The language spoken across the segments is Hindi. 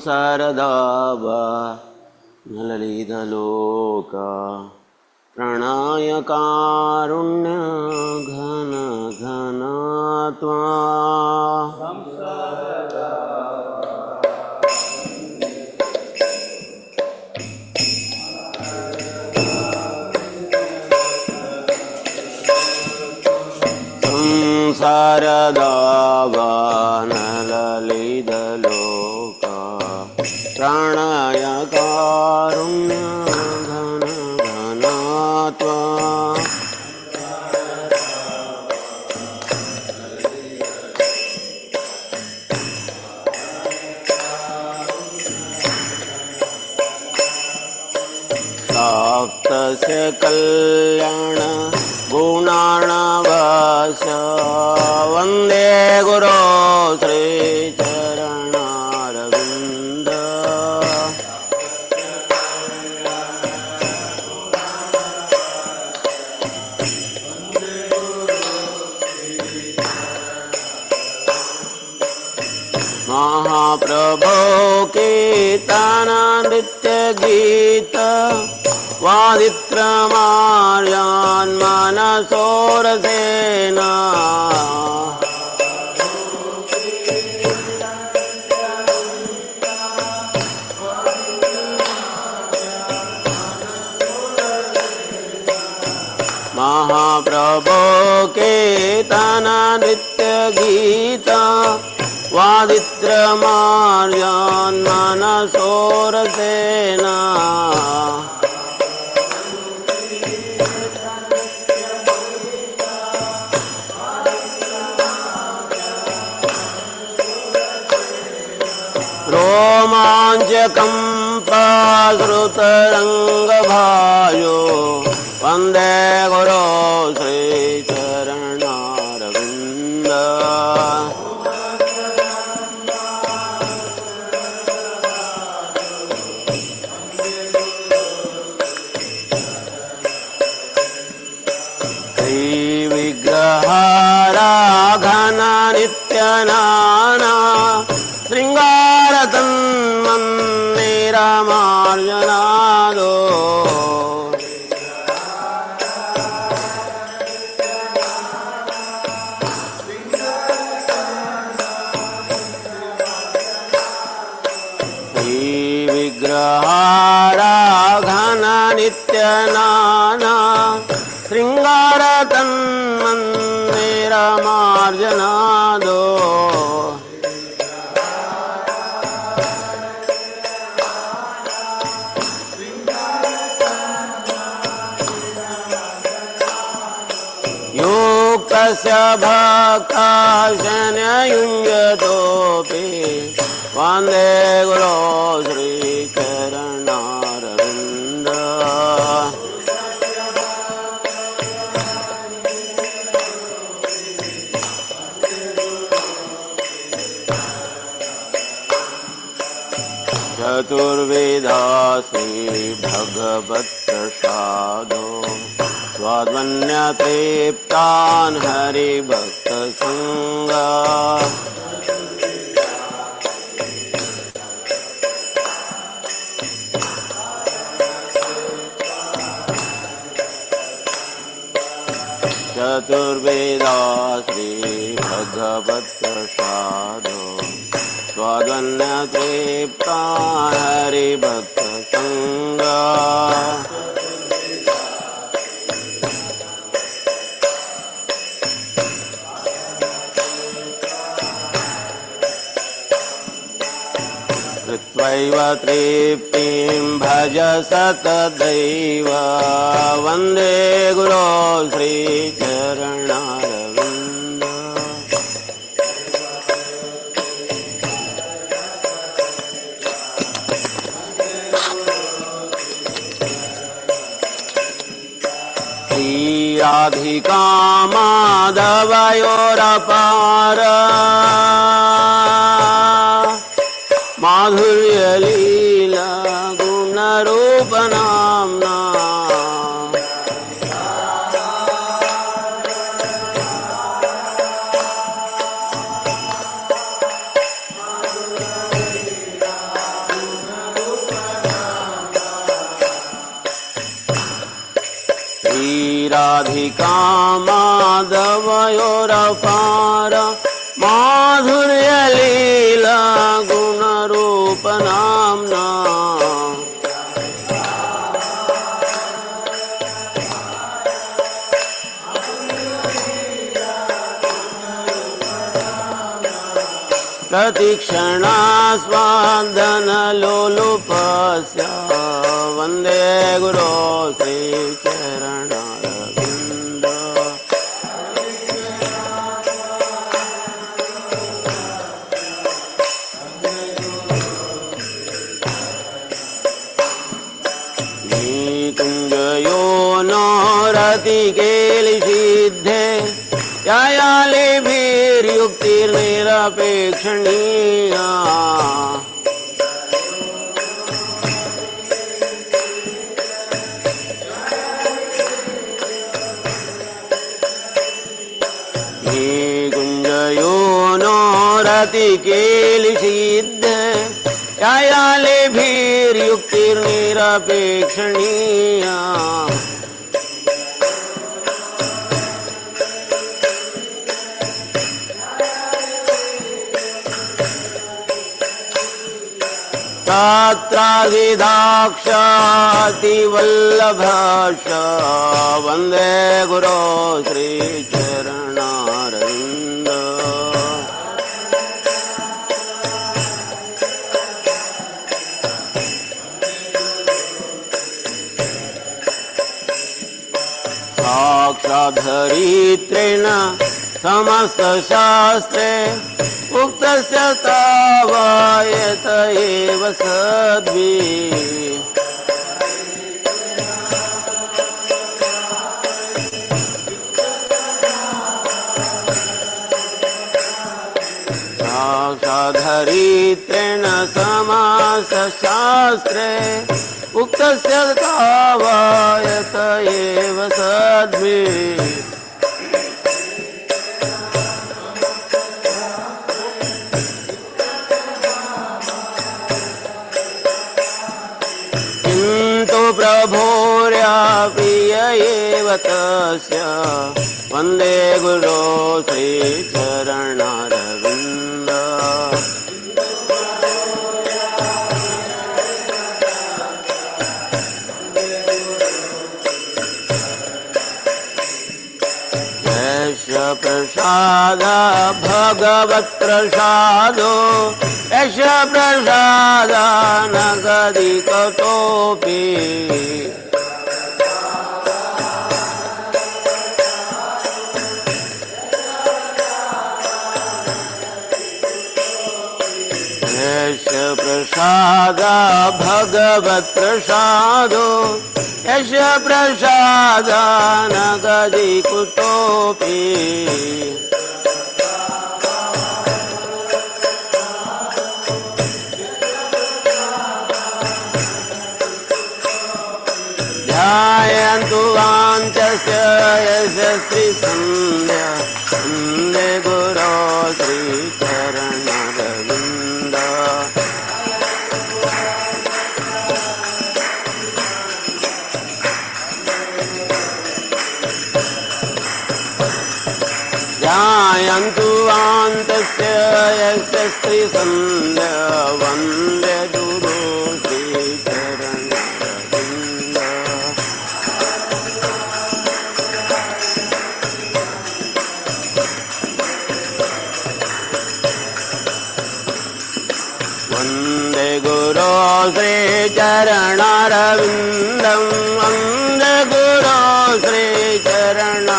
संसारदावा नललितलोका प्रणय कारुण्य घन घन त्वा संसारदावा नललितलोका प्रणय कारुण्य घन घन त्वा प्राप्तस्य कल्याण गुणार्णवश वन्दे गुरो श्रीचरणारविन्द महाप्रभो कीर्तननृत्य गीत वादित्रमार्यान् मनसोरसेन महाप्रभो कीर्तननृत्य गीत वादित्रमार्यान् मनसोरसेन रोमाञ्चकम्पश्रुतरङ्गभाजो वन्दे गुरो श्रीचरणारविन्द श्रीविग्रहाराघन नित्यनाना शृङ्गारतन्मन्दिरमार्जनादो श्रीविग्रहाराघन नित्यनाना शृङ्गारतन्मन्दिरमार्जनादो योक्तस्य भक्ताशनयुञ्जतोऽपि वन्दे गुरो श्रीचरणारविन्द चतुर्वेदा श्रीभगवत्प्रसादो स्वाद्वन्यतृप्तान् हरिभक्तसङ्गा चतुर्वेदा श्रीभगवत्प्रसादो स्वाद्वन्यतृप्तान् हरिभक्तसङ्गा त्वैव तृप्तिं भज सतदैव वन्दे गुरो श्रीचरणारविन्द श्रीराधिका माधवयोरपार माधुर्यलीला गुणरूपनाम्ना श्रीराधिका माधवयोरपार माधुर्यलीला गुणरूपनाम्ना प्रतिक्षणा स्वादनलोलुपस्य वन्दे गुरो श्रीचरणारविन्द निकुञ्जयो नो रतिकेलिसिद्धे यायालिभिर्युक्तिर्निरपेक्षणीया निकुञ्जयो नो रतिकेलिसिद्धे यायालिभिर्युक्तिर्निरपेक्षणीया तत्राधिदाक्षातिवल्लभाष वन्दे गुरो श्रीचरणारविन्द साक्षाद्धरित्रेण समस्तशास्त्रे उक्तस्य तावायत एव सद्भिः साक्षाद्धरित्रेण समस्तशास्त्रे उक्तस्य तावायत एव सद्भिः प्रभोर्यापि एव तस्य वन्दे गुरो श्रीचरणारविन्द यस्य प्रसाद भगवत्प्रसादो यस्य प्रसाद न कदिकतोऽपि यस्य प्रसाद भगवत्प्रसादो यस्य प्रसाद न कदिकुतोऽपि ध्यायन्तु वाञ्छस्य यशस्विसन्ध्या वन्दे गुरो श्रीचरणारविन्द ध्यायन्तु वान्तस्य यशस्विसन्ध्या वन्दे गुरो श्रीचरणारविन्द वन्दे गुरो श्रीचरणारविन्दं वन्दे गुरो श्रीचरणारविन्द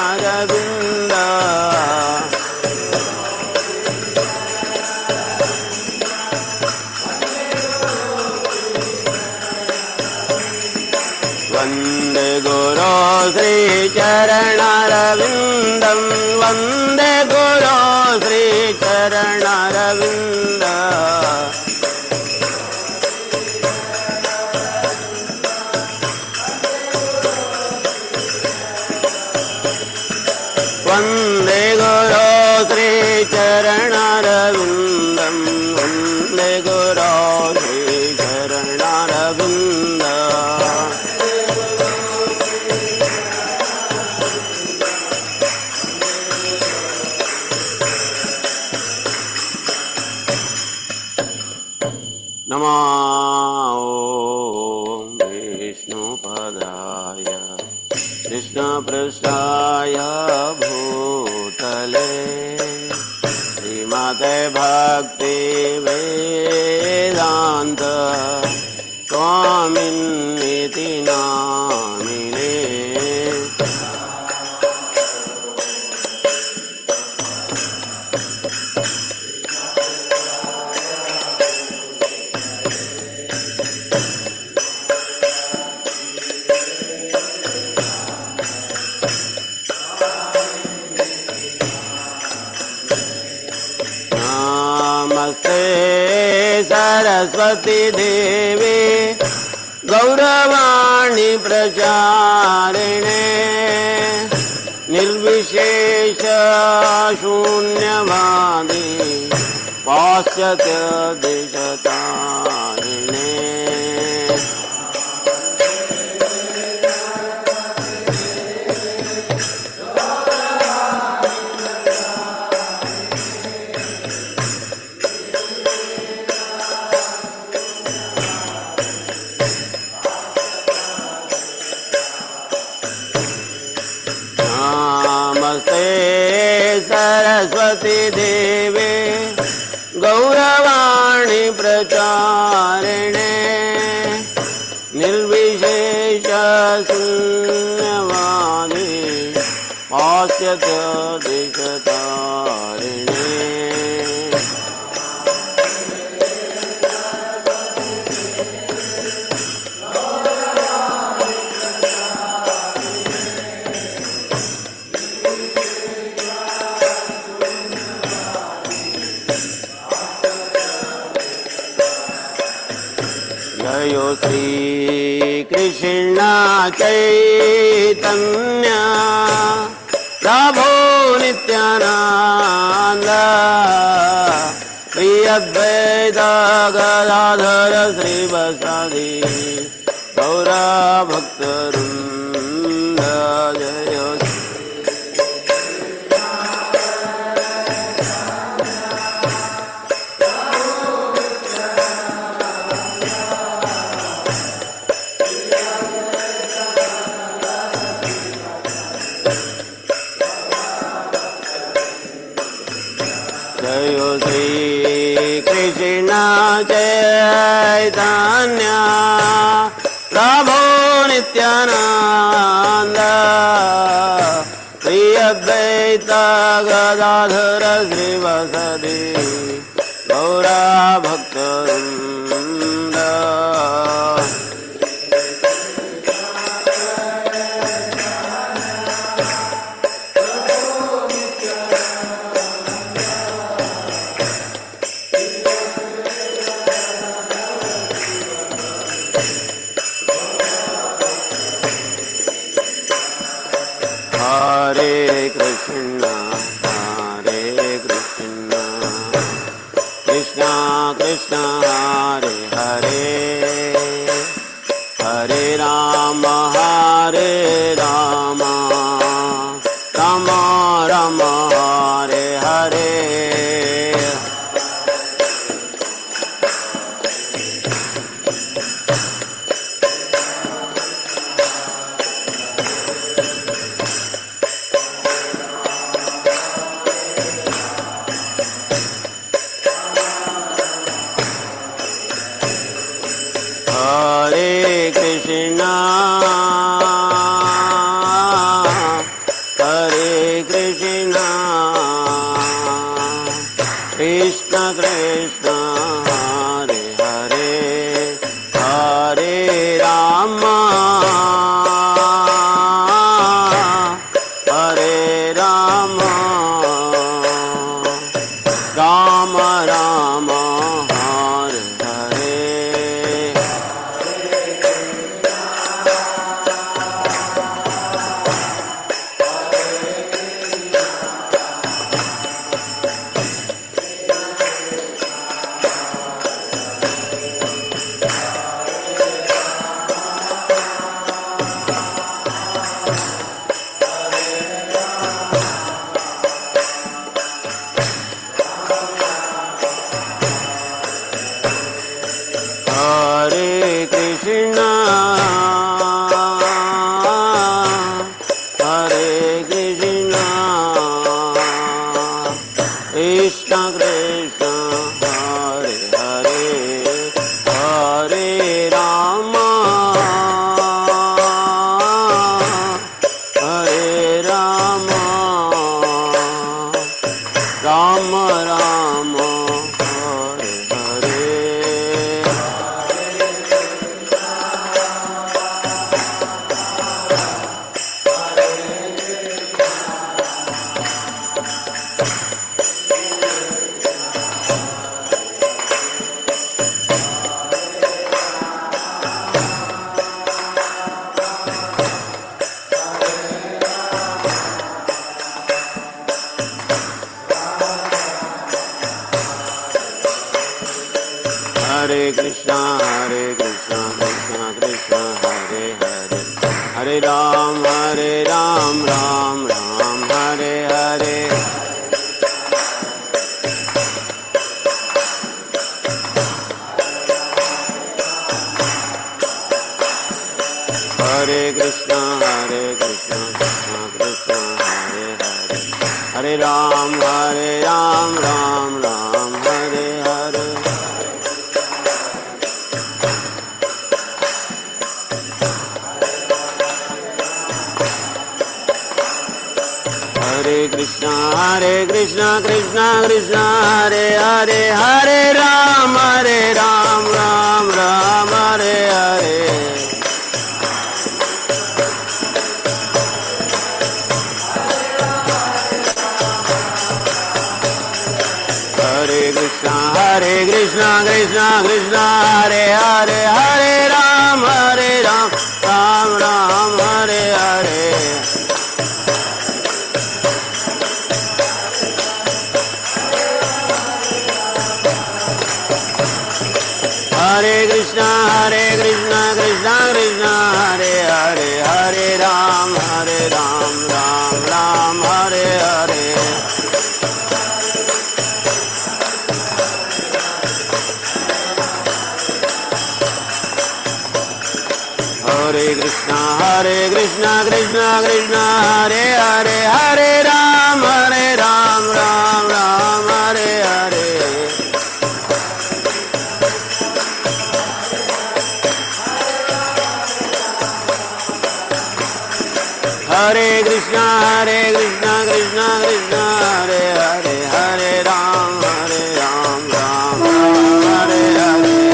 वन्दे गुरो श्रीचरणारविन्दं वन्दे गुरो श्रीचरणारविन्द वन्दे गुरो श्रीचरणारविन्दं वन्दे गुरो श्रीचरणारविन्द नमो विष्णुपदाय कृष्णपृष्ठाय भूतले श्रीमते भक्तिवेदान्त स्वामिन्निति नामिने सरस्वती देवी गौरवाणी प्रचारिणे निर्विशेष शून्यवादी पाश्चात्य देशतारिणे सरस्वती देवी गौरवाणी प्रचारिणे निर्विशेष शून्यवादी पाश्चात्य देशतारिणे जय श्री कृष्ण चैतन्य प्रभो नित्यानंद श्री अद्वैत गदाधर श्रीवासादि गौर भक्तवृंद जय जय श्री कृष्ण चैतन्य प्रभो नित्यानंद श्री अद्वैत गदाधर श्रीवासादि गौर भक्तवृंद हरे Krishna Krishna Krishna Hare Hare Hare Ram Ram Ram Hare Hare Krishna Krishna Hare Hare Hare Rama Hare Rama Rama Rama Hare Hare Hare Krishna Hare Krishna Krishna Krishna Hare Hare Hare Rama Hare Rama Rama Rama Hare Hare Hare Krishna, Krishna Krishna, Hare Hare, Hare Ram, Ram Ram, Hare Hare. Hare Krishna, Krishna Krishna, Hare Hare, Hare Ram, Ram Ram, Hare Hare. Hare Krishna, Krishna Krishna, Hare Hare, Hare Ram, Ram Ram, Hare Hare. Hare Krishna, Krishna Krishna, Hare Hare, Hare Ram, Ram Ram, Hare Hare. Hare Krishna, Krishna Krishna, Hare Hare, Hare Ram, Ram Ram, Hare Hare. Hare Krishna, Krishna Krishna, Hare Hare, Hare Ram, Ram Ram, Hare Hare. Hare Krishna, Krishna Krishna, Hare Hare, Hare Ram, Ram Hare Hare.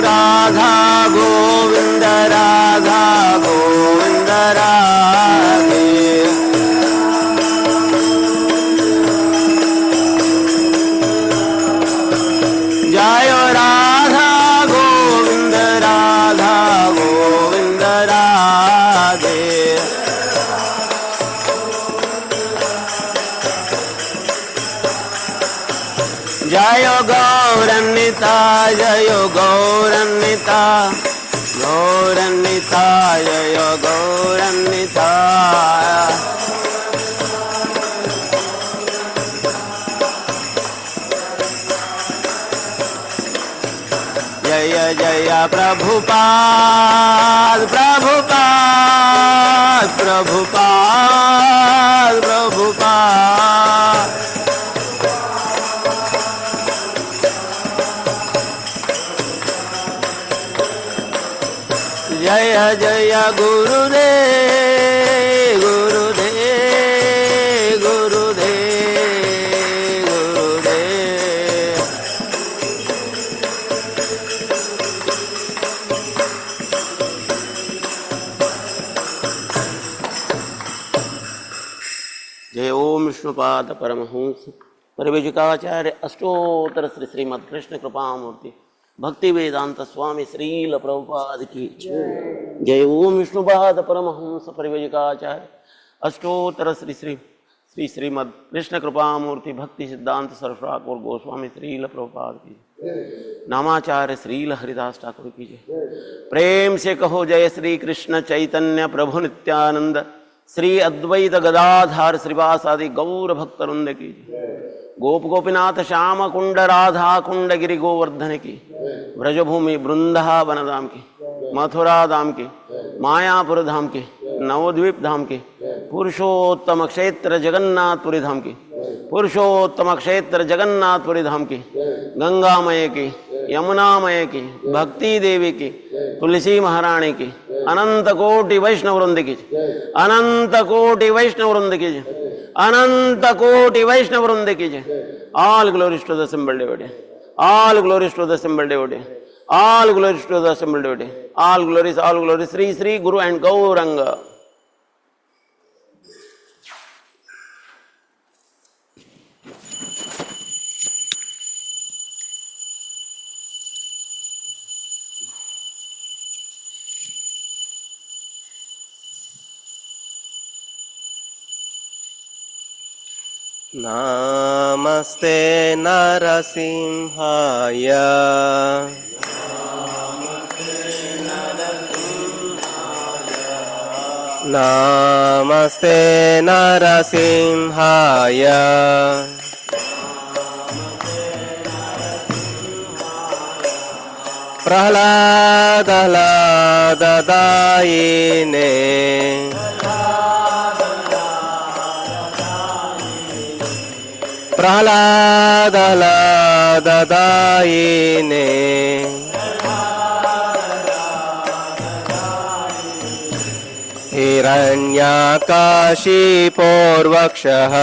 Radha Govinda, Radha Govinda, Radhe. Jayo Radha Govinda, Radha Govinda, Radhe. Jayo Gauranita, Jayo Gauranita, Gauranita, Jayo Gauranita. Jaya Jaya Prabhupada, Prabhupada, Prabhupada, Prabhupada. Jaya Jaya जय गुरुदेव गुरुदेव गुरुदेव गुरुदेव। जय ओम विष्णुपाद परमहंस परिविजकाचार्य अष्टोत्तर श्री श्रीमद कृष्ण कृपामूर्ति भक्ति वेदांत स्वामी श्रील प्रभुपाद की जय। जय ओम विष्णुपाद परमहंस परिविजकाचार्य अष्टोत्तर श्री श्री श्री श्रीमद कृष्ण कृपामूर्ति भक्ति सिद्धांत सरस्वती गोस्वामी श्रील प्रभुपाद की जय। नामाचार्य श्रील हरिदास ठाकुर की जय। प्रेम से कहो जय श्री कृष्ण चैतन्य प्रभु नित्यानंद श्री अद्वैत गदाधार श्रीवासादि गौर भक्तवृंद की गोप गोपीनाथ श्याम कुंड राधा कुंड गिरि गोवर्धन की ब्रजभूमि वृंदावन धाम की मथुरा धाम की मायापुर धाम की नवद्वीप धाम की पुरुषोत्तम क्षेत्र जगन्नाथपुरी धाम की पुरुषोत्तम क्षेत्र जगन्नाथपुरी धाम की गंगामय की यमुनामय की भक्ति देवी की तुलसी महारानी की अनंत कोटि वैष्णव वृंद की अनंत कोटि वैष्णव वृंद की अनंत कोटि वैष्णव वृंद की all glories to the assembled devotee all glories to the assembled devotee all glories to the assembled devotee all glories Shri Shri Guru and Gaurang. नमस्ते नरसिंहाय नमस्ते नरसिंहाय प्रह्लाददायिने प्रह्लाददायिने हिरण्याकाशिपोर्वक्षः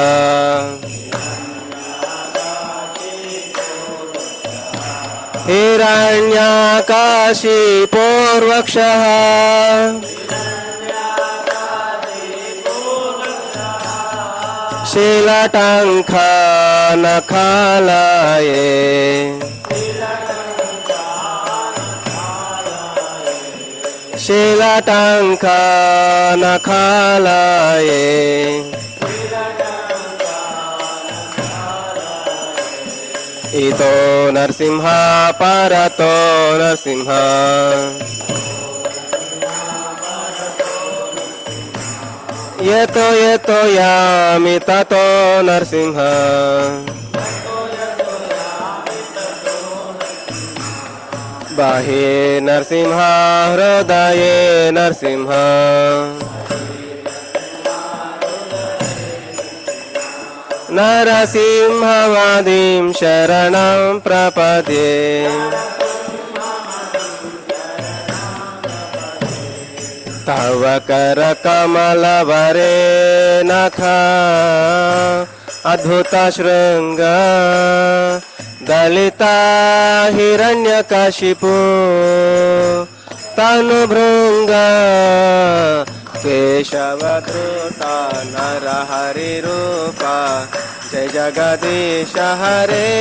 हिरण्याकाशिपोर्वक्षः शीलटङ्कनखालये शीलटङ्कनखालये इतो नरसिंह परतो नरसिंह यतो यतो यामि ततो नरसिंह बाह्ये नरसिंह हृदये नरसिंह नरसिंहवादिं शरणं प्रपद्ये तव करकमलवरे नखा अद्भुत शृंग दलिता हिरण्यकशिपु तनुभृंग केशवधृता नरहरिरूपा जय जगदीश हरे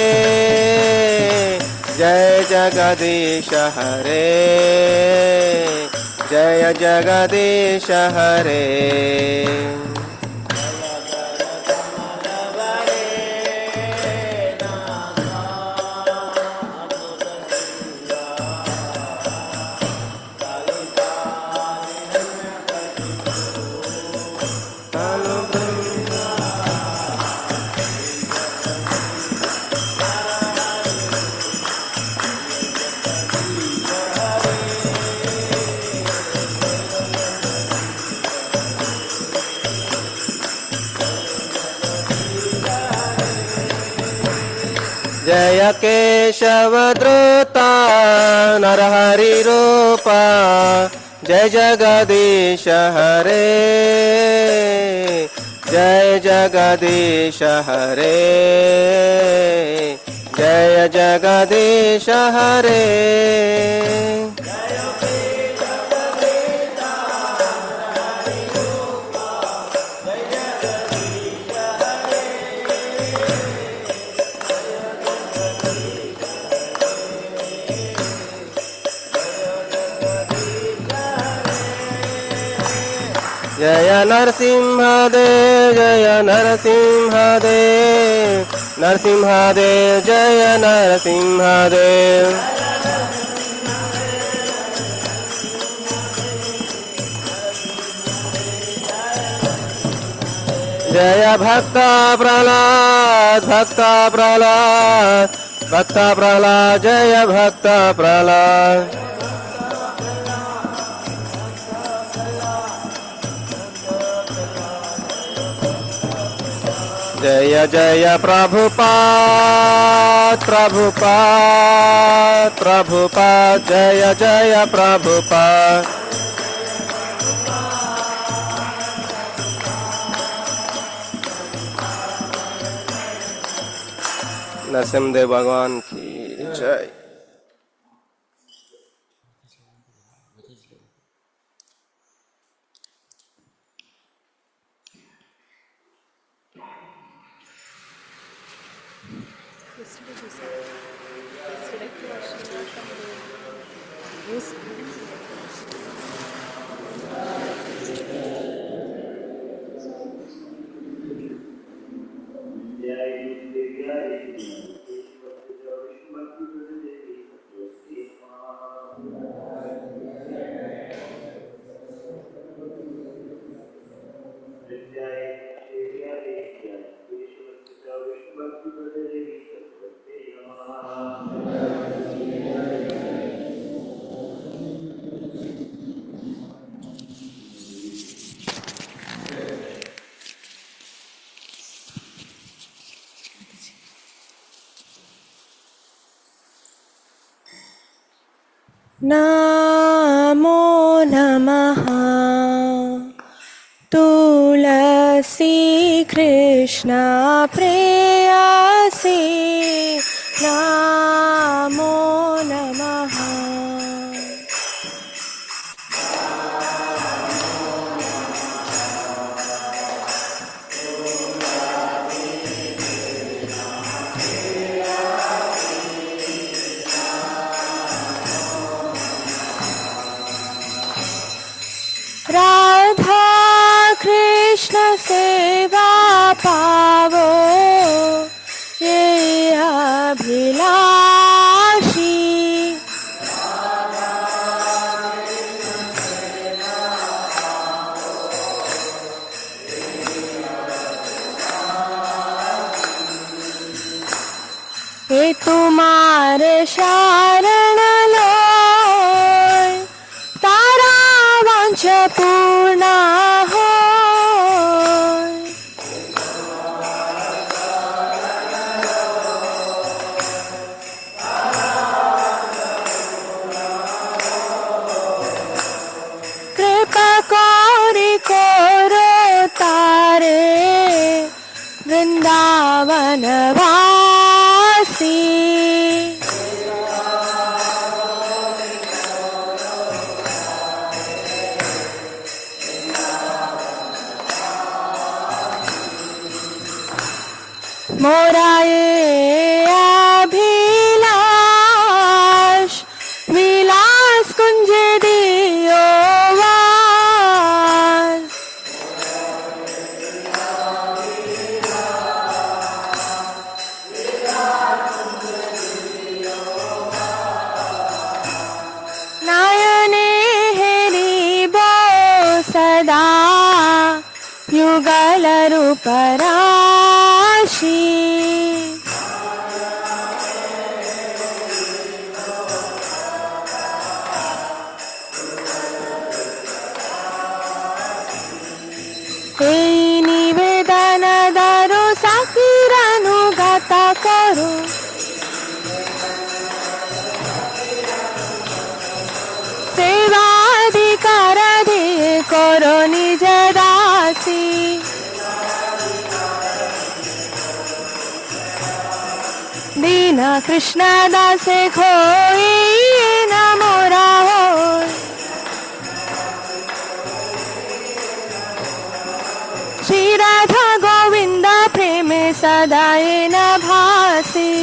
जय जगदीश हरे जय जगदीश हरे। जय केशवधृता नरहरिरूपा जय जगदीश हरे जय जगदीश हरे जय जगदीश हरे जय नरसिंहदेव जय नरसिंहदेव नरसिंहदेव जय नरसिंहदेव जय भक्त प्रहलाद भक्त प्रहलाद भक्त प्रहलाद जय भक्त प्रहलाद जय जय प्रभुपाद प्रभुपाद प्रभुपाद जय जय प्रभुपाद नरसिंहदेव भगवान की जय। नमो नमः तुलसी कृष्ण प्रेयसी नमो नमः राधा कृष्ण सेवा पावो ये अभिलाषी ये तुम्हारे शरण लो तारा वांछ पूर्ण हो कृपा कौरी कोरो तारे वृंदावन वासी मोराए अभिलाष विलास कुंज दियो वास नयने हेरिबो सदा युगल रूप राशि এই নিবেদন দারো সাকিরানুগত করো सेवाधिकार कृष्णा कृष्णा दासे खोई न मोरा होय। श्री राधा गोविंदा प्रेमे सदाए न भासी।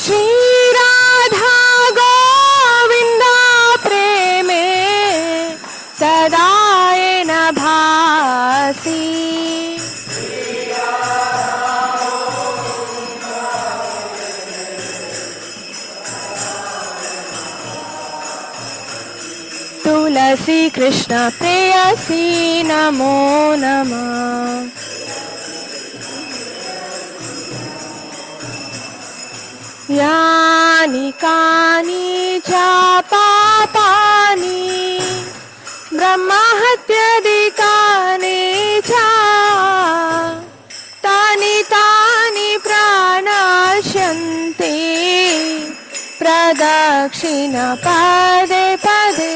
श्री राधा गोविंदा प्रेमे सदाए न भासी। तुलसी कृष्ण प्रेयसी नमो नमः। यानि कानि च पापानि ब्रह्महत्यादिकानि च तानि तानि प्रणश्यन्ति प्रदक्षिण पदे पदे।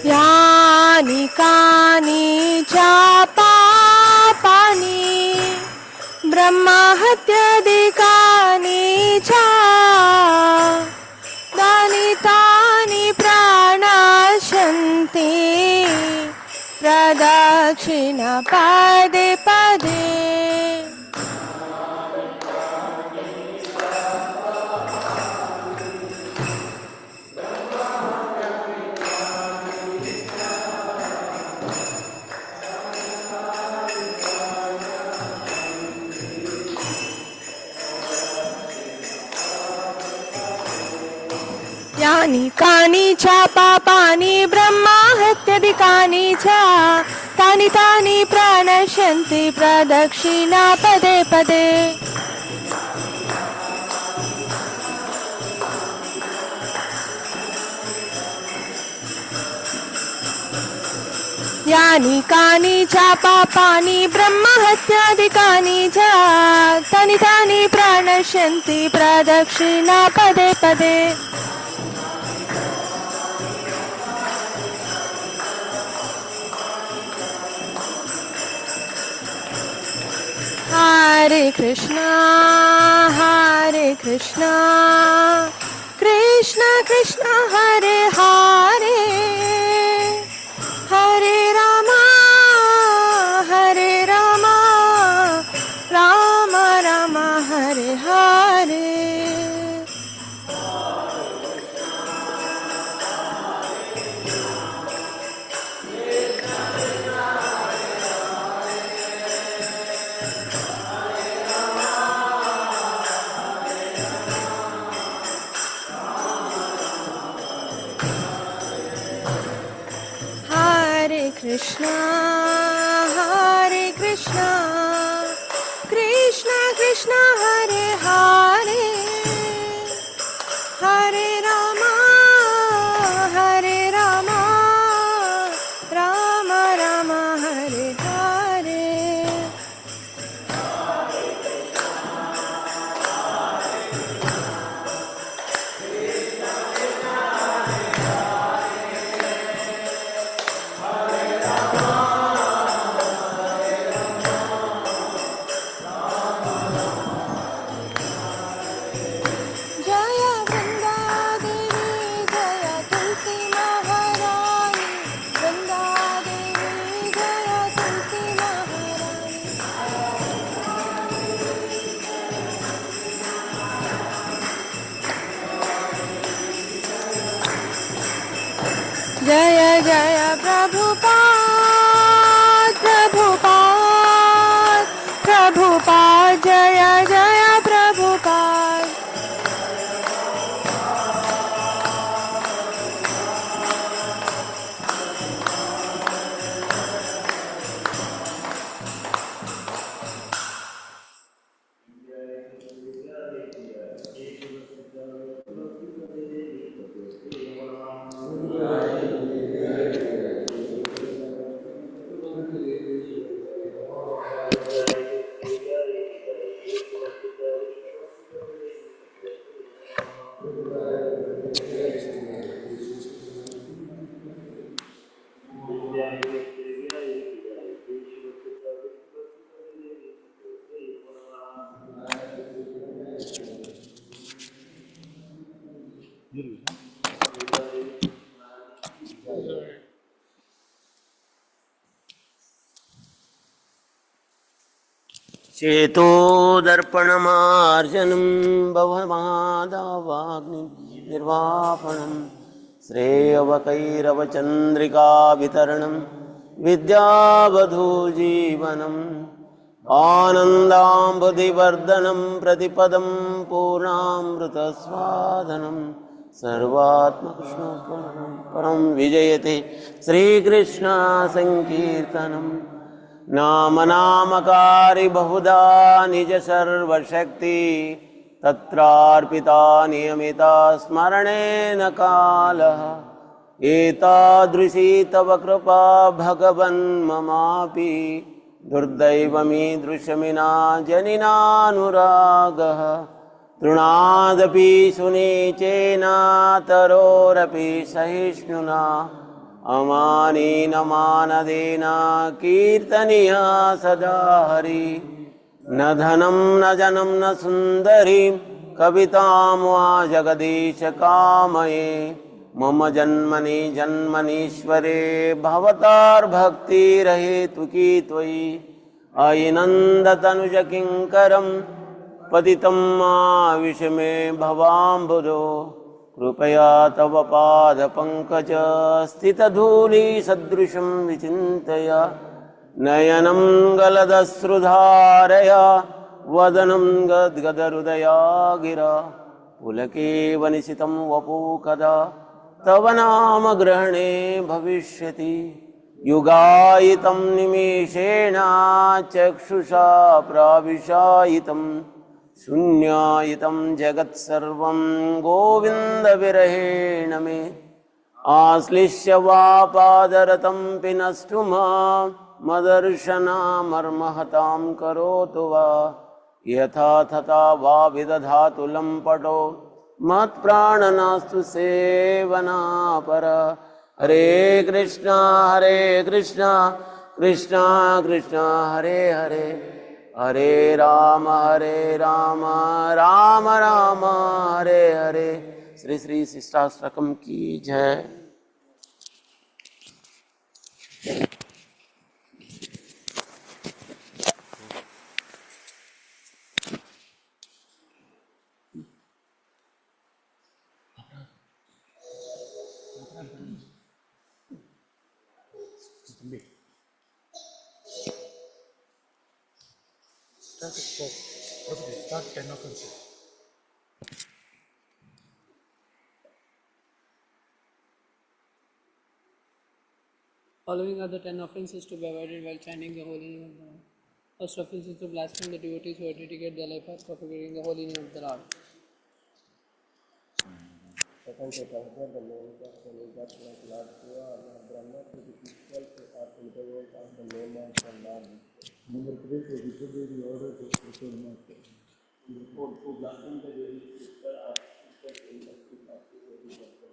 यानि कानि च पापानि ब्रह्महत्यादिकानि च तानि तानि प्रणश्यन्ति प्रदक्षिण पदे पदे। यानि कानि च पापानि ब्रह्महत्यादिकानि च तानि तानि प्रणश्यन्ति प्रदक्षिणा पदे पदे। यानि कानि च पापानि ब्रह्महत्यादिकानि च तानि तानि प्रणश्यन्ति प्रदक्षिणा पदे पदे। हरे कृष्णा कृष्ण कृष्ण हरे हरे हरे रामा राम राम हरे हरे। कृष्णा कृष्ण कृष्ण हरे हरे हरे रामा राम राम हरे हरे। जय जय प्रभुपाद प्रभुपाद प्रभुपाद जय जय प्रभुपाद। चेतो दर्पणमार्जनं भवमादावाग्निर्वापणं श्रेयवकैरवचन्द्रिकावितरणं विद्यावधूजीवनम् आनन्दाम्बुधिवर्धनं प्रतिपदं पूर्णामृतस्वादनं सर्वात्मकृष्णपूर्णं परं विजयते श्रीकृष्णसङ्कीर्तनम् नाम नामकारी बहुधा निज सर्वशक्ति तत्रार्पिता नियमिता स्मरणेन कालः एतादृशी तव कृपा भगवन् ममापि दुर्दैवमीदृशमिना जनिनानुरागः तृणादपि सुनीचेनातरोरपि सहिष्णुना अमानेन मानदेन कीर्तनीया सदा हरि न धनं न जनं न सुन्दरी कवितां वा जगदीश कामये मम जन्मनि जन्मनीश्वरे भवतार्भक्तिरहेतुकी त्वयि अयि नन्दतनुजकिङ्करं पतितं माविश मे भवाम्बुधो कृपया तव पादपङ्कज स्थितधूलिसदृशं विचिन्तय नयनं गलदश्रुधारया वदनं गद्गदहृदया गिरा पुलकेवनिशितं वपु कदा तव नाम ग्रहणे भविष्यति युगायितं निमेषेण चक्षुषा प्राविशायितं शून्यायितं जगत्सर्वं गोविन्दविरहेण मे आश्लिष्य वा पादरतं पिनष्टु मदर्शनामर्महतां करोतु वा यथा तथा वा विदधातु लम्पटो मत्प्राणनास्तु सेवनापर हरे कृष्णा कृष्णा कृष्णा हरे हरे हरे राम राम राम हरे हरे। श्री श्री शिष्टाष्टकम की जय। Start 10 offenses. Following are the 10 offenses to be avoided while chanting the holy name of the Lord. First offense is to blaspheme the devotees who are dedicate their life for propagating the holy name of the Lord. Second to consider the name of the God like Lord Shiva or Lord Brahma to be equal to or interval of the name of the Lord. Number 3, to disobey the order to fulfill master. Number 4, to blaspheme the very scripture or scripture in the speech of the holy gospel.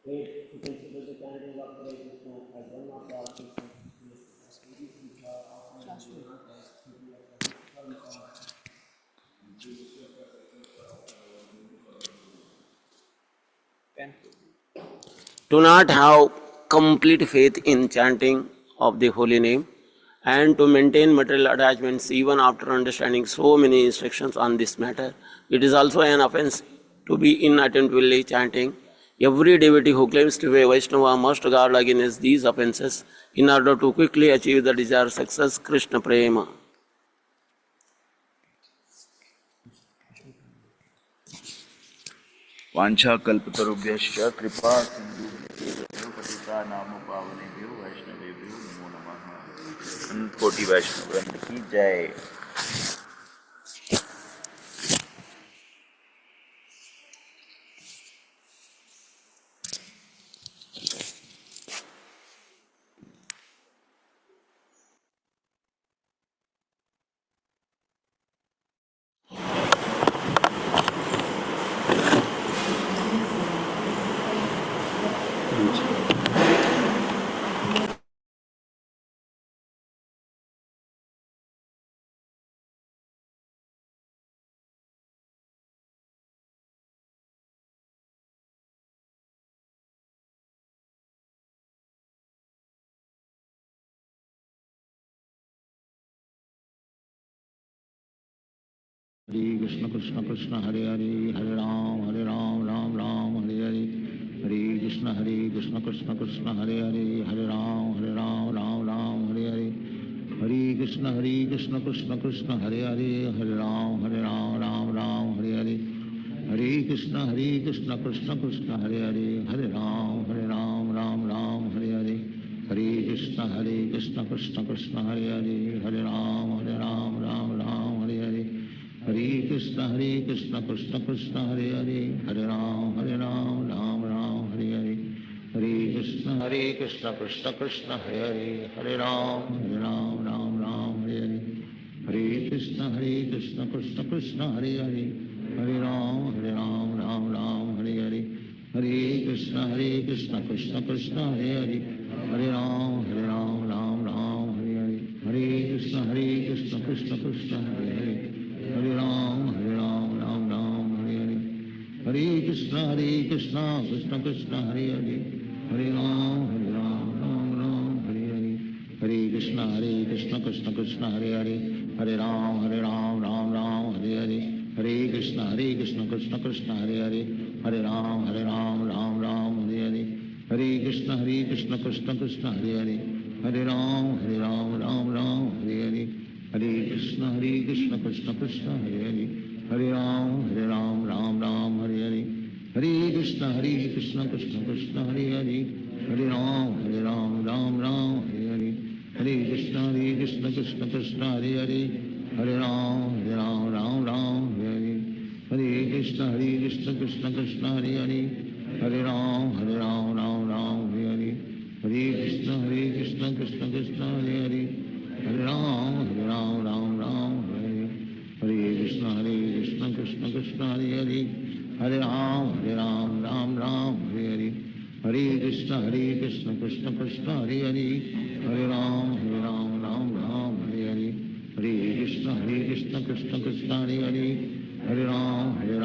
Eight, to consider the chanting of Hare Krishna as one of the articles of do not have complete faith in chanting of the holy name and to maintain material attachments even after understanding so many instructions on this matter. It is also an offense to be inattentively chanting. Every devotee who claims to be a Vaishnava must guard against these offenses in order to quickly achieve the desired success. Krishna Prema. वांछा कल्पतरुभ्यश्च कृपा सिंधुभ्यो पतितानां पावनेभ्यो वैष्णवेभ्यो नमो नमः। अनंत कोटि वैष्णव वृंद की जय। हरे Krishna Krishna Krishna Hare Hare Hare Ram Ram Ram Hare Hare Hare Krishna Krishna Krishna Hare Hare Hare Ram Ram Hare Hare Hare Krishna Krishna Krishna Hare Hare Hare Ram Ram Hare Hare Hare Krishna Krishna Krishna Hare Hare Hare Ram Ram Hare Hare Hare Krishna Krishna Krishna Hare Hare Hare Ram Ram Hare Hare Hare Krishna Krishna Krishna Hare Hare Hare Ram Ram Hare Hare Hare Krishna Krishna Krishna Hare Hare Hare Ram Ram Hare Hare Hare Krishna Krishna Krishna Hare Hare Hare Ram Hare Hare Hare Krishna Krishna Krishna Hare Hare Hare Ram Ram Hare Hare Hare Krishna Krishna Krishna Hare Hare Hare Ram Ram Hare Hare Hare Krishna Krishna Krishna Hare Hare Hare Ram Hare Hare Hare Krishna Krishna Krishna Hare Hare Hare Ram Ram Hare Hare Hare Krishna Krishna Krishna Hare Hare Hare Ram Ram Hare Hare Hare Krishna Krishna Krishna Hare Hare Hare Ram Hare Hare Hare Krishna Krishna Krishna Hare Hare Hare Ram Hare Hare Hare Krishna Krishna Krishna Hare Hare Hare Ram Hare Hare Hare Krishna Krishna Krishna Hare Hare Hare Ram Hare Hare Hare Krishna Krishna Krishna Hare Hare Hare Ram Ram Hare Hare Hare Krishna Krishna Krishna Hare Hare Hare Ram Hare Hare Hare Krishna Krishna Krishna Hare Hare Hare Ram Hare Hare Hare Krishna Krishna Krishna Hare Hare Hare Ram Hare Hare Hare Krishna Krishna Krishna Hare Hare Hare Ram Hare Hare Hare Krishna Krishna Krishna Hare Hare Hare Ram Hare Hare Hare Krishna Krishna Krishna Hare Hare Hare Ram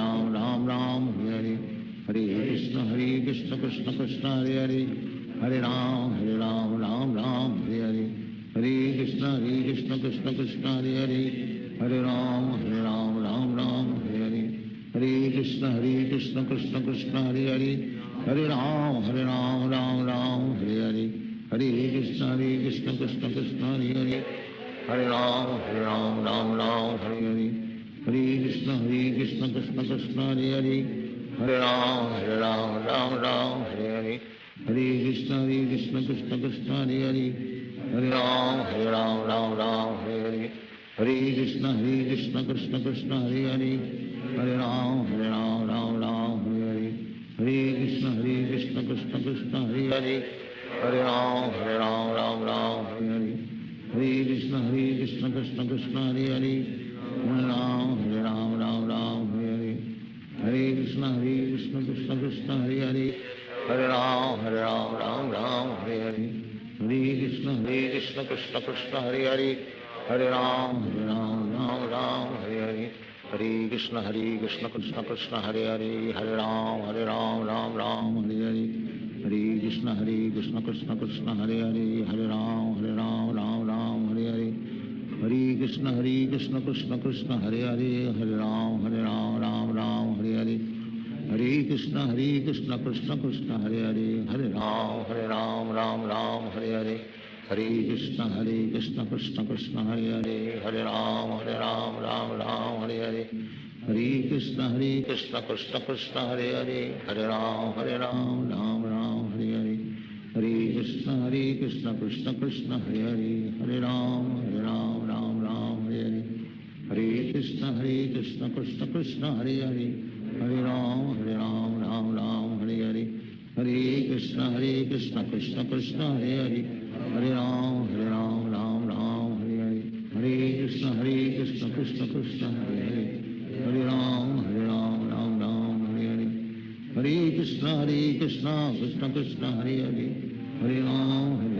Hare Hare Hare Krishna Krishna Krishna Hare Hare Hare Ram Hare Hare Hare Krishna Krishna Krishna Hare Hare Hare Ram Hare Hare Hare Krishna Krishna Krishna Hare Hare Hare Ram Hare Hare Hare Krishna Krishna Krishna Hare Hare Hare Ram Hare Hare Hare Krishna Krishna Krishna Hare Hare Hare Ram Hare Hare Hare Krishna Krishna Krishna Hare Hare Hare Ram Hare Hare Hare Krishna Krishna Krishna Hare Hare Hare Ram Hare Hare Hare Krishna Krishna Krishna Hare Hare Hare Ram Hare Hare Hare Krishna Krishna Krishna Hare Hare Hare Ram Hare Hare Hare Krishna Krishna Krishna Hare Hare Hare Ram Ram Hare Hare Hare Krishna Krishna Krishna Hare Hare Hare Ram Hare Hare Hare Krishna Krishna Krishna Hare Hare Hare Ram Hare Hare Hare Krishna Krishna Krishna Hare Hare Hare Ram Hare Hare Hare Krishna Krishna Krishna Hare Hare Hare Ram Ram Hare Hare Hare Krishna Krishna Krishna Hare Hare Hare Ram Ram Hare Hare Hare Krishna Krishna Krishna Hare Hare Hare Ram Ram Hare Hare Hare Krishna Krishna Krishna Hare Hare Hare Ram Hare Hare Hare Krishna Krishna Krishna Hare Hare Hare Ram Hare Hare Hare Krishna Krishna Krishna Hare Hare Hare Ram Hare Hare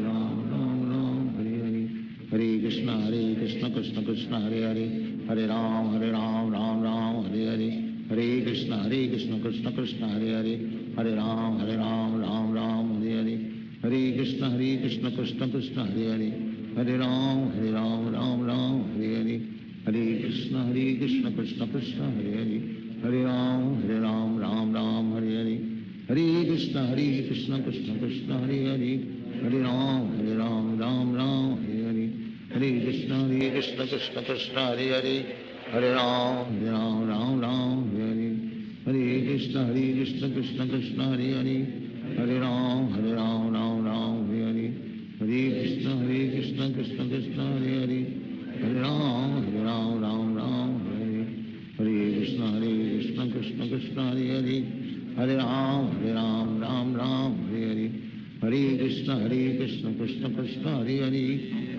Hare Krishna Krishna Krishna Hare Hare Hare Ram Hare Hare Hare Krishna Krishna Krishna Hare Hare Hare Ram Ram Hare Hare Hare Krishna Krishna Krishna Hare Hare Hare Ram Ram Hare Hare Hare Krishna Krishna Krishna Hare Hare Hare Ram Ram Hare Hare Hare Krishna Krishna Krishna Hare Hare, Hare Ram Ram Ram Hare Hare, Hare Krishna Krishna Krishna Hare Hare, Hare Ram Ram Ram Hare Hare, Hare Krishna Krishna Krishna Hare Hare, Hare Ram Ram Hare Hare, Hare Krishna Krishna Krishna Hare Hare, Hare Ram Ram Hare Hare, Hare Krishna Krishna Krishna Hare Hare, Hare Ram Ram Hare, Hare Krishna Krishna Krishna Hare Hare, Hare Ram Ram Hare Hare, Hare Krishna Krishna Krishna Hare Hare,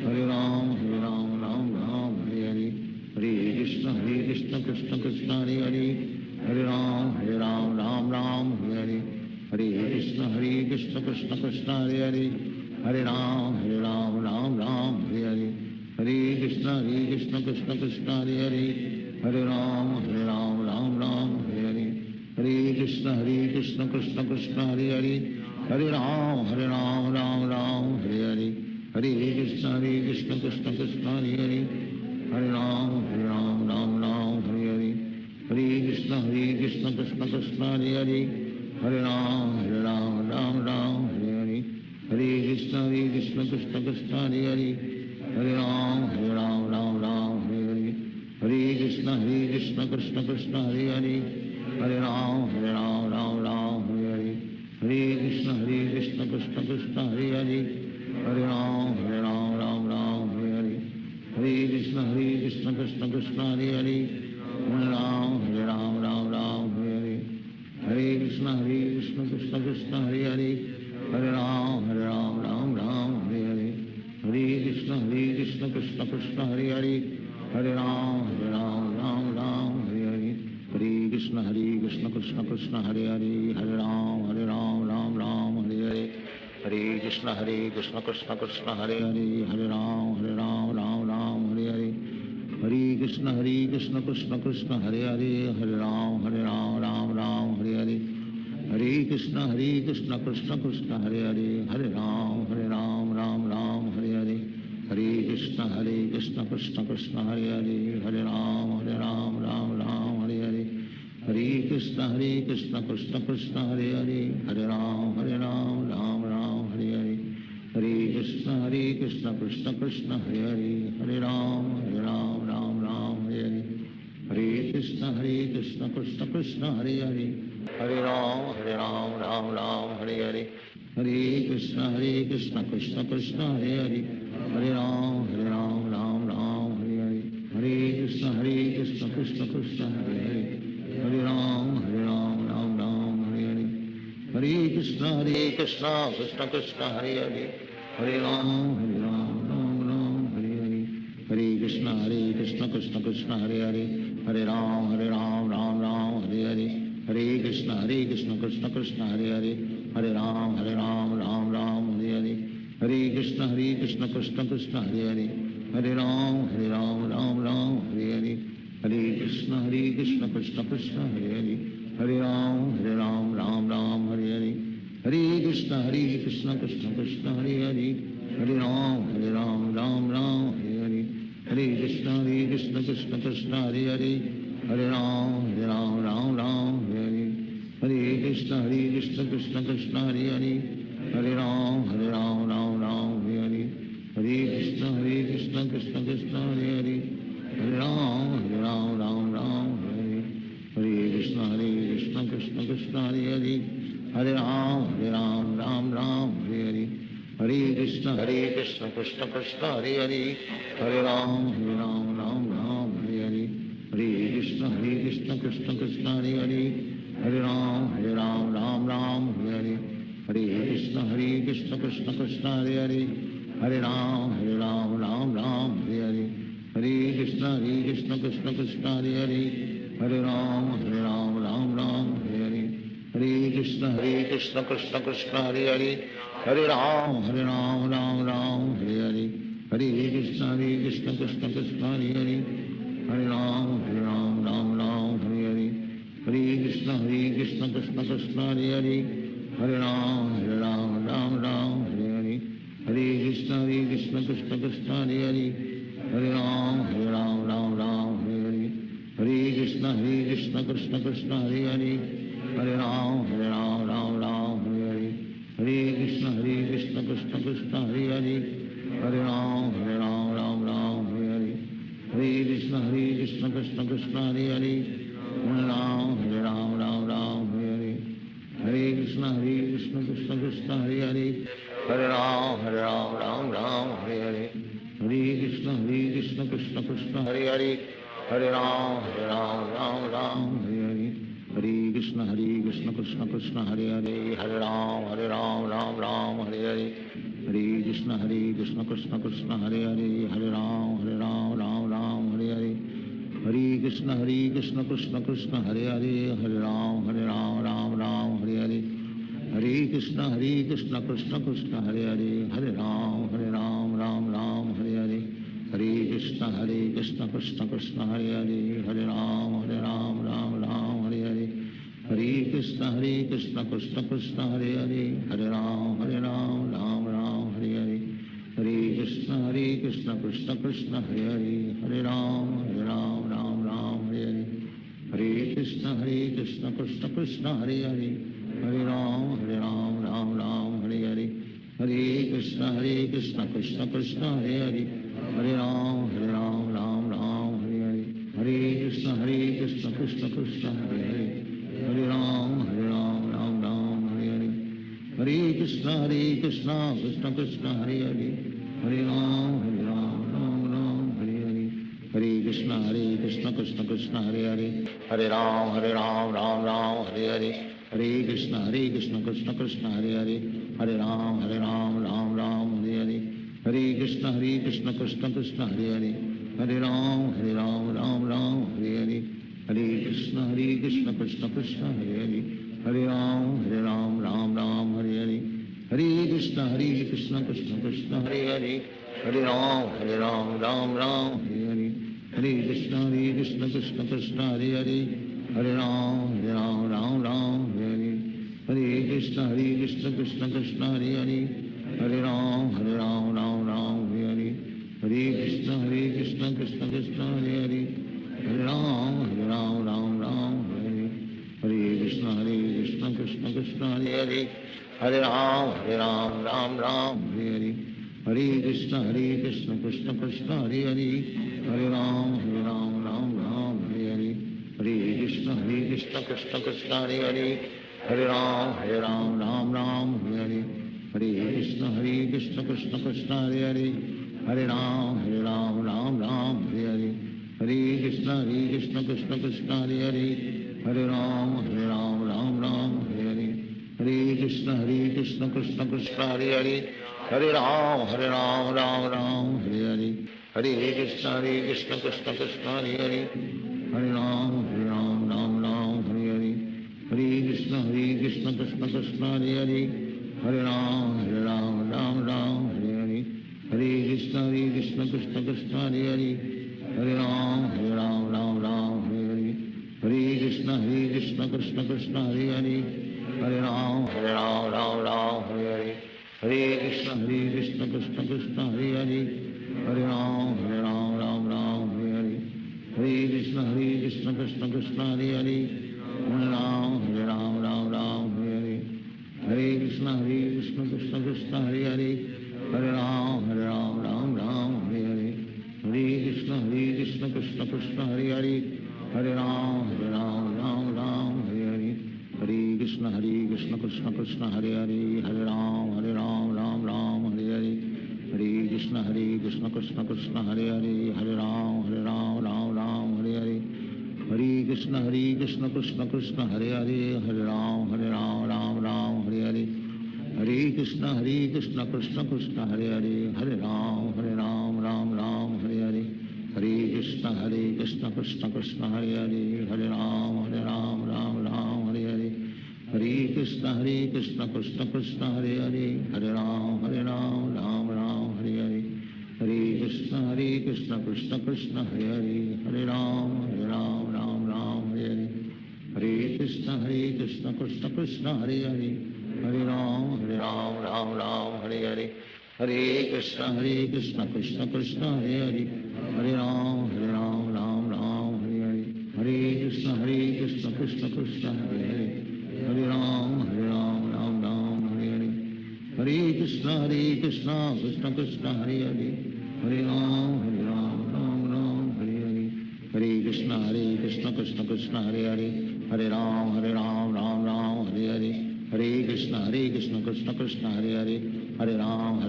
Hare Ram Ram Hare Hare, Hare Krishna Krishna Krishna Hare Hare, Hare Ram Ram Hare Hare, Hare Krishna Krishna Krishna Hare Hare, Hare Ram Ram Hare Hare, Hare Krishna Krishna Krishna Hare Hare, Hare Ram Ram Hare Hare, Hare Krishna Krishna Krishna Hare Hare, Hare Ram Hare Hare, Hare Krishna Krishna Krishna Hare Hare, Hare Ram Hare Hare, Hare Krishna Krishna Krishna Hare Hare, Hare Ram Hare Hare, Hare Krishna Krishna Krishna Hare Hare, Hare Ram Hare Hare, Hare Krishna Krishna Krishna Hare Hare, Hare Ram Hare Hare, Hare Krishna Krishna Krishna Hare Hare, Hare Ram Hare Hare, Hare Krishna Krishna Krishna Hare Hare, Hare Ram Hare Hare, Hare Krishna Krishna Krishna Hare Hare, Hare Ram Hare Hare, Hare Krishna Krishna Krishna Hare Hare, Hare Ram Hare Hare, Hare Krishna Krishna Krishna Hare Hare, Hare Ram Hare Hare, Hare Krishna Krishna Krishna Hare Hare, Hare Ram Hare Hare, Hare Krishna Krishna Krishna Hare Hare, Hare Ram Hare Hare, Hare Krishna Krishna Krishna Hare Hare, Hare Ram Hare Hare, Hare Krishna Krishna Krishna Hare Hare, Hare Ram Hare Hare, Hare Krishna Krishna Krishna Hare Hare, Hare Ram Hare Hare, Hare Krishna Krishna Krishna Hare Hare, Hare Ram Hare Hare, Hare Krishna Krishna Krishna Hare Hare, Hare Ram Hare Hare, Hare Krishna Krishna Krishna Hare Hare, Hare Ram Hare Hare, Hare Krishna Krishna Krishna Hare Hare, Hare Ram Hare Hare, Hare Krishna Krishna Krishna Hare Hare, Hare Ram Hare Hare, Hare Krishna Krishna Krishna Hare Hare, Hare Ram Hare Hare, Hare Krishna Krishna Krishna Hare Hare, Hare Ram Hare Hare, Hare Krishna Krishna Krishna Hare Hare, Hare Ram Hare Hare, Hare Krishna Krishna Krishna Hare Hare, Hare Ram Hare Hare, Hare Krishna Krishna Krishna Hare Hare, Hare Ram Hare Hare, Hare Krishna Krishna Krishna Hare Hare, Hare Ram Hare Hare, Hare Krishna Krishna Krishna Hare Hare, Hare Ram Hare Hare, Hare Krishna Krishna Krishna Hare Hare, Hare Ram Hare Hare, Hare Krishna Krishna Krishna Hare Hare, Hare Ram Hare Hare, Hare Krishna Krishna Krishna Hare Hare, Hare Ram Hare Hare, Hare Krishna Krishna Krishna Hare Hare, Hare Ram Hare Hare, Hare Krishna Krishna Krishna Hare Hare, Hare Ram Hare Hare, Hare Krishna Krishna Krishna Hare Hare, Hare Ram Hare Hare, Hare Krishna Krishna Krishna Hare Hare, Hare Ram Hare Hare, Hare Krishna Krishna Krishna Hare Hare, Hare Ram Hare Hare, Hare Krishna Krishna Krishna Hare Hare, Hare Ram Hare Hare, Hare Krishna Krishna Krishna Hare Hare, Hare Ram Hare Krishna Krishna Krishna Hare Hare Hare Ram Ram Ram Hare Hare Hare Krishna Krishna Krishna Hare Hare Hare Ram Ram Ram Hare Hare Hare Krishna Krishna Krishna Hare Hare Hare Ram Ram Hare Hare Hare Krishna Krishna Krishna Hare Hare Hare Ram Ram Hare Hare Hare Krishna Krishna Krishna Hare Hare Hare Ram Ram Hare Hare Hare Krishna Krishna Krishna Hare Hare Hare Ram Ram Hare Hare Hare Krishna Krishna Krishna Hare Hare Hare Ram Ram Hare Hare Hare Krishna Krishna Krishna Hare Hare Hare Ram Ram Hare Hare Hare Krishna Krishna Krishna Hare Hare Hare Ram Ram Hare Hare Hare Krishna Krishna Krishna Hare Hare Hare Ram Ram Hare Hare Hare Krishna Krishna Krishna Hare Hare Hare Ram Ram Hare Hare Hare Krishna Krishna Krishna Hare Hare Hare Ram Ram Hare Hare Hare Krishna Krishna Krishna Hare Hare Hare Ram Ram Hare Hare Hare Krishna Krishna Krishna Hare Hare Hare Ram Ram Hare Hare Hare Krishna Krishna Krishna Hare Hare Hare Ram Ram Hare Hare Hare Krishna Krishna Krishna Hare Hare Hare Ram Ram Hare Hare Hare Krishna Krishna Krishna Hare Hare Hare Ram Ram Hare Hare Hare Krishna Krishna Krishna Hare Hare Hare Ram Ram Hare Hare Hare Krishna Krishna Krishna Hare Hare Hare Ram Ram Hare Hare Hare Krishna Krishna Krishna Hare Hare Hare Ram Ram Hare Hare Hare Krishna Krishna Krishna Hare Hare Hare Ram Ram Hare Hare Hare Krishna Krishna Krishna Hare Hare Hare Ram Ram Hare Hare Hare Krishna Krishna Krishna Hare Hare Hare Ram Ram Hare Hare Hare Krishna Krishna Krishna Hare Hare Hare Ram Ram Hare Hare Hare Krishna Krishna Krishna Hare Hare Hare Ram Ram Hare Hare Hare Krishna Krishna Krishna Hare Hare Hare Ram Ram Hare Hare Hare Krishna Krishna Krishna Hare Hare Hare Ram Ram Hare Hare Hare Krishna Krishna Krishna Hare Hare Hare Ram Ram Hare Hare Hare Krishna Krishna Krishna Hare Hare Hare Ram Ram Hare Hare Hare Krishna Krishna Krishna Hare Hare Hare Ram Hare Hare Hare Krishna Krishna Krishna Hare Hare Hare Ram Ram Hare Hare Hare Krishna Krishna Krishna Hare Hare Hare Ram Ram Hare Hare Hare Krishna Krishna Krishna Hare Hare Hare Ram Ram Hare Hare Hare Krishna Krishna Krishna Hare Hare Hare Ram Hare Hare Hare Krishna Krishna Krishna Hare Hare Hare Ram Ram Hare Hare Hare Krishna Krishna Krishna Hare Hare Hare Ram Hare Hare Hare Krishna Krishna Krishna Hare Hare Hare Ram Ram Hare Hare Hare Krishna Krishna Krishna Hare Hare Hare Ram Ram Hare Hare Hare Krishna Krishna Krishna Hare Hare Hare Ram Ram Hare Hare Hare Krishna Krishna Krishna Hare Hare Hare Ram Hare Hare Hare Krishna Krishna Krishna Hare Hare Hare Ram Hare Hare Hare Krishna Krishna Krishna Hare Hare Hare Ram Ram Hare Hare Hare Krishna Krishna Krishna Hare Hare Hare Ram Ram Hare Hare Hare Krishna Krishna Krishna Hare Hare Hare Ram Ram Hare Hare Hare Krishna Krishna Krishna Hare Hare Hare Ram Ram Hare Hare Hare Krishna Krishna Krishna Hare Hare Hare Ram Hare Hare Hare Krishna Krishna Krishna Hare Hare Hare Ram Ram Hare Hare Hare Krishna Krishna Krishna Hare Hare Hare Ram Ram Ram Hare Hare Hare Krishna Krishna Krishna Hare Hare Hare Ram Ram Ram Hare Hare Hare Krishna Krishna Krishna Hare Hare Hare Ram Ram Ram Hare Hare Hare Krishna Krishna Krishna Hare Hare Hare Ram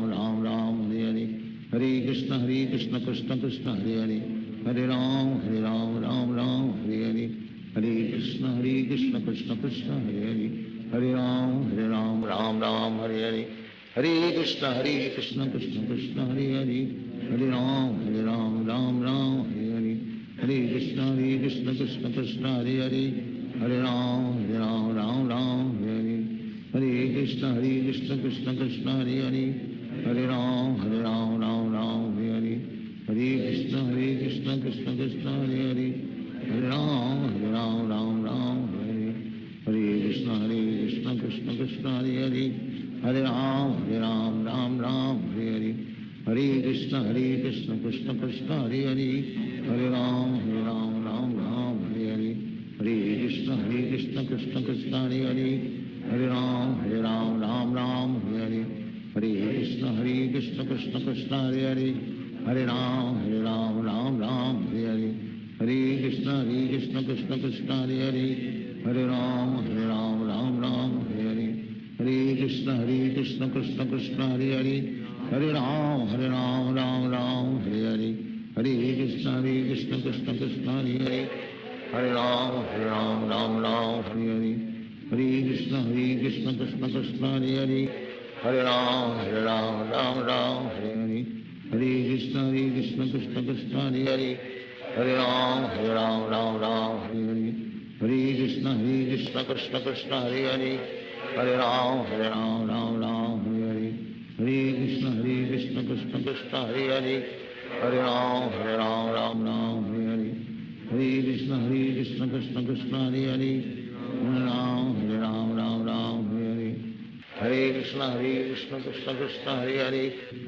Ram Ram Hare Hare Hare Krishna Krishna Krishna Hare Hare Hare Ram Ram Ram Hare Hare Hare Krishna Krishna Krishna Hare Hare Hare Ram Ram Ram Hare Hare Hare Krishna Krishna Krishna Hare Hare Hare Ram Ram Ram Hare Hare Hare Krishna Krishna Krishna Hare Hare Hare Ram Ram Ram Hare Hare Hare Krishna Krishna Krishna Hare Hare Hare Ram Ram Ram Hare Hare Hare Krishna Krishna Krishna Hare Hare Hare Ram Ram Ram Hare Hare Hare Krishna Krishna Krishna Hare Hare Hare Ram Ram Ram Hare Hare Hare Krishna Krishna Krishna Hare Hare Hare Ram Ram Ram Hare Hare Hare Krishna Krishna Krishna Hare Hare Hare Ram Ram Ram Hare Hare Hare Krishna Krishna Krishna Hare Hare Hare Ram Ram Ram Hare Hare Hare Krishna Krishna Krishna Hare Hare Hare Ram Ram Ram Hare Hare Hare Krishna Krishna Krishna Hare Hare Hare Ram Ram Ram Hare Hare Hare Krishna Krishna Krishna Hare Hare Hare Ram Ram Ram Hare Hare Hare Krishna Krishna Krishna Hare Hare Hare Ram Ram Ram Hare Hare Hare Krishna Krishna Krishna Hare Hare Hare Ram Ram Ram Hare Hare Hare Krishna Krishna Krishna Hare Hare Hare Ram Ram Ram Hare Hare Hare Krishna Krishna Krishna Hare Hare Hare Ram Ram Ram Hare Hare Hare Krishna Krishna Krishna Hare Hare Hare Ram Ram Ram Hare Hare Hare Krishna Krishna Krishna Hare Hare Hare Ram Ram Ram Hare Hare Hare Krishna Krishna Krishna Hare Hare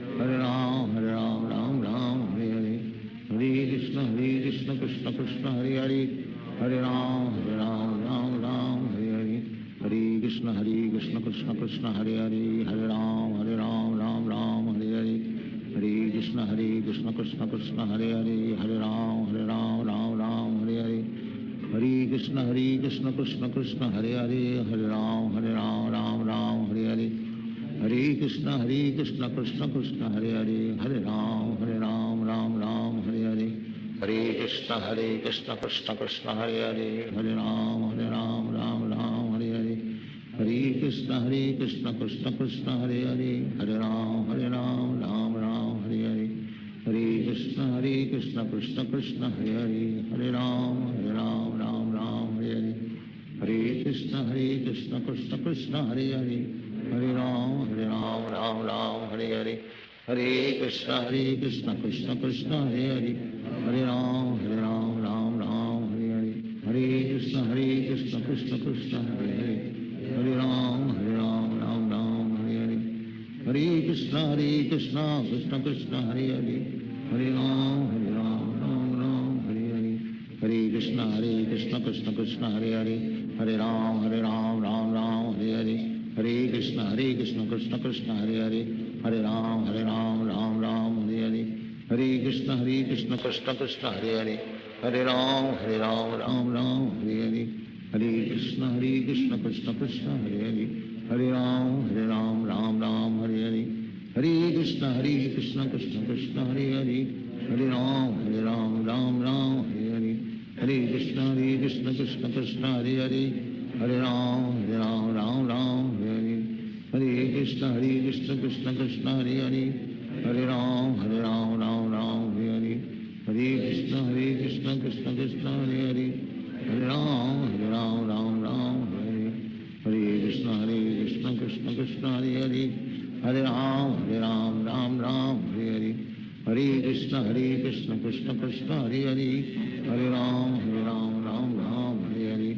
Hare Ram Ram Ram Hare Hare Hare Krishna Krishna Krishna Hare Hare Hare Ram Ram Ram Hare Hare Hare Krishna Krishna Krishna Hare Hare Hare Ram Ram Ram Hare Hare Hare Krishna Krishna Krishna Hare Hare Hare Ram Ram Ram Hare Hare Hare Krishna Krishna Krishna Hare Hare Hare Ram Ram Ram Hare Hare Hare Krishna Krishna Krishna Hare Hare Hare Ram Ram Ram Hare Hare Hare Krishna Krishna Krishna Hare Hare Hare Ram Ram Ram Hare Hare Hare Krishna Krishna Krishna Hare Hare Hare Ram Ram Ram Hare Hare Hare Krishna Krishna Krishna Hare Hare Hare Ram Ram Ram Hare Hare Hare Krishna Krishna Krishna Hare Hare Hare Ram Ram Ram Hare Hare Hare Krishna Krishna Krishna Hare Hare Hare Ram Ram Ram Hare Hare Hare Krishna Krishna Krishna Hare Hare Hare Ram Ram Ram Hare Hare Hare Krishna Krishna Krishna Hare Hare Hare Ram Ram Ram Hare Hare Hare Krishna Krishna Krishna Hare Hare Hare Ram Ram Ram Hare Hare Hare Krishna Krishna Krishna Hare Hare Hare Ram Ram Ram Hare Hare Hare Krishna Krishna Krishna Hare Hare Hare Ram Ram Ram Hare Hare Hare Krishna Krishna Krishna Hare Hare Hare Ram Ram Ram Hare Hare Hare Krishna Krishna Krishna Hare Hare Hare Ram Ram Ram Hare Hare Hare Krishna Krishna Krishna Hare Hare Hare Ram Ram Ram Hare Hare Hare Krishna Krishna Krishna Hare Hare Hare Ram Ram Ram Hare Hare Hare Krishna Krishna Krishna Hare Hare Hare Ram Ram Ram Hare Hare Hare Krishna Krishna Krishna Hare Hare Hare Ram Ram Ram Hare Hare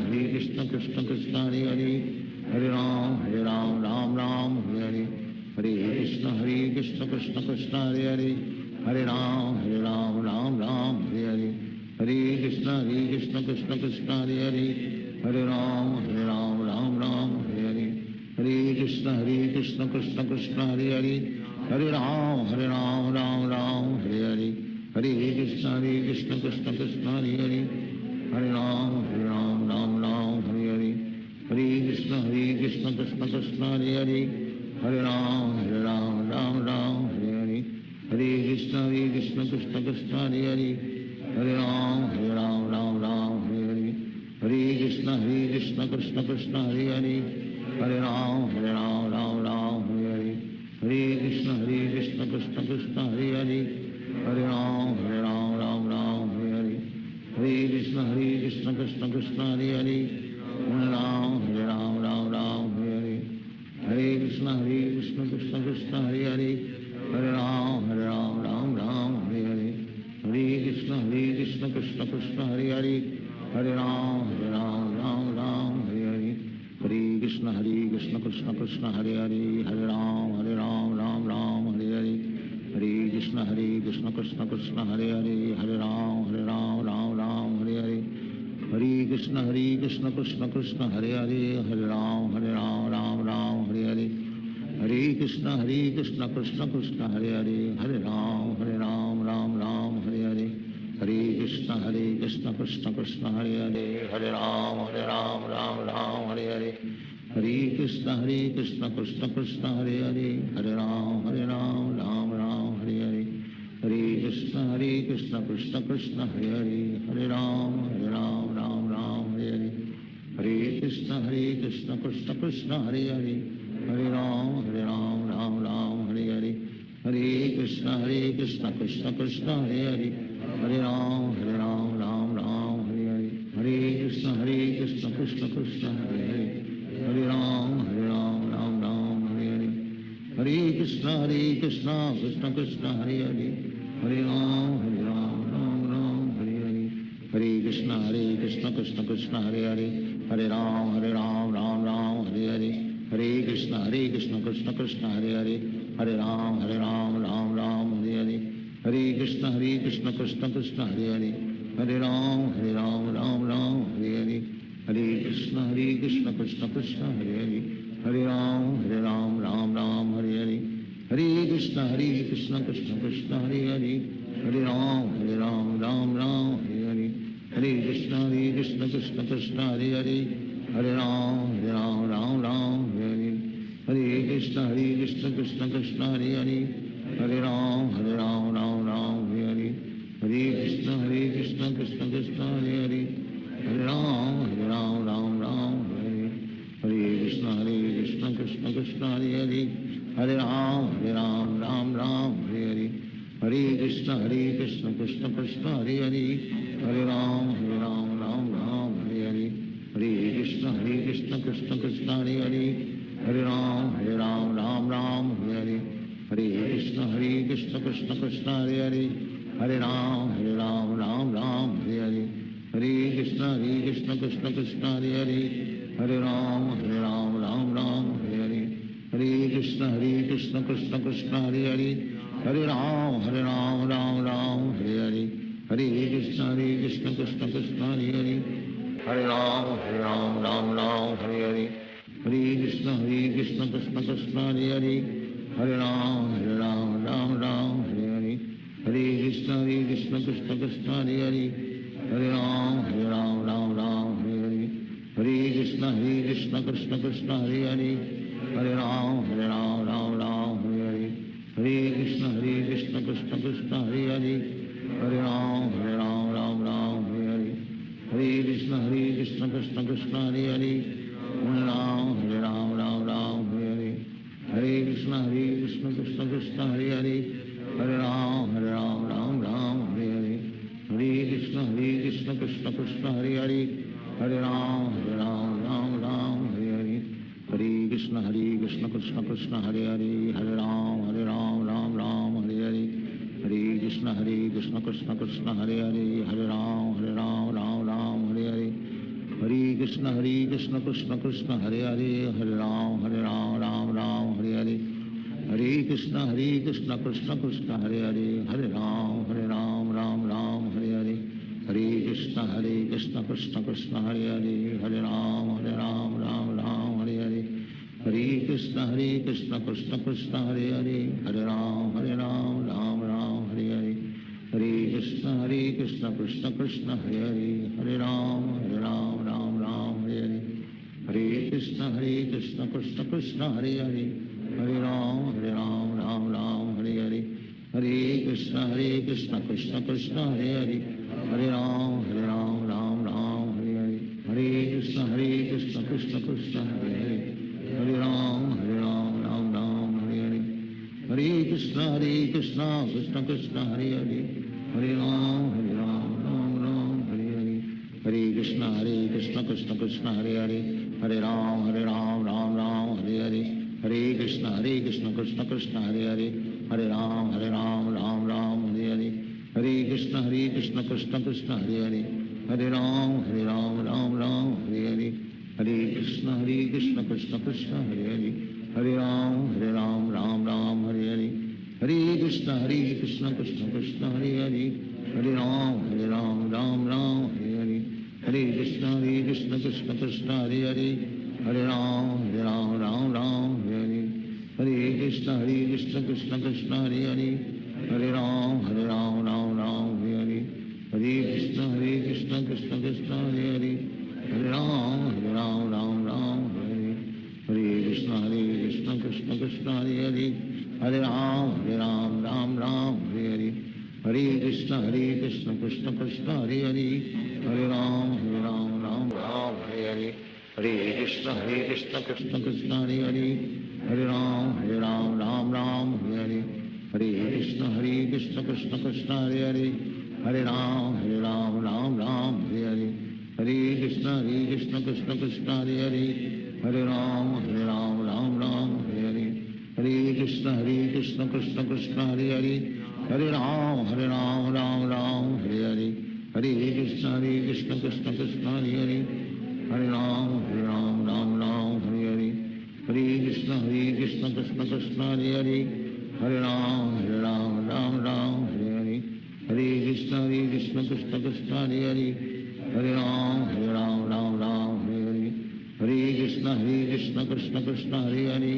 Hare Krishna Krishna Krishna Hare Hare Hare Ram Ram Ram Hare Hare Hare Krishna Krishna Krishna Hare Hare Hare Ram Ram Ram Hare Hare Hare Krishna Krishna Krishna Hare Hare, हरे राम राम राम हरे हरे, हरे कृष्ण कृष्ण कृष्ण हरे हरे, हरे राम राम राम हरे हरे, हरे कृष्ण कृष्ण कृष्ण हरे हरे, हरे राम राम राम हरे हरे, हरे कृष्ण कृष्ण कृष्ण हरे हरे, हरे राम राम राम हरे हरे, हरे कृष्ण कृष्ण कृष्ण हरे हरे, हरे राम राम राम हरे हरे, हरे कृष्ण कृष्ण कृष्ण हरे हरे, हरे राम राम राम हरे हरे, हरे कृष्ण कृष्ण कृष्ण हरे हरे, हरे राम राम राम हरे हरे, हरे कृष्ण कृष्ण कृष्ण हरे हरे, हरे राम राम हरे हरे, हरे कृष्ण कृष्ण कृष्ण हरे हरे, हरे राम राम राम हरे हरे, हरे कृष्ण कृष्ण कृष्ण हरे हरे, हरे राम राम राम हरे हरे, हरे कृष्ण कृष्ण कृष्ण हरे हरे, हरे राम राम राम हरे हरे, हरे कृष्ण कृष्ण कृष्ण हरे हरे, हरे राम राम राम हरे हरे, हरे कृष्ण कृष्ण कृष्ण हरे हरे, हरे राम राम राम हरे हरे, हरे कृष्ण कृष्ण कृष्ण हरे हरे, हरे राम राम राम हरे हरे, हरे कृष्ण कृष्ण कृष्ण हरे हरे, हरे राम राम राम हरे हरे, हरे कृष्ण कृष्ण कृष्ण हरे हरे, हरे राम राम राम हरे हरे, हरे कृष्ण कृष्ण कृष्ण हरे हरे, हरे राम राम राम हरे हरे, हरे कृष्ण कृष्ण कृष्ण हरे हरे, हरे राम राम राम हरे हरे, हरे कृष्ण कृष्ण कृष्ण हरे हरे, हरे राम राम राम हरे हरे, हरे कृष्ण कृष्ण कृष्ण हरे हरे, हरे राम राम राम हरे हरे, हरे कृष्ण कृष्ण कृष्ण हरे हरे, हरे राम राम राम हरे हरे, हरे कृष्ण कृष्ण कृष्ण हरे हरे, हरे राम राम राम हरे हरे, हरे कृष्ण कृष्ण कृष्ण हरे हरे, हरे राम राम राम हरे हरे, हरे कृष्ण कृष्ण कृष्ण हरे हरे, हरे राम राम राम हरे हरे, हरे कृष्ण कृष्ण कृष्ण हरे हरे, हरे राम राम राम हरे हरे, हरे कृष्ण कृष्ण कृष्ण हरे हरे, हरे राम राम राम हरे हरे, हरे कृष्ण कृष्ण कृष्ण हरे हरे, हरे राम राम राम हरे हरे, हरे कृष्ण कृष्ण कृष्ण हरे हरे, हरे राम राम राम हरे हरे, हरे कृष्ण कृष्ण कृष्ण हरे हरे, हरे राम राम राम हरे हरे, हरे कृष्ण कृष्ण कृष्ण हरे हरे, हरे राम राम राम हरे हरे, हरे कृष्ण कृष्ण कृष्ण हरे हरे, हरे राम राम राम हरे हरे, हरे कृष्ण कृष्ण कृष्ण हरे हरे, हरे राम राम राम हरे हरे, हरे कृष्ण कृष्ण कृष्ण हरे हरे, हरे राम राम राम हरे हरे, हरे कृष्ण कृष्ण कृष्ण हरे हरे, हरे राम राम राम हरे हरे, हरे कृष्ण कृष्ण कृष्ण हरे हरे, हरे राम राम राम हरे हरे, हरे कृष्ण कृष्ण कृष्ण हरे हरे, हरे राम राम राम हरे हरे, हरे कृष्ण कृष्ण कृष्ण हरे हरे, हरे राम राम राम हरे हरे, हरे कृष्ण कृष्ण कृष्ण हरे हरे, हरे राम राम राम हरे हरे, हरे कृष्ण कृष्ण कृष्ण हरे हरे, हरे राम राम राम हरे हरे, हरे कृष्ण कृष्ण कृष्ण हरे हरे, हरे राम राम राम हरे हरे, हरे कृष्ण कृष्ण कृष्ण हरे हरे, हरे राम राम राम हरे हरे, हरे कृष्ण कृष्ण कृष्ण हरे हरे, हरे राम राम राम हरे हरे, हरे कृष्ण कृष्ण कृष्ण हरे हरे, हरे राम राम राम हरे हरे, हरे कृष्ण कृष्ण कृष्ण हरे हरे, हरे राम राम राम हरे हरे, हरे कृष्ण कृष्ण कृष्ण हरे हरे, हरे राम राम राम हरे हरे, हरे कृष्ण कृष्ण कृष्ण हरे हरे, हरे राम राम राम हरे हरे, हरे कृष्ण कृष्ण कृष्ण हरे हरे, हरे राम राम राम हरे हरे, हरे कृष्ण कृष्ण कृष्ण हरे हरे हरे राम राम राम हरे हरे हरे कृष्ण कृष्ण कृष्ण हरे हरे हरे राम राम राम हरे हरे हरे कृष्ण कृष्ण हरे हरे हरे राम राम राम हरे हरे हरे कृष्ण कृष्ण कृष्ण हरे हरे हरे राम राम राम हरे हरे हरे कृष्ण कृष्ण कृष्ण हरे हरे हरे राम राम राम हरे हरे हरे कृष्ण कृष्ण कृष्ण हरे हरे हरे राम राम राम हरे हरे हरे कृष्ण कृष्ण कृष्ण हरे हरे हरे राम राम राम हरे हरे हरे कृष्ण कृष्ण कृष्ण हरे हरे हरे राम राम राम हरे हरे हरे कृष्ण कृष्ण कृष्ण हरे हरे हरे राम राम राम हरे हरे हरे कृष्ण कृष्ण कृष्ण हरे हरे हरे राम राम राम हरे हरे हरे कृष्ण कृष्ण कृष्ण हरे हरे हरे राम राम हरे हरे हरे कृष्ण कृष्ण कृष्ण हरे हरे हरे राम राम हरे हरे हरे कृष्ण कृष्ण कृष्ण हरे हरे हरे राम राम हरे हरे हरे कृष्ण कृष्ण कृष्ण हरे हरे हरे राम राम हरे हरे हरे कृष्ण कृष्ण कृष्ण हरे हरे हरे राम राम हरे हरे कृष्ण कृष्ण कृष्ण हरे हरे हरे राम राम हरे हरे हरे कृष्ण कृष्ण कृष्ण हरे हरे हरे राम राम हरे हरे हरे कृष्ण कृष्ण कृष्ण हरे हरे हरे राम राम हरे हरे हरे कृष्ण कृष्ण कृष्ण हरे हरे हरे राम राम हरे हरे हरे कृष्ण कृष्ण कृष्ण हरे हरे हरे राम राम हरे हरे हरे कृष्ण कृष्ण कृष्ण हरे हरे हरे राम राम हरे हरे हरे कृष्ण कृष्ण कृष्ण हरे हरे हरे राम राम हरे हरे हरे कृष्ण कृष्ण कृष्ण हरे हरे हरे राम राम हरे हरे हरे कृष्ण कृष्ण कृष्ण हरे हरे हरे राम राम हरे हरे हरे कृष्ण कृष्ण कृष्ण हरे हरे हरे राम राम हरे हरे हरे कृष्ण कृष्ण कृष्ण हरे हरे हरे राम राम हरे हरे हरे कृष्ण कृष्ण कृष्ण हरे हरे हरे राम राम हरे हरे हरे कृष्ण कृष्ण कृष्ण हरे हरे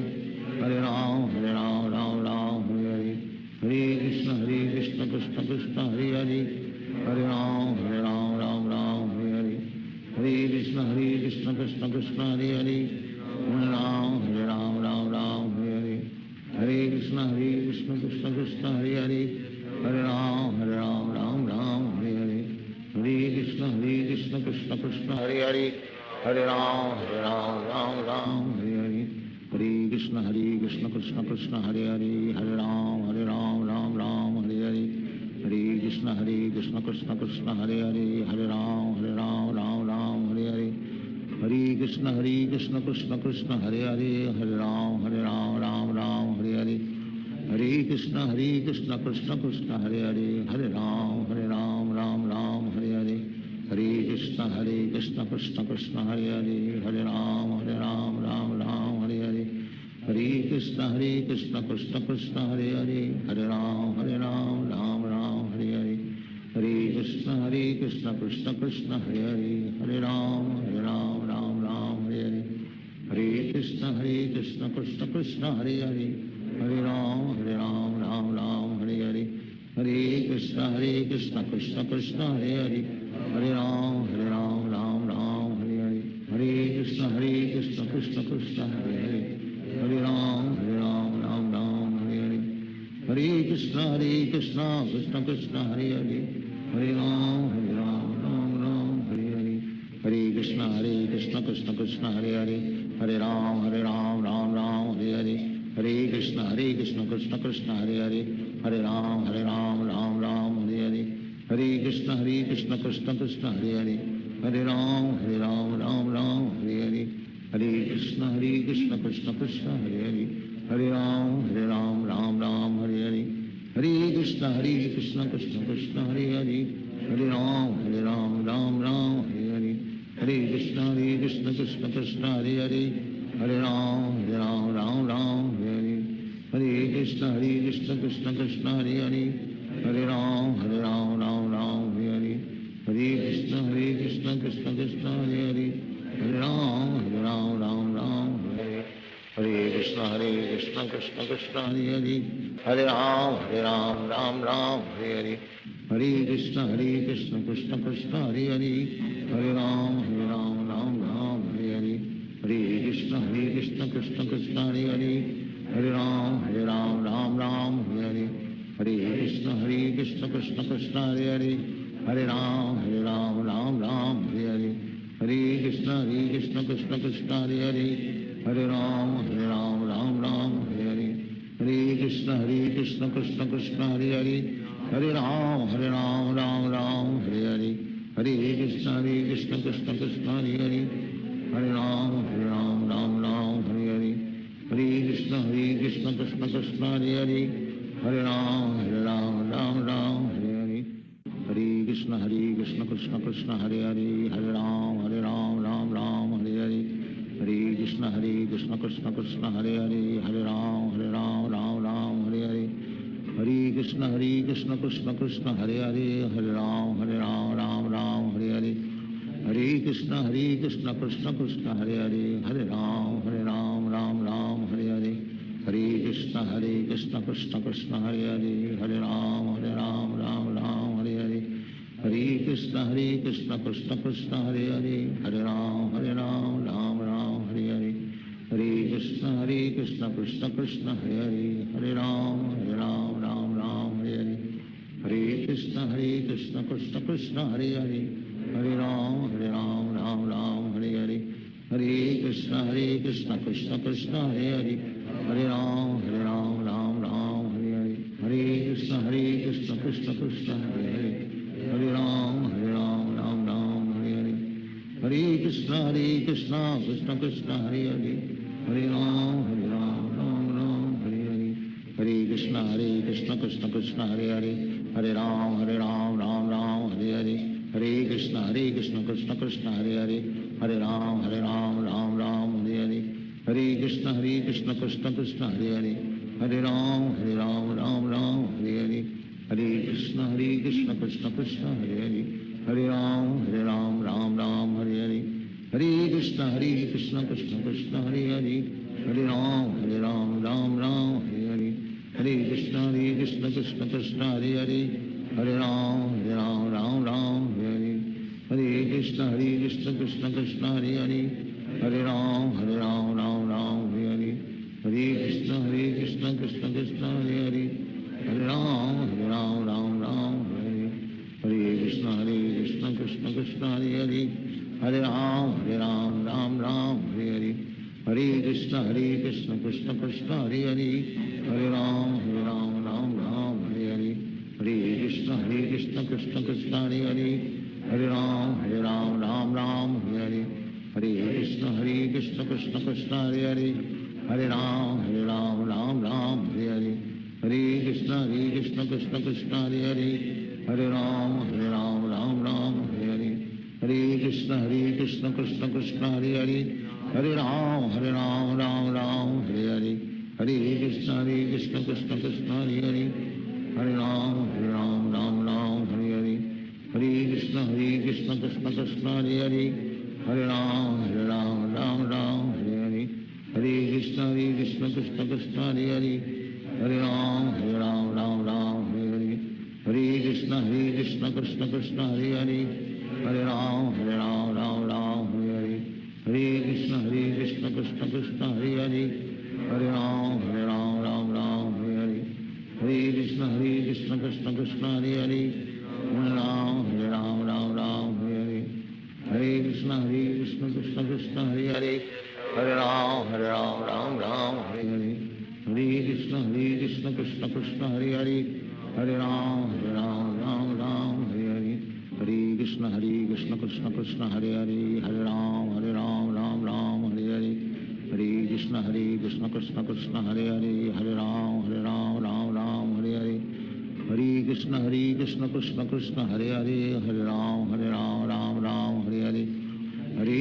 हरे राम राम हरे हरे हरे कृष्ण कृष्ण कृष्ण हरे हरे हरे राम राम हरे हरे हरे कृष्ण कृष्ण कृष्ण हरे हरे हरे राम राम हरे हरे हरे कृष्ण कृष्ण कृष्ण हरे हरे हरे राम राम हरे हरे हरे कृष्ण कृष्ण कृष्ण हरे हरे हरे राम राम हरे हरे हरे कृष्ण कृष्ण कृष्ण हरे हरे हरे राम राम हरे हरे हरे कृष्ण कृष्ण कृष्ण हरे हरे हरे राम राम हरे हरे हरे कृष्ण कृष्ण कृष्ण हरे हरे हरे राम राम हरे हरे हरे कृष्ण कृष्ण कृष्ण हरे हरे हरे राम राम हरे हरे हरे कृष्ण कृष्ण कृष्ण हरे हरे हरे राम राम हरे हरे हरे कृष्ण कृष्ण कृष्ण हरे हरे हरे राम राम हरे हरे हरे कृष्ण कृष्ण कृष्ण हरे हरे हरे राम राम हरे हरे हरे कृष्ण कृष्ण कृष्ण हरे हरे हरे राम हरे हरे हरे कृष्ण कृष्ण कृष्ण हरे हरे हरे राम राम हरे हरे हरे कृष्ण कृष्ण कृष्ण हरे हरे हरे राम राम हरे हरे हरे कृष्ण कृष्ण कृष्ण हरे हरे हरे राम राम हरे हरे हरे कृष्ण कृष्ण कृष्ण हरे हरे हरे राम राम हरे हरे हरे कृष्ण कृष्ण कृष्ण हरे हरे हरे राम राम हरे हरे हरे कृष्ण कृष्ण कृष्ण हरे हरे हरे राम राम हरे हरे हरे कृष्ण कृष्ण कृष्ण हरे हरे हरे राम राम हरे हरे हरे कृष्ण कृष्ण कृष्ण हरे हरे हरे राम राम राम हरे हरे कृष्ण कृष्ण कृष्ण हरे हरे हरे राम राम हरे हरे हरे कृष्ण कृष्ण कृष्ण हरे हरे हरे राम राम हरे हरे हरे कृष्ण कृष्ण कृष्ण हरे हरे हरे राम राम हरे हरे हरे कृष्ण कृष्ण कृष्ण हरे हरे हरे राम राम हरे हरे हरे कृष्ण कृष्ण कृष्ण हरे हरे हरे राम राम हरे हरे हरे कृष्ण कृष्ण कृष्ण हरे हरे हरे राम राम हरे हरे हरे कृष्ण कृष्ण कृष्ण हरे हरे हरे राम राम हरे हरे हरे कृष्ण कृष्ण कृष्ण हरे हरे हरे राम राम हरे हरे हरे कृष्ण कृष्ण कृष्ण हरे हरे हरे राम राम हरे हरे हरे कृष्ण कृष्ण कृष्ण हरे हरे हरे राम राम हरे हरे हरे कृष्ण कृष्ण कृष्ण हरे हरे हरे राम राम हरे हरे हरे कृष्ण कृष्ण कृष्ण हरे हरे हरे राम राम हरे हरे हरे कृष्ण कृष्ण कृष्ण हरे हरे हरे राम राम हरे हरे हरे कृष्ण कृष्ण कृष्ण हरे हरे हरे राम राम हरे हरे हरे कृष्ण कृष्ण कृष्ण हरे हरे हरे राम राम हरे हरे हरे कृष्ण कृष्ण कृष्ण हरे हरे हरे राम राम हरे हरे हरे कृष्ण कृष्ण कृष्ण हरे हरे हरे राम राम हरे हरे हरे कृष्ण कृष्ण कृष्ण हरे हरे हरे राम राम हरे हरे हरे कृष्ण कृष्ण कृष्ण हरे हरे हरे राम राम हरे हरे हरे कृष्ण कृष्ण कृष्ण हरे हरे हरे राम राम हरे हरे हरे कृष्ण कृष्ण कृष्ण हरे हरे हरे राम राम हरे हरे हरे कृष्ण कृष्ण कृष्ण हरे हरे हरे राम राम हरे हरे हरे कृष्ण कृष्ण कृष्ण हरे हरे हरे राम राम हरे हरे हरे कृष्ण कृष्ण कृष्ण हरे हरे हरे राम राम हरे हरे हरे कृष्ण कृष्ण कृष्ण हरे हरे हरे राम राम हरे हरे हरे कृष्ण कृष्ण कृष्ण हरे हरे हरे राम राम हरे हरे हरे कृष्ण कृष्ण कृष्ण हरे हरे हरे राम राम हरे हरे हरे कृष्ण कृष्ण कृष्ण हरे हरे हरे राम राम हरे हरे हरे कृष्ण कृष्ण कृष्ण हरे हरे हरे राम राम हरे हरे हरे कृष्ण कृष्ण कृष्ण हरे हरे हरे राम राम हरे हरे हरे कृष्ण कृष्ण कृष्ण हरे हरे हरे राम राम हरे हरे हरे कृष्ण कृष्ण कृष्ण हरे हरे हरे राम राम हरे हरे हरे कृष्ण कृष्ण कृष्ण हरे हरे हरे राम राम हरे हरे हरे कृष्ण कृष्ण कृष्ण हरे हरे हरे राम राम हरे हरे हरे कृष्ण कृष्ण कृष्ण हरे हरे हरे राम राम हरे हरे हरे कृष्ण कृष्ण कृष्ण हरे हरे हरे राम राम हरे हरे हरे कृष्ण कृष्ण कृष्ण हरे हरे हरे राम राम हरे हरे हरे कृष्ण कृष्ण कृष्ण हरे हरे हरे राम राम हरे हरे हरे कृष्ण कृष्ण कृष्ण हरे हरे हरे राम राम हरे हरे हरे कृष्ण कृष्ण कृष्ण हरे हरे हरे राम राम हरे हरे हरे कृष्ण कृष्ण कृष्ण हरे हरे हरे राम राम हरे हरे हरे कृष्ण कृष्ण कृष्ण हरे हरे हरे राम राम हरे हरे हरे कृष्ण कृष्ण कृष्ण हरे हरे हरे राम राम हरे हरे हरे कृष्ण कृष्ण कृष्ण हरे हरे हरे राम राम हरे हरे हरे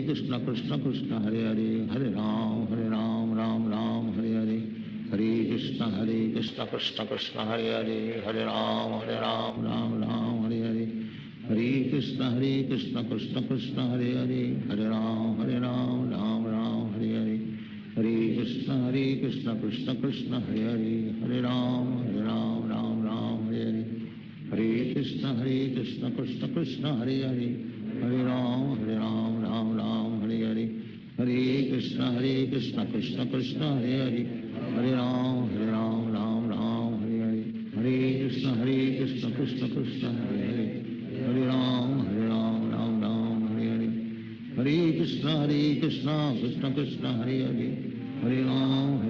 कृष्ण कृष्ण कृष्ण हरे हरे हरे राम राम हरे हरे हरे कृष्ण कृष्ण कृष्ण हरे हरे हरे राम राम हरे हरे हरे कृष्ण कृष्ण कृष्ण हरे हरे, हरे राम राम राम हरे हरे, हरे कृष्ण कृष्ण कृष्ण हरे हरे, हरे राम राम राम हरे हरे, हरे कृष्ण कृष्ण कृष्ण हरे हरे, हरे राम राम हरे हरे, हरे कृष्ण कृष्ण कृष्ण हरे हरे, हरे राम राम हरे हरे, हरे कृष्ण कृष्ण कृष्ण हरे हरे, हरे राम राम हरे हरे, हरे कृष्ण कृष्ण कृष्ण हरे हरे, हरे राम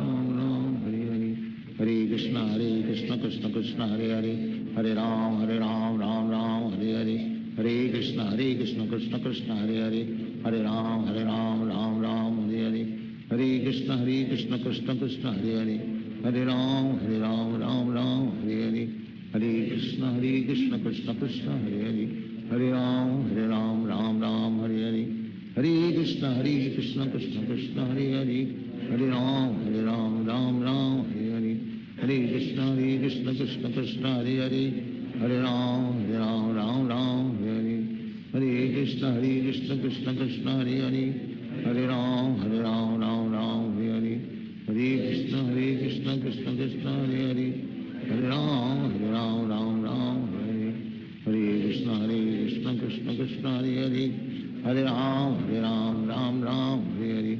राम हरे हरे, हरे कृष्ण कृष्ण कृष्ण हरे हरे, हरे राम राम हरे हरे, हरे कृष्ण कृष्ण कृष्ण हरे हरे, हरे राम राम हरे हरे, हरे कृष्ण कृष्ण कृष्ण हरे हरे, हरे राम राम हरे हरे, हरे कृष्ण कृष्ण कृष्ण हरे हरे, हरे राम राम हरे हरे, हरे कृष्ण कृष्ण कृष्ण हरे हरे, हरे राम राम हरे हरे, हरे कृष्ण कृष्ण कृष्ण हरे हरे, हरे राम राम हरे हरे, हरे कृष्ण कृष्ण कृष्ण हरे हरे, हरे राम राम हरे हरे, हरे कृष्ण कृष्ण कृष्ण हरे हरे, हरे राम राम हरे हरे, हरे कृष्ण कृष्ण कृष्ण हरे हरे, हरे राम राम हरे हरे, हरे कृष्ण कृष्ण कृष्ण हरे हरे, हरे राम राम हरे हरे,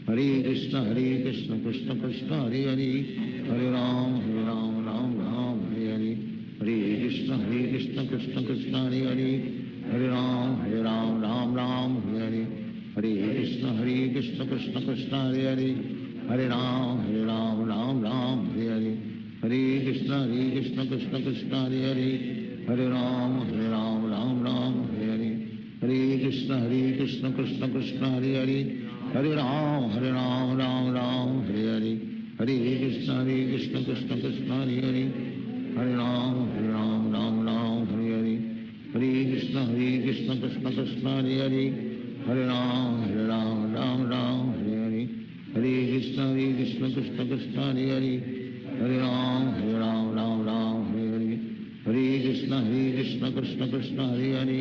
हरे कृष्ण कृष्ण कृष्ण हरे हरे, हरे राम राम हरे हरे, हरे कृष्ण कृष्ण कृष्ण हरे हरे, हरे राम राम हरे हरे, हरे कृष्ण कृष्ण कृष्ण हरे हरे, हरे राम राम हरे हरे, हरे कृष्ण कृष्ण कृष्ण हरे हरे, हरे राम राम हरे हरे, हरे कृष्ण कृष्ण कृष्ण हरे हरे, हरे राम राम हरे हरे, हरे कृष्ण कृष्ण कृष्ण हरे हरे, हरे राम राम हरे हरे, हरे कृष्ण कृष्ण कृष्ण हरे हरे, हरे राम राम हरे हरे, हरे कृष्ण कृष्ण कृष्ण हरे हरे, हरे राम राम हरे हरे, हरे कृष्ण कृष्ण कृष्ण हरे हरे, हरे राम राम हरे हरे, हरे कृष्ण कृष्ण कृष्ण हरे हरे, हरे राम हरे हरे, हरे कृष्ण कृष्ण कृष्ण हरे हरे,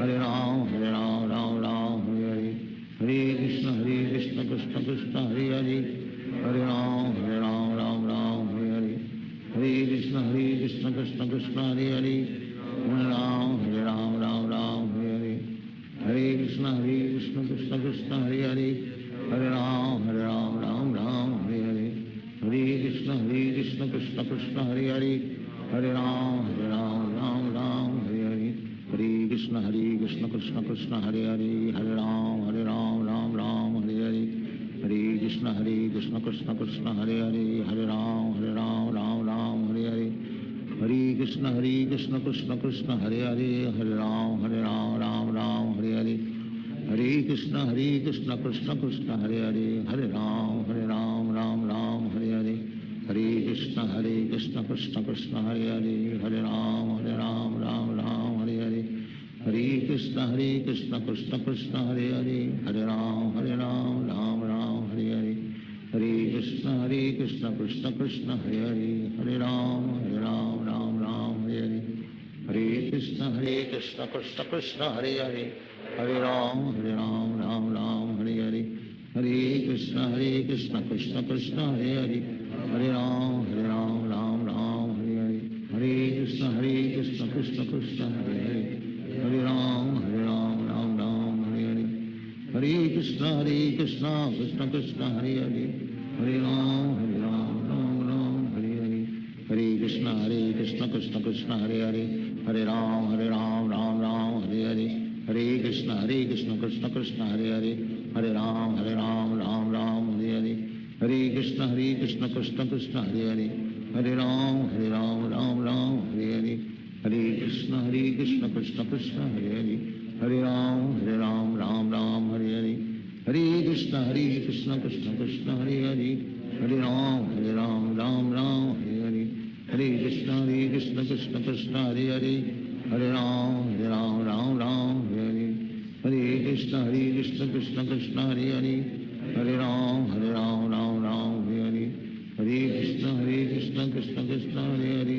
हरे राम राम हरे हरे, हरे कृष्ण कृष्ण कृष्ण हरे हरे, हरे राम राम हरे हरे, हरे कृष्ण कृष्ण कृष्ण हरे हरे, हरे राम राम हरे हरे, हरे कृष्ण कृष्ण कृष्ण हरे हरे, हरे राम हरे हरे, हरे कृष्ण कृष्ण कृष्ण हरे हरे, हरे राम हरे हरे, हरे कृष्ण कृष्ण कृष्ण हरे हरे, हरे राम राम हरे हरे, हरे कृष्ण कृष्ण कृष्ण हरे हरे, हरे राम राम हरे हरे, हरे कृष्ण कृष्ण कृष्ण हरे हरे, हरे राम राम हरे हरे, हरे कृष्ण कृष्ण कृष्ण हरे हरे, हरे राम राम हरे हरे, हरे कृष्ण कृष्ण कृष्ण हरे हरे, हरे राम राम हरे हरे, हरे कृष्ण कृष्ण कृष्ण हरे हरे, हरे राम राम हरे हरे, हरे कृष्ण कृष्ण कृष्ण हरे हरे, हरे राम राम हरे हरे, हरे कृष्ण कृष्ण कृष्ण हरे हरे, हरे राम राम हरे हरे, हरे कृष्ण कृष्ण कृष्ण हरे हरे, हरे राम राम हरे हरे, हरे कृष्ण कृष्ण कृष्ण हरे हरे, हरे राम राम हरे हरे, हरे कृष्ण कृष्ण कृष्ण हरे हरे, हरे राम राम हरे हरे, हरे कृष्ण कृष्ण कृष्ण हरे हरे, हरे राम राम हरे हरे, हरे कृष्ण कृष्ण कृष्ण हरे हरे, हरे राम राम हरे हरे, हरे कृष्ण कृष्ण कृष्ण हरे हरे, हरे राम राम हरे हरे, हरे कृष्ण कृष्ण कृष्ण हरे हरे, हरे राम राम हरे हरे, हरे कृष्ण कृष्ण कृष्ण हरे हरे,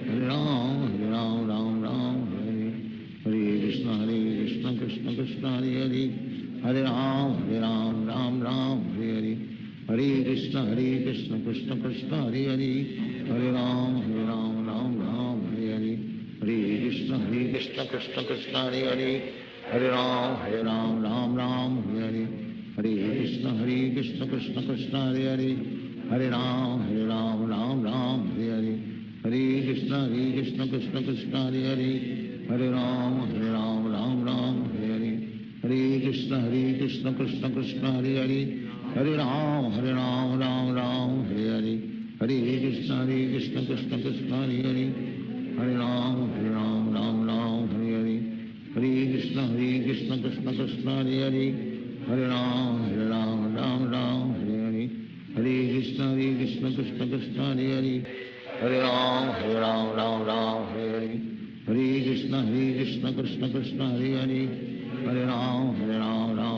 हरे राम राम हरे हरे, कृष्ण कृष्ण कृष्ण हरे हरे, हरे राम राम राम हरे हरे, हरे कृष्ण कृष्ण कृष्ण हरे हरे, हरे राम राम राम हरे हरे, हरे कृष्ण कृष्ण कृष्ण हरे हरे, हरे राम राम हरे हरे, हरे कृष्ण कृष्ण कृष्ण हरे हरे, हरे राम राम हरे हरे, हरे कृष्ण कृष्ण कृष्ण हरे हरे, हरे राम राम हरे हरे, हरे कृष्ण कृष्ण कृष्ण हरे हरे, हरे राम राम हरे हरे, हरे कृष्ण कृष्ण कृष्ण हरे हरे, हरे राम राम हरे हरे, हरे कृष्ण कृष्ण कृष्ण हरे हरे, हरे राम राम हरे हरे, हरे कृष्ण कृष्ण कृष्ण हरे हरे, हरे राम राम हरे हरे, हरे कृष्ण कृष्ण कृष्ण हरे हरे, हरे राम राम हरे हरे, हरे कृष्ण कृष्ण कृष्ण हरे हरे, हरे राम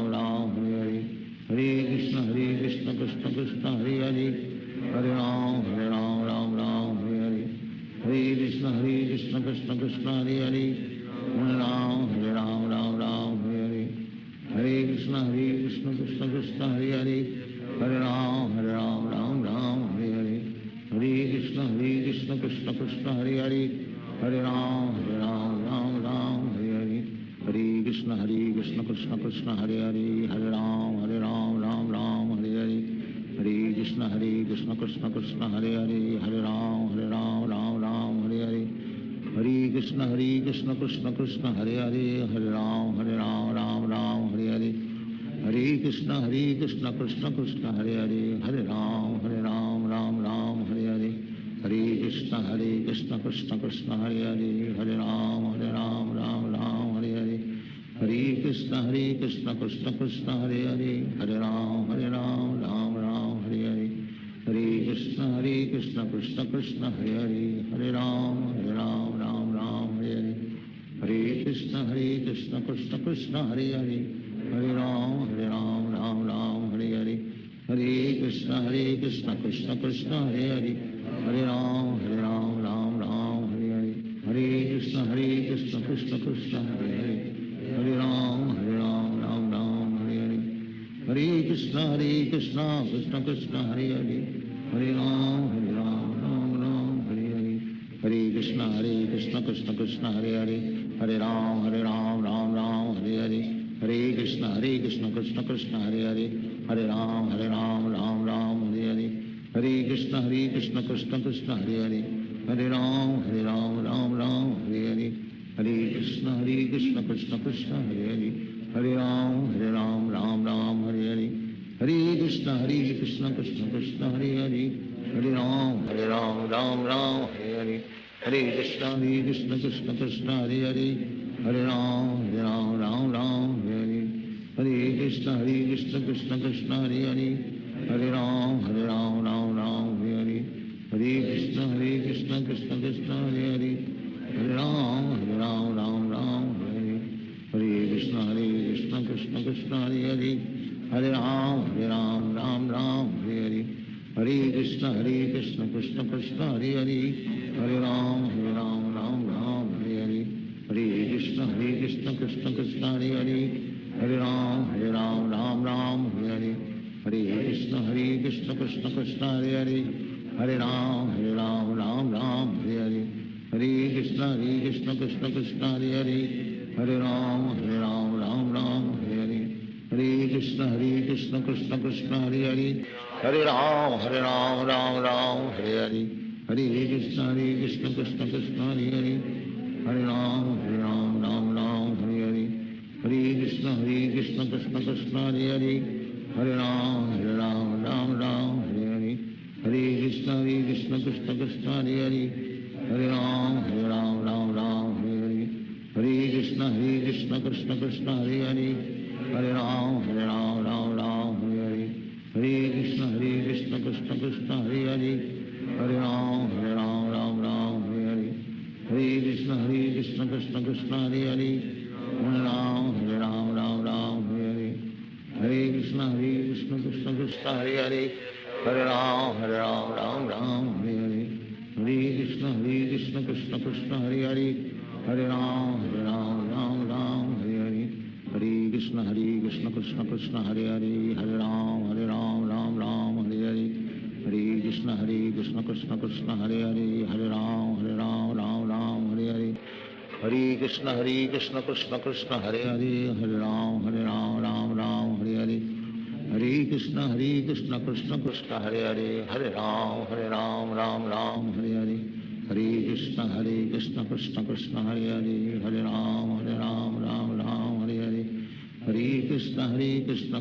राम हरे हरे, हरे कृष्ण कृष्ण कृष्ण हरे हरे, हरे राम राम हरे हरे, हरे कृष्ण कृष्ण कृष्ण हरे हरे, हरे राम राम हरे हरे, हरे कृष्ण कृष्ण कृष्ण हरे हरे, हरे राम राम हरे हरे, हरे कृष्ण कृष्ण कृष्ण हरे हरे, हरे राम राम हरे हरे, हरे कृष्ण कृष्ण कृष्ण हरे हरे, हरे राम राम हरे हरे, हरे कृष्ण कृष्ण कृष्ण हरे हरे, हरे राम राम हरे हरे, हरे कृष्ण कृष्ण कृष्ण हरे हरे, हरे राम राम हरे हरे, हरे कृष्ण कृष्ण कृष्ण हरे हरे, हरे राम राम हरे हरे, हरे कृष्ण कृष्ण कृष्ण हरे हरे, हरे राम राम हरे हरे, हरे कृष्ण कृष्ण कृष्ण हरे हरे, हरे राम राम हरे हरे, हरे कृष्ण कृष्ण कृष्ण हरे हरे, हरे राम राम हरे हरे, हरे कृष्ण कृष्ण कृष्ण हरे हरे, हरे राम राम हरे हरे, हरे कृष्ण कृष्ण कृष्ण हरे हरे, हरे राम राम हरे हरे, हरे कृष्ण कृष्ण कृष्ण हरे हरे, हरे राम राम हरे हरे, हरे कृष्ण कृष्ण कृष्ण हरे हरे, हरे राम राम हरे हरे, हरे कृष्ण कृष्ण कृष्ण हरे हरे, हरे राम राम हरे हरे, हरे कृष्ण कृष्ण कृष्ण हरे हरे, हरे राम राम हरे हरे, हरे कृष्ण कृष्ण कृष्ण हरे हरे, हरे राम राम हरे हरे, हरे कृष्ण कृष्ण कृष्ण हरे हरे, हरे राम राम हरे हरे, हरे कृष्ण कृष्ण कृष्ण हरे हरे, हरे राम राम हरे हरे, हरे कृष्ण कृष्ण कृष्ण हरे हरे, हरे राम राम हरे हरे, हरे कृष्ण कृष्ण कृष्ण हरे हरे, हरे राम राम हरे हरे, हरे कृष्ण कृष्ण कृष्ण हरे हरे, हरे राम राम हरे हरे, हरे कृष्ण कृष्ण कृष्ण हरे हरे, हरे राम राम हरे हरे, हरे कृष्ण कृष्ण कृष्ण हरे हरे, हरे राम राम हरे हरे, हरे कृष्ण कृष्ण कृष्ण हरे हरे, हरे राम राम हरे हरे, हरे कृष्ण कृष्ण कृष्ण हरे हरे, हरे राम राम हरे हरे, हरे कृष्ण कृष्ण कृष्ण हरे हरे, हरे राम राम हरे हरे, हरे कृष्ण कृष्ण कृष्ण हरे हरे, हरे राम राम हरे हरे, हरे कृष्ण कृष्ण कृष्ण हरे हरे, हरे राम राम हरे हरे, हरे कृष्ण कृष्ण कृष्ण हरे हरे, हरे राम राम हरे हरे, हरे कृष्ण कृष्ण कृष्ण हरे हरे, हरे राम राम हरे हरे, हरे कृष्ण कृष्ण कृष्ण हरे हरे, हरे राम राम हरे हरे, हरे कृष्ण कृष्ण कृष्ण हरे हरे, हरे राम राम हरे हरे, हरे कृष्ण कृष्ण कृष्ण हरे हरे, हरे राम राम हरे हरे, हरे कृष्ण कृष्ण कृष्ण हरे हरे, हरे राम राम हरे हरे, कृष्ण कृष्ण कृष्ण हरे हरे, हरे राम राम राम हरे हरे, हरे कृष्ण कृष्ण कृष्ण हरे हरे, हरे राम राम हरे हरे, हरे कृष्ण कृष्ण कृष्ण हरे हरे, हरे राम राम हरे हरे, हरे कृष्ण कृष्ण कृष्ण हरे हरे, हरे राम राम हरे हरे, हरे कृष्ण कृष्ण कृष्ण हरे हरे, हरे राम राम हरे हरे, हरे कृष्ण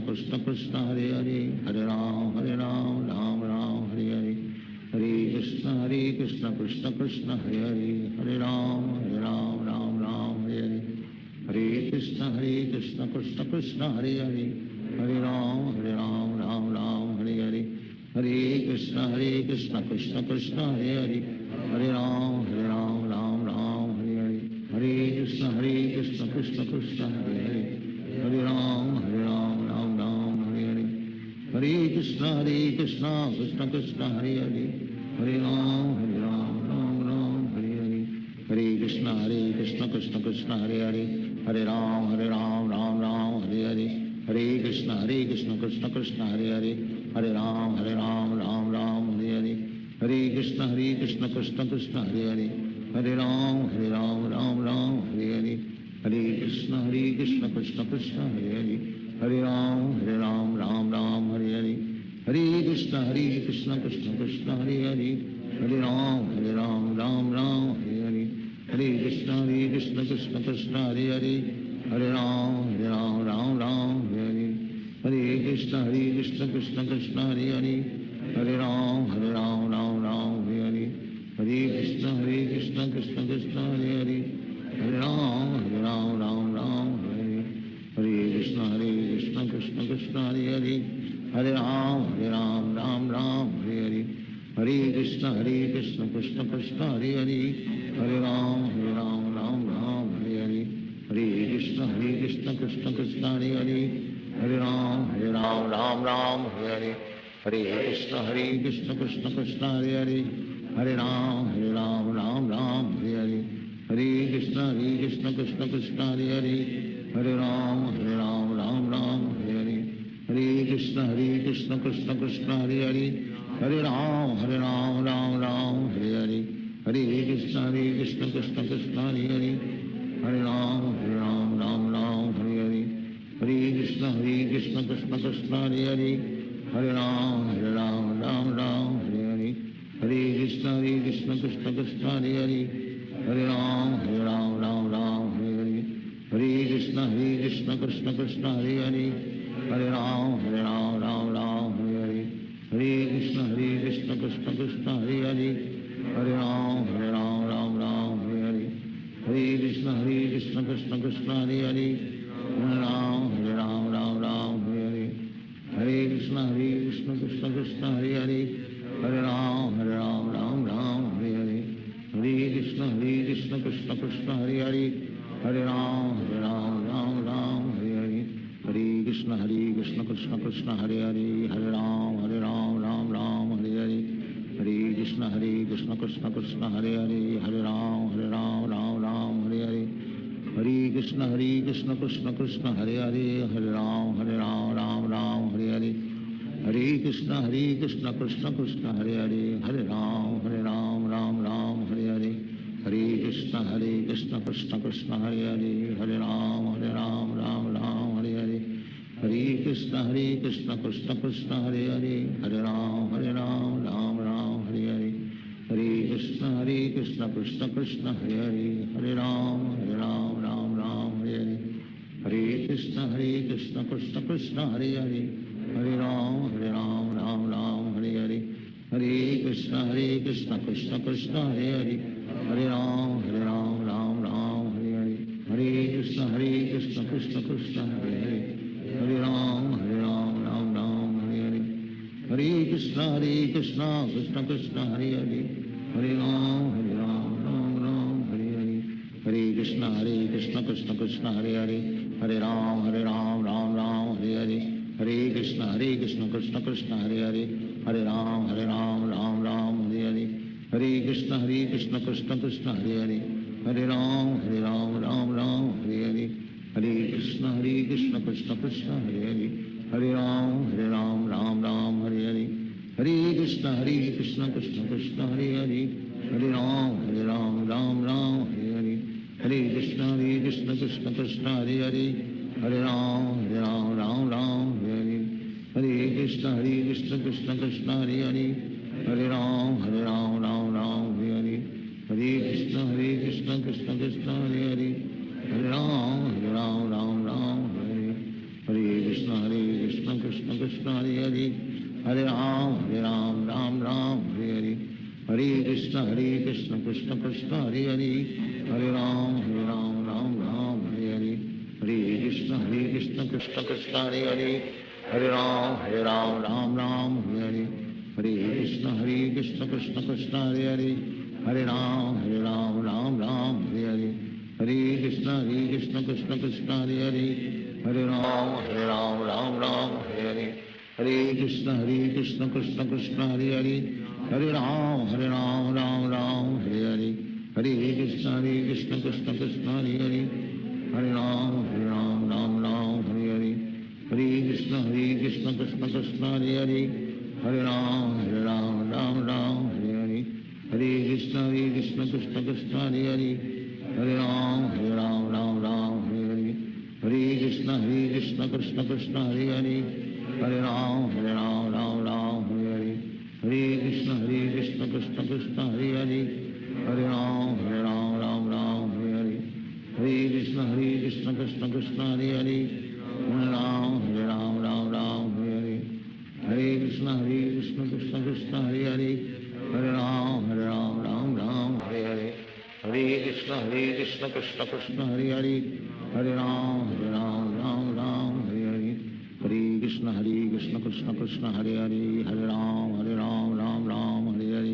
कृष्ण कृष्ण हरे हरे, हरे राम राम हरे हरे, हरे कृष्ण कृष्ण कृष्ण हरे हरे, हरे राम राम हरे हरे, हरे कृष्ण कृष्ण कृष्ण हरे हरे, हरे राम राम हरे हरे, हरे कृष्ण कृष्ण कृष्ण हरे हरे, हरे राम राम हरे हरे, हरे कृष्ण कृष्ण कृष्ण हरे हरे, हरे राम राम हरे हरे, हरे कृष्ण कृष्ण कृष्ण हरे हरे, हरे राम राम हरे हरे, हरे कृष्ण कृष्ण कृष्ण हरे हरे, हरे राम राम हरे हरे, हरे कृष्ण कृष्ण कृष्ण हरे हरे, हरे राम राम हरे हरे, हरे कृष्ण कृष्ण कृष्ण हरे हरे, हरे राम राम हरे हरे, हरे कृष्ण कृष्ण कृष्ण हरे हरे, हरे राम राम हरे हरे, हरे कृष्ण कृष्ण कृष्ण हरे हरे, हरे राम राम हरे हरे, हरे कृष्ण कृष्ण कृष्ण हरे हरे, हरे राम राम हरे हरे, हरे कृष्ण कृष्ण कृष्ण हरे हरे, हरे राम राम हरे हरे, हरे कृष्ण कृष्ण कृष्ण हरे हरे, हरे राम राम हरे हरे, हरे कृष्ण कृष्ण कृष्ण हरे हरे, हरे राम राम हरे हरे, हरे कृष्ण कृष्ण कृष्ण हरे हरे, हरे राम राम हरे हरे, हरे कृष्ण कृष्ण कृष्ण हरे हरे, हरे राम राम हरे हरे, हरे कृष्ण कृष्ण कृष्ण हरे हरे, हरे राम राम हरे हरे, हरे कृष्ण कृष्ण कृष्ण हरे हरे, हरे राम राम हरे हरे, हरे कृष्ण कृष्ण कृष्ण हरे हरे, हरे राम राम हरे हरे, हरे कृष्ण कृष्ण कृष्ण हरे हरे, हरे राम राम हरे हरे, हरे कृष्ण कृष्ण कृष्ण हरे हरे, हरे राम राम हरे हरे, हरे कृष्ण कृष्ण कृष्ण हरे हरे, हरे राम राम हरे हरे, हरे कृष्ण कृष्ण कृष्ण हरे हरे, हरे राम राम हरे हरे, हरे कृष्ण कृष्ण कृष्ण हरे हरे, हरे राम राम हरे हरे, हरे कृष्ण कृष्ण कृष्ण हरे हरे, हरे राम हरे हरे, हरे कृष्ण कृष्ण कृष्ण हरे हरे, हरे राम राम हरे हरे, हरे कृष्ण कृष्ण कृष्ण हरे हरे, हरे राम राम हरे हरे, हरे कृष्ण कृष्ण कृष्ण हरे हरे, हरे राम राम हरे हरे, हरे कृष्ण कृष्ण कृष्ण हरे हरे, हरे राम हरे हरे, हरे कृष्ण कृष्ण कृष्ण हरे हरे, हरे राम हरे हरे, हरे कृष्ण कृष्ण कृष्ण हरे हरे, हरे राम हरे हरे, हरे कृष्ण कृष्ण कृष्ण हरे हरे, हरे राम राम हरे हरे, हरे कृष्ण कृष्ण कृष्ण हरे हरे, हरे राम राम हरे हरे, हरे कृष्ण कृष्ण कृष्ण हरे हरे, हरे राम राम हरे हरे, हरे कृष्ण कृष्ण कृष्ण हरे हरे, हरे राम राम हरे हरे, हरे कृष्ण कृष्ण कृष्ण हरे हरे, हरे राम राम हरे हरे, हरे कृष्ण कृष्ण कृष्ण हरे हरे, हरे राम राम हरे हरे, हरे कृष्ण कृष्ण कृष्ण हरे हरे, हरे राम हरे हरे, हरे कृष्ण कृष्ण कृष्ण हरे हरे, हरे राम राम हरे हरे, हरे कृष्ण कृष्ण कृष्ण हरे हरे, हरे राम राम हरे हरे, हरे कृष्ण कृष्ण कृष्ण हरे हरे, हरे राम राम हरे हरे, हरे कृष्ण कृष्ण कृष्ण हरे हरे, हरे राम राम राम हरे हरे, हरे कृष्ण कृष्ण कृष्ण हरे हरे, हरे राम राम राम हरे हरे, हरे कृष्ण कृष्ण कृष्ण हरे हरे, हरे राम राम राम हरे हरे, हरे कृष्ण कृष्ण कृष्ण हरे हरे, हरे राम राम राम हरे हरे, हरे कृष्ण कृष्ण कृष्ण हरे हरे, हरे राम राम राम हरे हरे, हरे कृष्ण कृष्ण कृष्ण हरे हरे, हरे राम राम राम हरे हरे, हरे कृष्ण कृष्ण कृष्ण हरे हरे, हरे राम राम राम हरे हरे, हरे कृष्ण कृष्ण कृष्ण हरे हरे, हरे राम राम हरे हरे, हरे कृष्ण कृष्ण कृष्ण हरे हरे, हरे राम राम हरे हरे, हरे कृष्ण कृष्ण कृष्ण हरे हरे, हरे राम राम हरे हरे, हरे कृष्ण कृष्ण कृष्ण हरे हरे, हरे राम राम हरे हरे, हरे कृष्ण कृष्ण कृष्ण हरे हरे, हरे राम राम हरे हरे, हरे कृष्ण कृष्ण कृष्ण हरे हरे, हरे राम राम हरे हरे, हरे कृष्ण कृष्ण कृष्ण हरे हरे, हरे राम राम हरे हरे, हरे कृष्ण कृष्ण कृष्ण हरे हरे, हरे राम राम हरे हरे, हरे कृष्ण कृष्ण कृष्ण हरे हरे, हरे राम राम हरे हरे, हरे कृष्ण कृष्ण कृष्ण हरे हरे, हरे राम राम हरे हरे, हरे कृष्ण कृष्ण कृष्ण हरे हरे, हरे राम राम हरे हरे, हरे कृष्ण कृष्ण कृष्ण हरे हरे, हरे राम राम हरे हरे, हरे कृष्ण कृष्ण कृष्ण हरे हरे, हरे राम राम हरे हरे, हरे कृष्ण कृष्ण कृष्ण हरे हरे, हरे राम राम हरे हरे, हरे कृष्ण कृष्ण कृष्ण हरे हरे, हरे राम राम हरे हरे,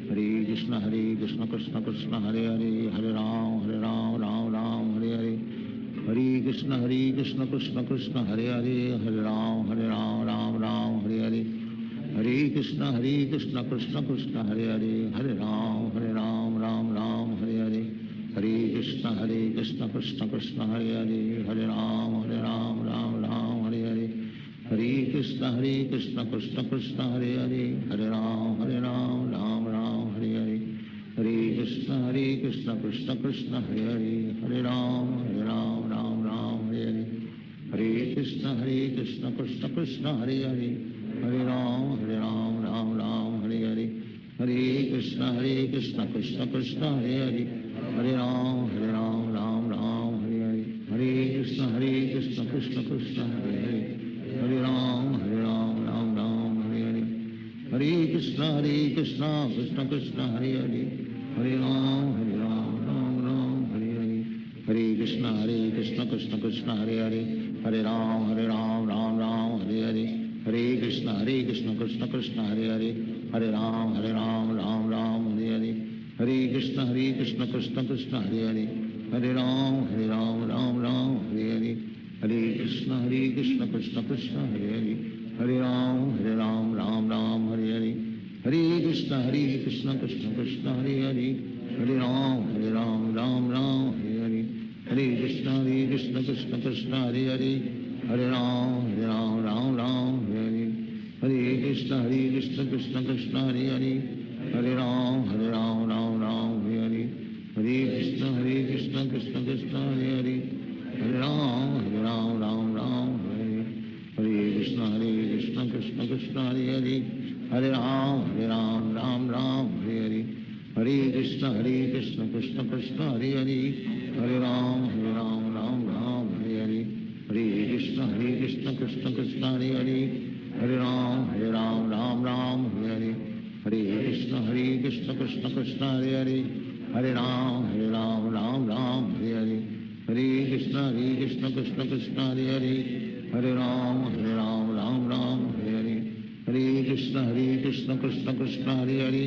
हरे कृष्ण कृष्ण कृष्ण हरे हरे, हरे राम राम हरे हरे, हरे कृष्ण कृष्ण कृष्ण हरे हरे, हरे राम राम हरे हरे, हरे कृष्ण कृष्ण कृष्ण हरे हरे, हरे राम राम हरे हरे, हरे कृष्ण कृष्ण कृष्ण हरे हरे, हरे राम राम हरे हरे, हरे कृष्ण कृष्ण कृष्ण हरे हरे, हरे राम राम हरे हरे, हरे कृष्ण कृष्ण कृष्ण हरे हरे, हरे राम राम हरे हरे, हरे कृष्ण कृष्ण कृष्ण हरे हरे, हरे राम राम हरे हरे, हरे कृष्ण कृष्ण कृष्ण हरे हरे, हरे राम राम हरे हरे, हरे कृष्ण कृष्ण कृष्ण हरे हरे, हरे राम राम हरे हरे, हरे कृष्ण कृष्ण कृष्ण हरे हरे, हरे राम राम हरे हरे, हरे कृष्ण कृष्ण कृष्ण हरे हरे, हरे राम राम हरे हरे, हरे कृष्ण कृष्ण कृष्ण हरे हरे, हरे राम राम हरे हरे, हरे कृष्ण कृष्ण कृष्ण हरे हरे, हरे राम राम हरे हरे, हरे कृष्ण कृष्ण कृष्ण हरे हरे, हरे राम राम हरे हरे, हरे कृष्ण कृष्ण कृष्ण हरे हरे, हरे राम राम हरे हरे, हरे कृष्ण कृष्ण कृष्ण हरे हरे, हरे राम राम हरे हरे, हरे कृष्ण कृष्ण कृष्ण हरे हरे, हरे राम राम हरे हरे, हरे कृष्ण कृष्ण कृष्ण हरे हरे, हरे राम राम हरे हरे, हरे कृष्ण कृष्ण कृष्ण हरे हरे, हरे राम राम हरे हरे, हरे कृष्ण कृष्ण कृष्ण हरे हरे, हरे राम राम हरे हरे, हरे कृष्ण कृष्ण कृष्ण हरे हरे,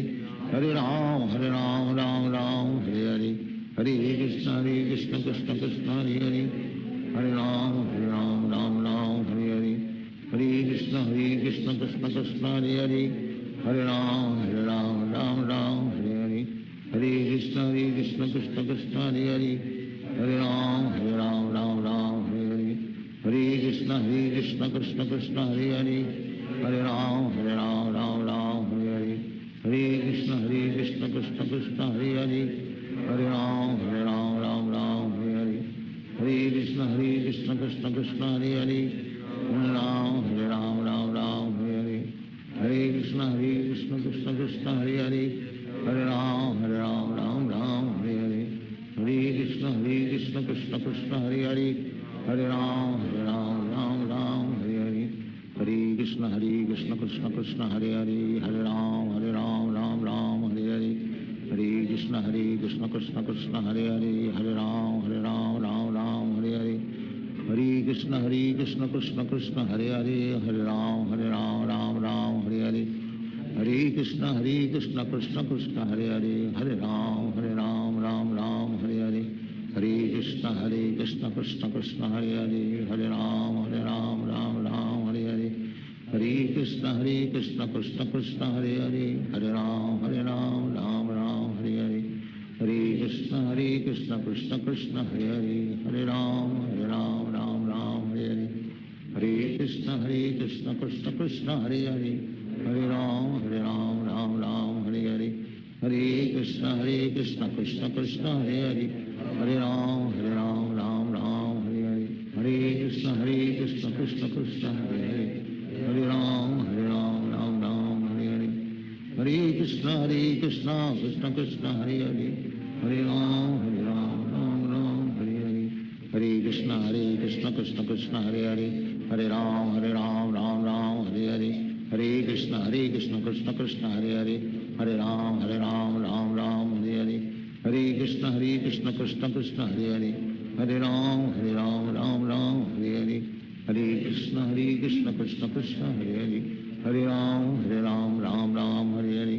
हरे राम राम हरे हरे, हरे कृष्ण कृष्ण कृष्ण हरे हरे, हरे राम राम हरे हरे, हरे कृष्ण कृष्ण कृष्ण हरे हरे, हरे राम राम हरे हरे, हरे कृष्ण कृष्ण कृष्ण हरे हरे, हरे राम राम हरे हरे, हरे कृष्ण कृष्ण कृष्ण हरे हरे, हरे राम राम हरे Krishna Krishna Krishna Hare Hare Hare Ram Ram Ram Hare Hare Hare Krishna Krishna Krishna Hare Hare Hare Ram Ram Ram Hare Hare Hare Krishna Krishna Krishna Hare Hare Hare Ram Ram Hare Hare Hare Krishna Krishna Krishna Hare Hare Hare Ram Ram Hare Hare Hare Krishna Krishna Krishna Hare Hare Hare Ram Ram Hare Hare Hare Krishna Krishna Krishna Hare Hare Hare Ram Ram Hare Hare Hare Krishna Krishna Krishna Hare Hare Hare Ram Ram Hare Hare Hare Krishna Krishna Krishna Hare Hare Hare Ram Ram Hare Hare Hare Krishna Krishna Krishna Hare Hare Hare Ram Ram Hare Hare Hare Krishna Krishna Krishna Hare Hare Hare Ram Ram Hare Hare Hare Krishna Krishna Krishna Hare Hare Hare Ram Ram Hare Hare Hare Krishna Krishna Krishna Hare Hare Hare Ram Ram Hare Hare Hare Krishna Krishna Krishna Hare Hare Hare Ram Ram Hare Hare Hare Krishna Krishna Krishna Hare Hare Hare Ram Ram Hare Hare Hare Krishna Krishna Krishna Hare Hare Hare Ram Ram Hare Hare Hare Krishna Krishna Krishna Hare Hare Hare Ram Ram Hare Hare Hare Krishna Krishna Krishna Hare Hare Hare Ram Ram Hare Hare Hare Krishna Krishna Krishna Hare Hare Hare Ram Ram Hare Hare Hare Krishna Krishna Krishna Hare Hare Hare Ram Ram Hare Hare Hare Krishna Krishna Krishna Hare Hare Hare Ram Ram Hare Hare Hare Krishna Krishna Krishna Hare Hare Hare Ram Ram Hare Hare Hare Krishna Krishna Krishna Hare Hare Hare Ram Ram Hare Hare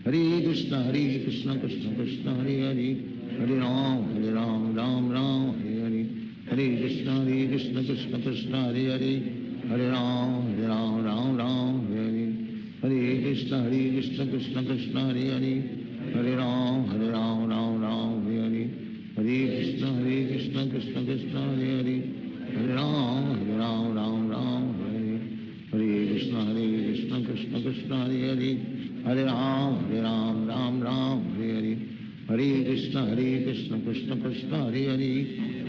Hare Krishna Krishna Krishna Hare Hare Hare Ram Ram Hare Hare Hare Krishna Krishna Krishna Hare Hare Hare Ram Ram Hare Hare Hare Krishna Krishna Krishna Hare Hare Hare Ram Ram Hare Hare Hare Krishna Krishna Krishna Hare Hare Hare Ram Ram Hare Hare Hare Krishna Krishna Krishna Hare Hare Hare Ram Ram Hare Hare Hare Krishna Krishna Krishna Hare Hare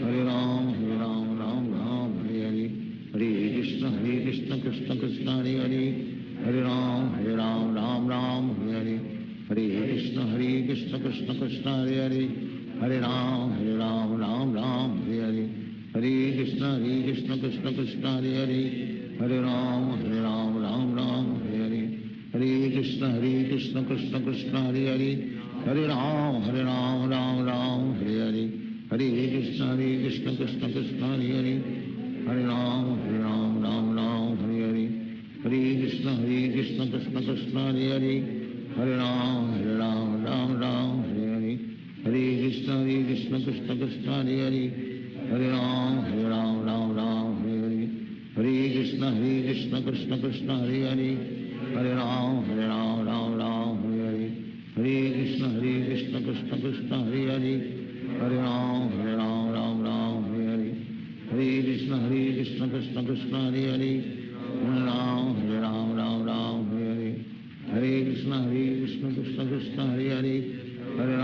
Hare Ram Ram Hare Hare Hare Krishna Krishna Krishna Hare Hare Hare Ram Ram Hare Hare Hare Krishna Krishna Krishna Hare Hare Hare Ram Ram Hare Hare Hare Krishna Krishna Krishna Hare Hare Hare Ram Ram Hare Hare Hare Krishna Krishna Krishna Hare Hare Hare Ram Ram Hare Hare Hare Krishna Krishna Krishna Hare Hare Hare Ram Ram Hare Hare Hare Krishna Krishna Krishna Hare Hare Hare Ram Ram Hare Hare Hare Krishna Krishna Krishna Hare Hare Hare Ram Ram Hare Hare Hare Krishna Krishna Krishna Hare Hare Hare Ram Ram Hare Hare Hare Krishna Krishna Krishna Hare Hare Hare Ram Ram Hare Hare Hare Krishna Krishna Krishna Hare Hare Hare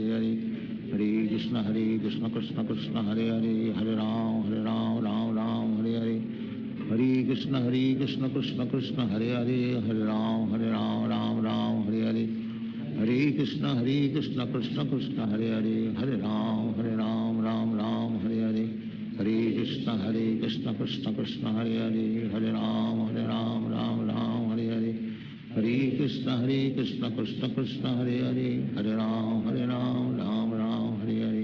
Ram Ram Hare Hare Hare Krishna Krishna Krishna Hare Hare Hare Ram Ram Hare Hare Hare Krishna Krishna Krishna Hare Hare Hare Ram Ram Hare Hare Hare Krishna Krishna Krishna Hare Hare Hare Ram Ram Hare Hare Hare Krishna Krishna Krishna Hare Hare Hare Ram Ram Hare Hare Hare Krishna Krishna Krishna Hare Hare Hare Ram Ram Hare Hare Hare Krishna Krishna Krishna Hare Hare Hare Ram Ram Hare Hare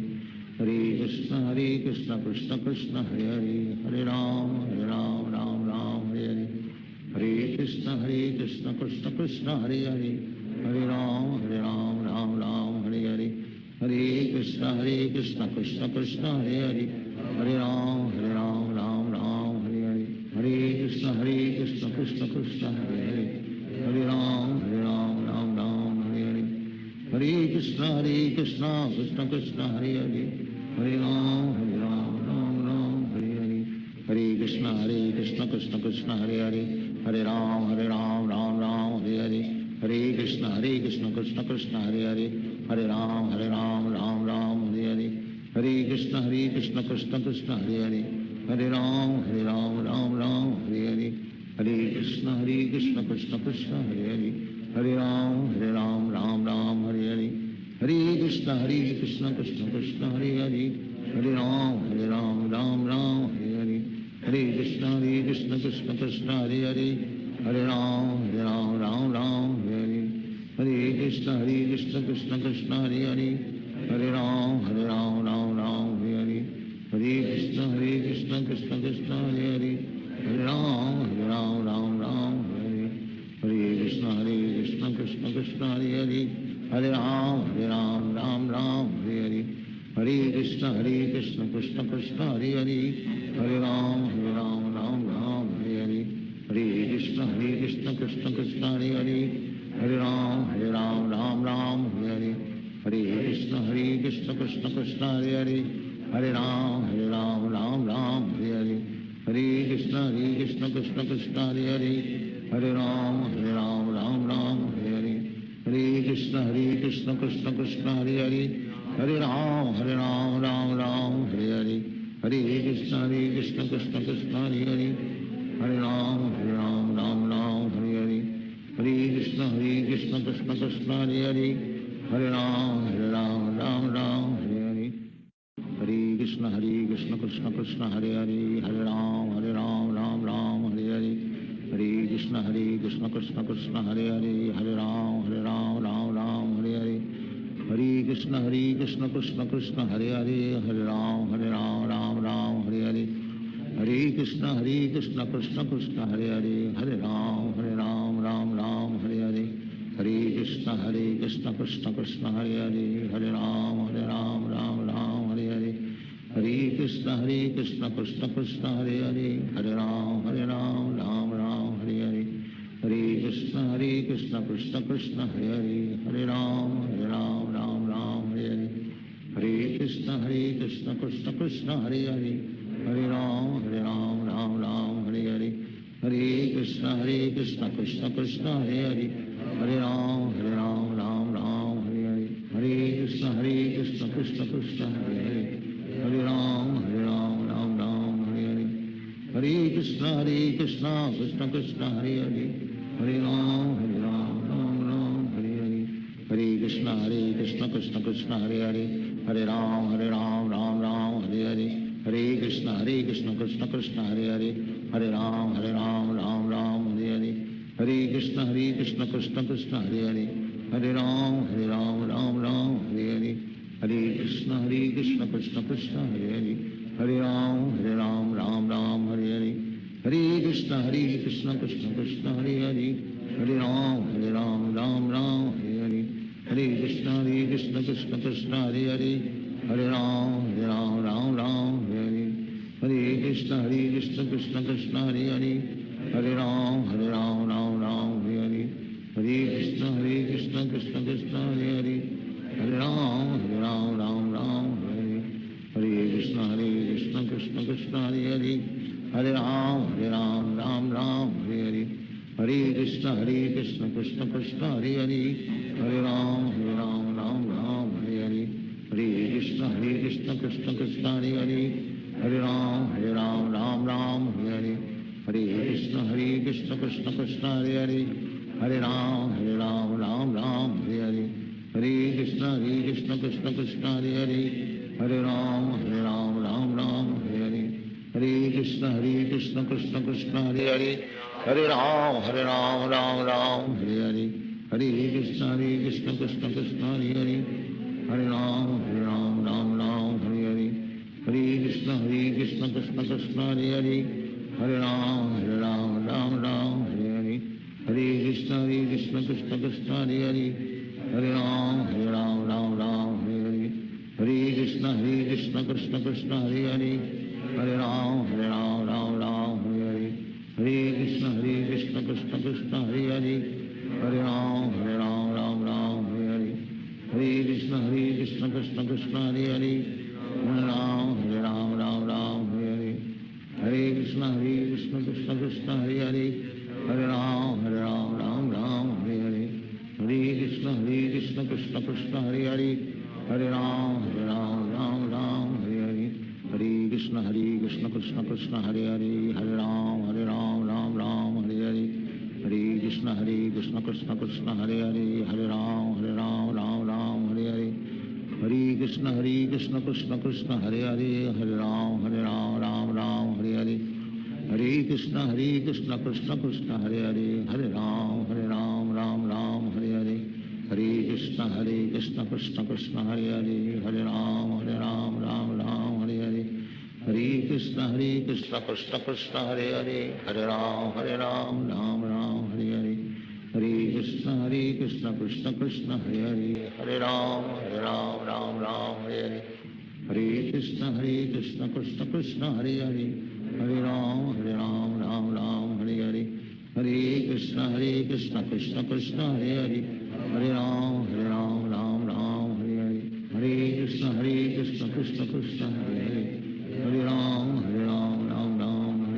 Hare Krishna Krishna Krishna Hare Hare Hare Ram Ram Hare Hare Hare Krishna Krishna Krishna Hare Hare Hare Ram Ram Hare Hare Hare Krishna Krishna Krishna Hare Hare Hare Ram Ram Hare Hare Hare Krishna Krishna Hare Hare Hare Ram Ram Ram Hare Hare Hare Krishna Krishna Krishna Hare Hare Hare Ram Ram Hare Hare Hare Krishna Krishna Krishna Hare Hare Hare Ram Ram Hare Hare Hare Krishna Krishna Krishna Hare Hare Hare Ram Ram Hare Hare Hare Krishna Krishna Krishna Hare Hare Hare Ram Hare Hare Hare Krishna Krishna Krishna Hare Hare Hare Ram Hare Hare Hare Krishna Krishna Krishna Hare Hare Hare Ram Hare Hare Hare Krishna Krishna Krishna Hare Hare Hare Ram Hare Hare Hare Krishna Krishna Krishna Hare Hare Hare Ram Hare Hare Hare Krishna Krishna Krishna Hare Hare Hare Ram Hare Hare Hare Krishna Krishna Krishna Hare Hare Hare Ram Hare Hare Hare Krishna Krishna Krishna Hare Hare Hare Ram Hare Hare Hare Krishna Krishna Krishna Hare Hare Hare Ram Hare Hare Hare Krishna Krishna Krishna Hare Hare Hare Ram Hare Hare Hare Krishna Krishna Krishna Hare Hare Hare Ram Hare Hare Hare Krishna Krishna Krishna Hare Hare Hare Ram Hare Hare Hare Krishna Krishna Krishna Hare Hare Hare Ram Hare Hare Hare Krishna Krishna Krishna Hare Hare Hare Ram Hare Hare Hare Krishna Krishna Krishna Hare Hare Hare Ram Hare Hare Hare Krishna Krishna Krishna Hare Hare Hare Ram Hare Hare Hare Krishna Krishna Krishna Hare Hare Hare Ram Hare Hare Hare Krishna Krishna Krishna Hare Hare Hare Ram Hare Hare Hare Krishna Krishna Krishna Hare Hare Hare Ram Hare Hare Hare Hare Krishna Krishna Krishna Hare Hare Hare Ram Hare Hare Hare Hare Krishna Krishna Krishna Hare Hare Hare Ram Hare Hare Hare Krishna Krishna Krishna Hare Hare Hare Ram Hare Hare Hare Krishna Krishna Krishna Hare Hare Hare Ram Hare Hare Hare Krishna Krishna Krishna Hare Hare Hare Ram Hare Hare Hare Krishna Krishna Krishna Hare Hare Hare Ram Hare Hare Hare Krishna Krishna Krishna Hare Hare Hare Ram Hare Hare Hare Krishna Krishna Krishna Hare Hare Hare Ram Hare Hare Hare Krishna Krishna Krishna Hare Hare Hare Ram Hare Hare Hare Krishna Krishna Krishna Hare Hare Hare Ram Hare Hare Hare Krishna Krishna Krishna Hare Hare Hare Ram Hare Hare Hare Krishna Krishna Krishna Hare Hare Hare Ram Hare Hare Hare Krishna Krishna Krishna Hare Hare Hare Ram Hare Hare Hare Krishna Krishna Krishna Hare Hare Hare Ram Hare Hare Hare Krishna Krishna Krishna Hare Hare Hare Ram Hare Hare Hare Krishna Krishna Krishna Hare Hare Hare Ram Hare Hare Hare Krishna Krishna Krishna Hare Hare Hare Ram Hare Hare Hare Krishna Krishna Krishna Hare Hare Hare Ram Hare Hare Hare Krishna Krishna Krishna Hare Hare Hare Ram Hare Hare Hare Krishna Krishna Krishna Hare Hare Hare Ram Hare Hare Hare Krishna Krishna Krishna Hare Hare Hare Ram Hare Hare Hare Krishna Krishna Krishna Hare Hare Hare Ram Hare Hare Hare Krishna Krishna Krishna Hare Hare Hare Ram Hare Hare Hare Krishna Krishna Krishna Hare Hare Hare Ram Hare Hare Hare Krishna Krishna Krishna Krishna Hare Hare Hare Ram Ram Ram Hare Hare Hare Krishna Krishna Krishna Hare Hare Hare Ram Ram Hare Hare Hare Krishna Krishna Krishna Hare Hare Hare Ram Ram Hare Hare Hare Krishna Krishna Krishna Hare Hare Hare Ram Ram Hare Hare Hare Krishna Krishna Krishna Hare Hare Hare Ram Ram Hare Hare Hare Krishna Krishna Krishna Hare Hare Hare Ram Hare Hare Hare Krishna Krishna Krishna Hare Hare Hare Ram Hare Hare Hare Krishna Krishna Krishna Hare Hare Hare Ram Hare Hare Hare Krishna Krishna Krishna Hare Hare Hare Ram Hare Hare Hare Krishna Krishna Krishna Hare Hare Hare Ram Hare Hare Hare Krishna Krishna Krishna Hare Hare Hare Ram Hare Hare Hare Krishna Krishna Krishna Hare Hare Hare Ram Hare Hare Hare Krishna Krishna Krishna Hare Hare Hare Ram Hare Hare Hare Krishna Krishna Krishna Hare Hare Hare Ram Hare Hare Hare Krishna Krishna Krishna Hare Hare Hare Ram Hare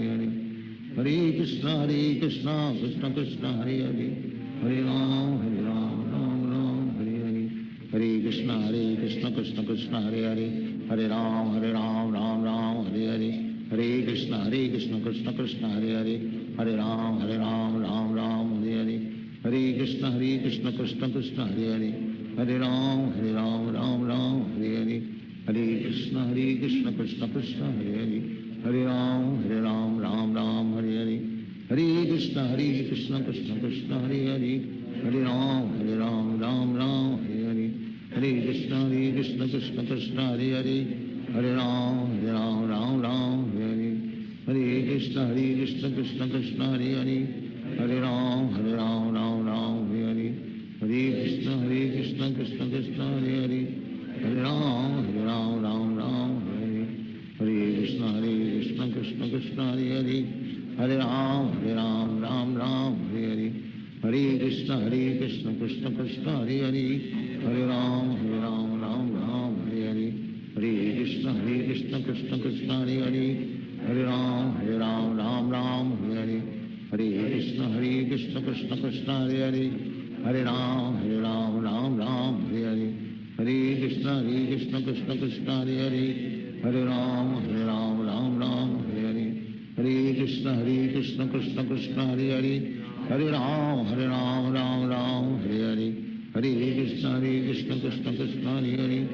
Hare Hare Krishna Krishna Krishna Hare Hare Hare Ram Ram Hare Hare Hare Krishna Krishna Krishna Hare Hare Hare Ram Ram Hare Hare Hare Krishna Krishna Krishna Hare Hare Hare Ram Ram Hare Hare Hare Krishna Krishna Krishna Hare Hare Hare Ram Ram Hare Hare Hare Krishna Krishna Krishna Hare Hare Hare Ram Ram Hare Hare Hare Krishna Krishna Krishna Hare Hare Hare Ram Ram Hare Hare Hare Krishna Krishna Krishna Hare Hare Hare Ram Ram Hare Hare Hare Krishna Krishna Krishna Hare Hare Hare Ram Ram Hare Hare Hare Krishna Krishna Krishna Hare Hare Hare Ram Ram Hare Hare Hare Krishna Krishna Krishna Hare Hare Hare Ram Ram Hare Hare Hare Krishna Krishna Krishna Hare Hare Hare Ram Ram Hare Hare Hare Krishna Krishna Krishna Hare Hare Hare Ram Ram Hare Hare Hare Krishna Krishna Krishna Hare Hare Hare Ram Ram Hare Hare Hare Krishna Krishna Krishna Hare Hare Hare Ram Ram Hare Hare Hare Krishna Krishna Krishna Hare Hare Hare Ram Ram Hare Hare Hare Krishna Krishna Krishna Hare Hare Hare Ram Ram Hare Hare Hare Krishna Krishna Krishna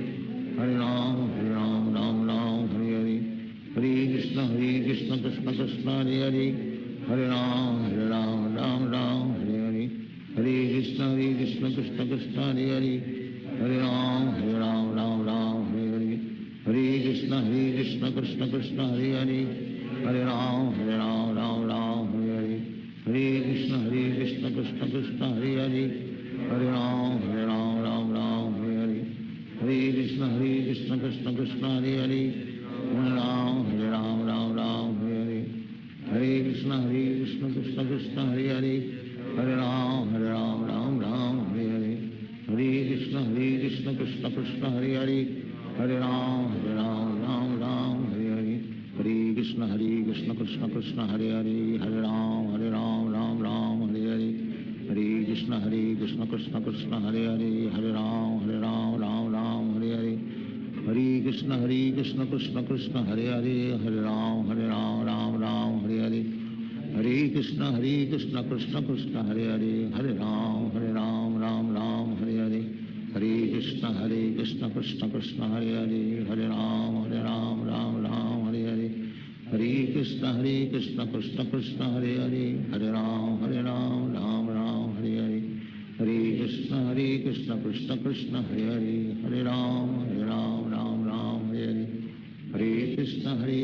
Hare Hare Hare Ram Ram Hare Hare Hare Krishna Krishna Krishna Hare Hare Hare Ram Ram Hare Hare Hare Krishna Krishna Krishna Hare Hare Hare Ram Ram Hare Hare Hare Krishna Krishna Krishna Hare Hare Hare Ram Hare Hare Hare Krishna Krishna Krishna Hare Hare Hare Ram Hare Hare Hare Krishna Krishna Krishna Hare Hare Hare Ram Hare Hare Hare Krishna Krishna Krishna Hare Hare Hare Ram Hare Hare Hare Krishna Krishna Krishna Hare Hare Hare Ram Hare Hare Hare Krishna Krishna Krishna Hare Hare Hare Ram Hare Hare Hare Krishna Krishna Krishna Hare Hare Hare Ram Ram Hare Hare Hare Krishna Krishna Krishna Hare Hare Hare Ram Ram Hare Hare Hare Krishna Krishna Krishna Hare Hare Hare Ram Ram Hare Hare Hare Krishna Krishna Krishna Hare Hare Hare Ram Ram Hare Hare Hare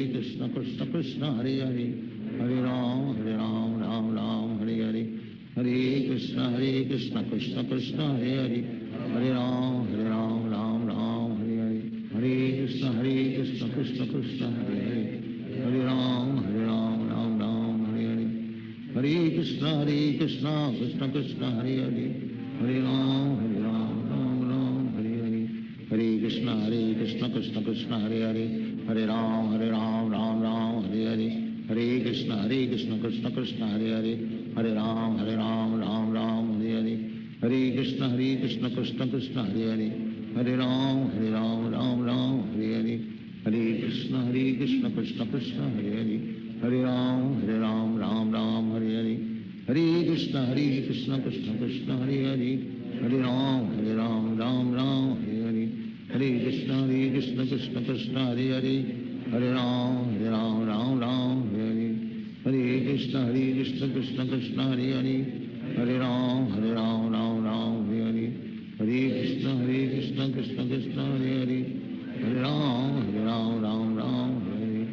Krishna Krishna Krishna Hare Hare Hare Ram Ram Hare Hare Hare Krishna Krishna Krishna Hare Hare Hare Ram Ram Hare Hare Hare Krishna Krishna Krishna Hare Hare Hare Ram Ram Hare Hare Hare Krishna Krishna Krishna Hare Hare Hare Ram Ram Hare Hare Hare Krishna Krishna Krishna Hare Hare Hare Ram Ram Ram Hare Hare Hare Krishna Krishna Krishna Hare Hare Hare Ram Ram Ram Hare Hare Hare Krishna Krishna Krishna Hare Hare Hare Ram Ram Ram Hare Hare Hare Krishna Krishna Krishna Hare Hare Hare Ram Ram Hare Hare Hare Krishna Krishna Krishna Hare Hare Hare Ram Ram Hare Hare Hare Krishna Krishna Krishna Hare Hare Hare Ram Ram Hare Hare Hare Krishna Krishna Krishna Hare Hare Hare Ram Ram Hare Hare Hare Krishna Krishna Krishna Hare Hare Hare Ram Ram Hare Hare Hare Krishna Krishna Krishna Hare Hare Hare Ram Ram Hare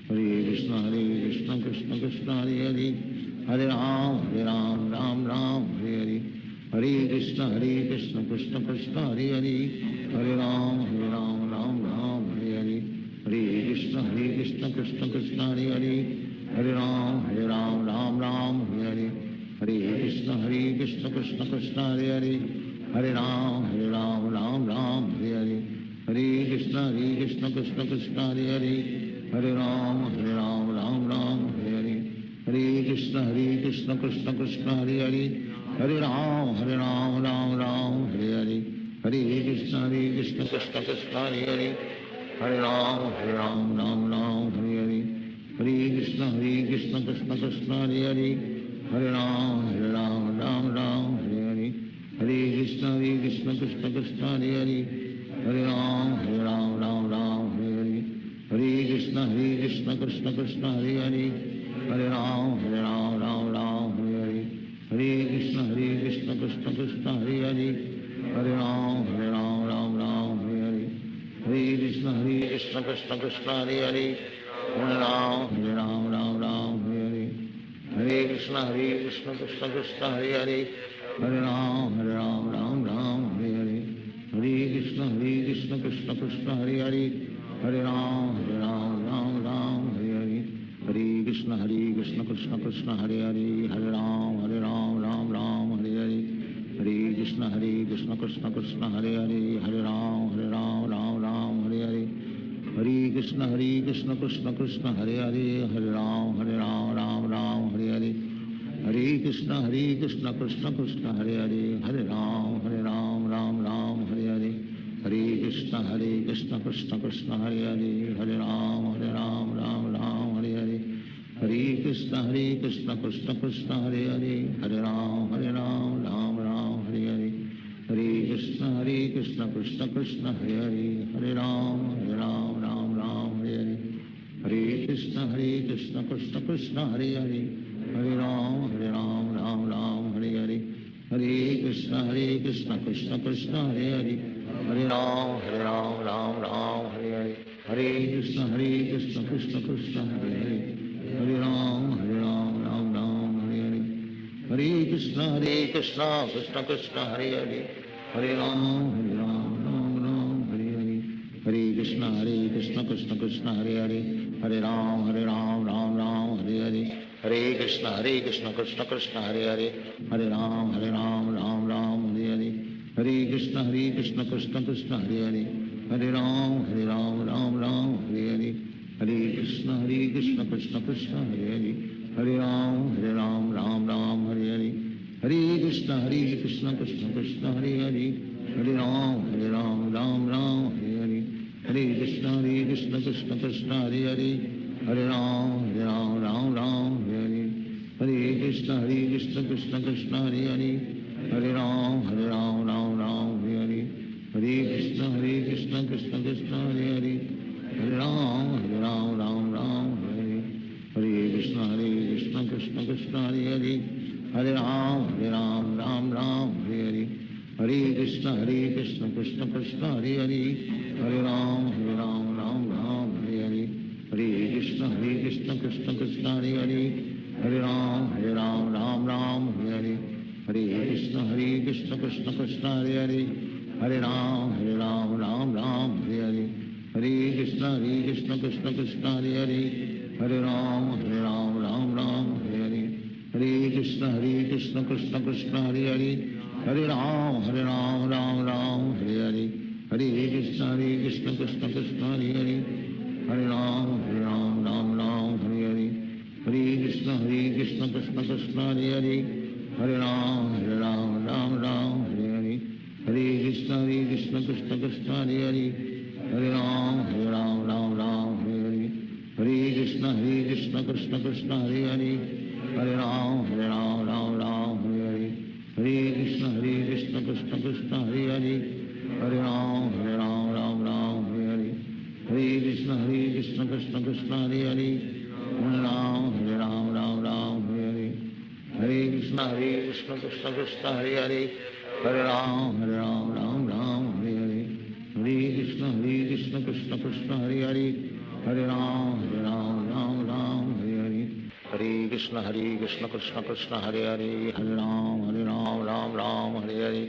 Hare Hare Krishna Krishna Krishna Hare Hare Hare Ram Ram Hare Hare Hare Krishna Krishna Krishna Hare Hare Hare Ram Ram Hare Hare Hare Krishna Krishna Krishna Hare Hare Hare Ram Ram Hare Hare Hare Krishna Krishna Krishna Hare Hare Hare Ram Ram Hare Hare Hare Krishna Krishna Krishna Hare Hare Hare Ram Ram Hare Hare Hare Krishna Krishna Krishna Hare Hare Hare Ram Ram Hare Hare Hare Krishna Krishna Krishna Hare Hare Hare Ram Ram Hare Hare Hare Krishna Krishna Krishna Hare Hare Hare Ram Ram Hare Hare Hare Krishna Krishna Krishna Hare Hare Hare Ram Ram Hare Hare Hare Krishna Krishna Krishna Hare Hare Hare Ram Ram Hare Hare Hare Krishna Krishna Krishna Hare Hare Hare Ram Ram Hare Hare Hare Krishna Krishna Krishna Hare Hare Hare Ram Ram Hare Hare Hare Krishna Krishna Krishna Hare Hare Hare Ram Ram Hare Hare Hare Krishna Krishna Krishna Hare Hare Hare Ram Ram Hare Hare Hare Krishna Krishna Krishna Hare Hare Hare Ram Ram Hare Hare Hare Krishna Krishna Krishna Hare Hare Hare Ram Ram Hare Hare Hare Krishna Krishna Krishna Hare Hare Hare Ram Ram Hare Hare Hare Krishna Krishna Krishna Hare Hare Hare Ram Ram Hare Hare Hare Krishna Krishna Krishna Hare Hare Hare Ram Ram Hare Hare Hare Krishna Krishna Krishna Hare Hare Hare Ram Ram Hare Hare Hare Krishna Krishna Krishna Hare Hare Hare Ram Ram Hare Hare Hare Krishna Krishna Krishna Hare Hare Hare Ram Ram Hare Hare Hare Krishna Krishna Krishna Hare Hare Hare Ram Ram Hare Hare Hare Krishna Krishna Krishna Hare Hare Hare Ram Ram Hare Hare Hare Krishna Krishna Krishna Hare Hare Hare Ram Ram Hare Hare Hare Krishna Krishna Krishna Hare Hare Hare Ram Ram Hare Hare Hare Krishna Krishna Krishna Hare Hare Hare Ram Hare Hare Hare Krishna Krishna Krishna Hare Hare Hare Ram Ram Hare Hare Hare Krishna Krishna Krishna Hare Hare Hare Ram Ram Hare Hare Hare Krishna Krishna Krishna Hare Hare Hare Ram Ram Hare Hare Hare Krishna Krishna Krishna Hare Hare Hare Ram Ram Hare Hare Hare Krishna Krishna Krishna Hare Hare Hare Ram Ram Hare Hare Hare Krishna Krishna Krishna Hare Hare Hare Ram Ram Hare Hare Hare Krishna Krishna Krishna Hare Hare Hare Ram Ram Hare Hare Hare Krishna Krishna Krishna Hare Hare Hare Ram Ram Hare Hare Hare Krishna Krishna Krishna Hare Hare Hare Ram Ram Hare Hare Hare Krishna Krishna Krishna Hare Hare Hare Ram Ram Hare Hare Hare Krishna Krishna Krishna Hare Hare Hare Ram Ram Ram Hare Hare Hare Krishna Krishna Krishna Hare Hare Hare Ram Ram Ram Hare Hare Hare Krishna Krishna Krishna Hare Hare Hare Ram Ram Ram Hare Hare Hare Krishna Krishna Krishna Hare Hare Hare Ram Ram Ram Hare Hare Hare Krishna Krishna Krishna Hare Hare Hare Ram Ram Ram Hare Hare Hare Krishna Krishna Krishna Hare Hare Hare Ram Ram Ram Hare Hare Hare Krishna Krishna Krishna Hare Hare Hare Ram Ram Hare Hare Hare Krishna Krishna Krishna Hare Hare Hare Ram Ram Hare Hare Hare Krishna Krishna Krishna Hare Hare Hare Ram Ram Hare Hare Hare Krishna Krishna Krishna Hare Hare Hare Ram Ram Hare Hare Hare Krishna Krishna Krishna Hare Hare Hare Ram Ram Hare Hare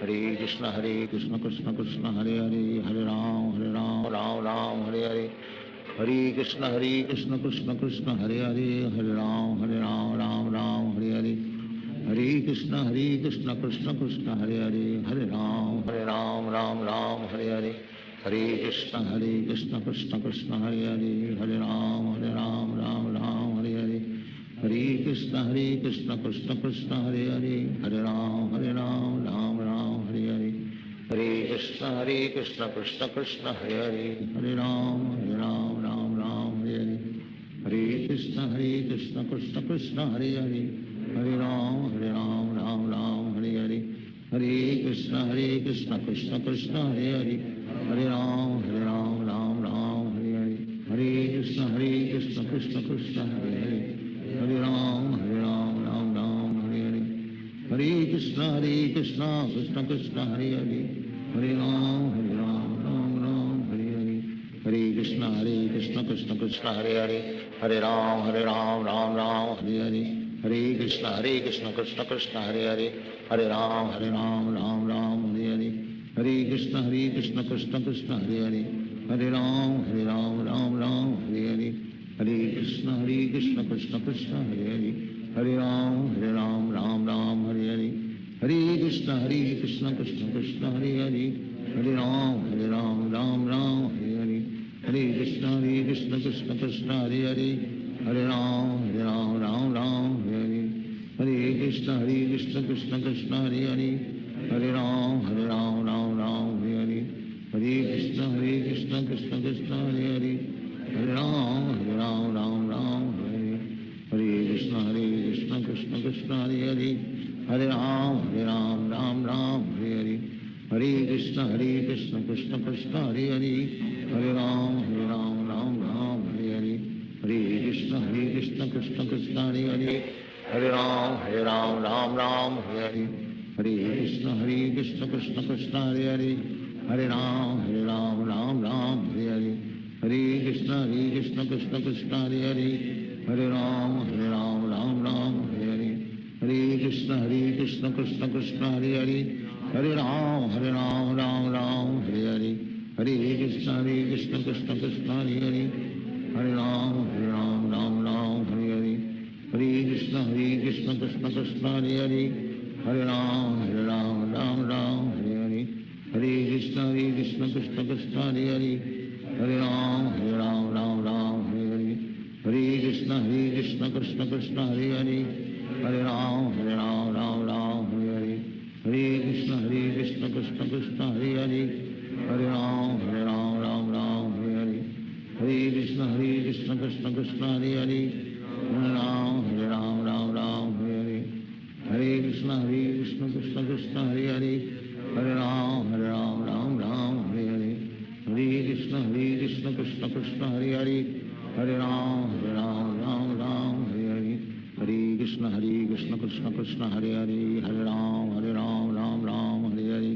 Hare Krishna Krishna Krishna Hare Hare Hare Ram Ram Hare Hare Hare Krishna Krishna Krishna Hare Hare Hare Ram Ram Hare Hare Hare Krishna Krishna Krishna Hare Hare Hare Ram Ram Hare Hare Hare Krishna Krishna Krishna Hare Hare Hare Ram Ram Hare Hare Hare Krishna Krishna Krishna Hare Hare Hare Ram Ram Hare Hare Hare Krishna Krishna Krishna Hare Hare Hare Ram Ram Hare Hare Hare Krishna Krishna Krishna Hare Hare Hare Ram Ram Hare Hare Hare Krishna Krishna Krishna Hare Hare Hare Ram Ram Hare Hare Hare Krishna Krishna Krishna Hare Hare Hare Ram Ram Hare Hare Hare Krishna Krishna Krishna Hare Hare Hare Ram Ram Hare Hare Hare Krishna Krishna Krishna Hare Hare Hare Ram Ram Hare Hare Hare Krishna Krishna Krishna Hare Hare Hare Ram Ram Hare Hare Hare Krishna Krishna Krishna Hare Hare Hare Ram Ram Hare Hare Hare Krishna Krishna Krishna Hare Hare Hare Ram Ram Hare Hare Hare Krishna Krishna Krishna Hare Hare Hare Ram Ram Hare Hare Hare Krishna Krishna Krishna Hare Hare Hare Ram Ram Hare Hare Hare Krishna Krishna Krishna Hare Hare Hare Ram Ram Hare Hare Hare Krishna Krishna Krishna Hare Hare Hare Ram Ram Hare Hare Hare Krishna Krishna Krishna Hare Hare Hare Ram Ram Hare Hare Hare Krishna Krishna Krishna Hare Hare Hare Ram Ram Hare Hare Hare Krishna Krishna Krishna Hare Hare Hare Ram Ram Hare Hare Hare Krishna Krishna Krishna Hare Hare Hare Ram Ram Hare Hare Hare Krishna Krishna Krishna Hare Hare Hare Ram Ram Hare Hare Hare Krishna Krishna Krishna Hare Hare Hare Ram Ram Hare Hare Hare Krishna Krishna Krishna Hare Hare Hare Ram Ram Hare Hare Hare Krishna Krishna Krishna Hare Hare Hare Ram Ram Hare Hare Hare Krishna Krishna Krishna Hare Hare Hare Ram Hare Hare Hare Krishna Krishna Krishna Hare Hare Hare Ram Ram Hare Hare Hare Krishna Krishna Krishna Hare Hare Hare Ram Hare Hare Hare Krishna Krishna Krishna Hare Hare Hare Ram Ram Hare Hare Hare Krishna Krishna Krishna Hare Hare Hare Ram Ram Hare Hare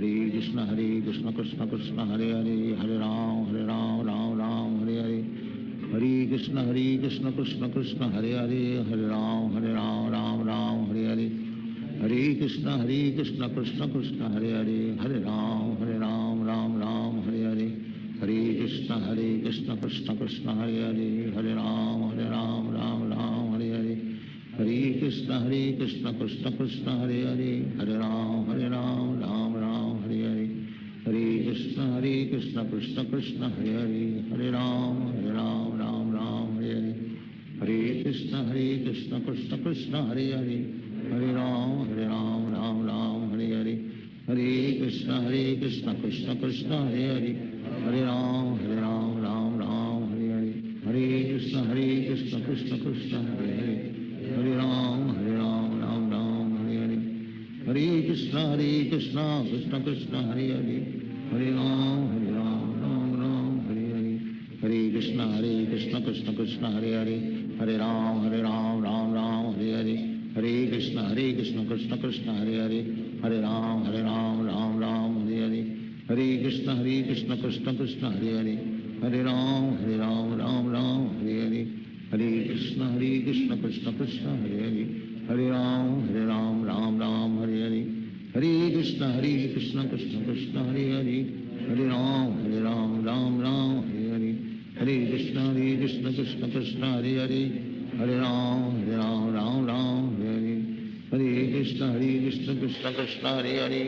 Hare Krishna Krishna Krishna Hare Hare Hare Ram Ram Hare Hare Hare Krishna Krishna Krishna Hare Hare Hare Ram Hare Hare Hare Krishna Krishna Krishna Hare Hare Hare Ram Ram Hare Hare Hare Krishna Krishna Krishna Hare Hare Hare Ram Ram Hare Hare Hare Krishna Krishna Krishna Hare Hare Hare Ram Ram Hare Hare Hare Krishna Krishna Krishna Hare Hare, हरे राम राम राम हरे हरे, हरे कृष्ण कृष्ण कृष्ण हरे हरे, हरे राम राम राम हरे हरे, हरे कृष्ण कृष्ण कृष्ण हरे हरे, हरे राम राम राम हरे हरे, हरे कृष्ण कृष्ण कृष्ण हरे हरे, हरे राम राम राम हरे हरे, हरे कृष्ण कृष्ण कृष्ण हरे हरे, हरे राम राम राम हरे हरे, हरे कृष्ण कृष्ण कृष्ण हरे हरे, हरे राम राम हरे हरे, हरे कृष्ण कृष्ण कृष्ण हरे हरे, हरे राम राम राम हरे हरे, हरे कृष्ण कृष्ण कृष्ण हरे हरे, हरे राम राम राम हरे हरे, हरे कृष्ण कृष्ण कृष्ण हरे हरे, हरे राम राम हरे हरे, हरे कृष्ण कृष्ण कृष्ण हरे हरे, हरे राम राम हरे हरे, हरे कृष्ण कृष्ण कृष्ण हरे हरे, हरे राम राम हरे हरे, हरे कृष्ण कृष्ण कृष्ण हरे हरे, हरे राम राम हरे हरे, हरे कृष्ण कृष्ण कृष्ण हरे हरे, हरे राम राम हरे हरे, हरे कृष्ण कृष्ण कृष्ण हरे हरे,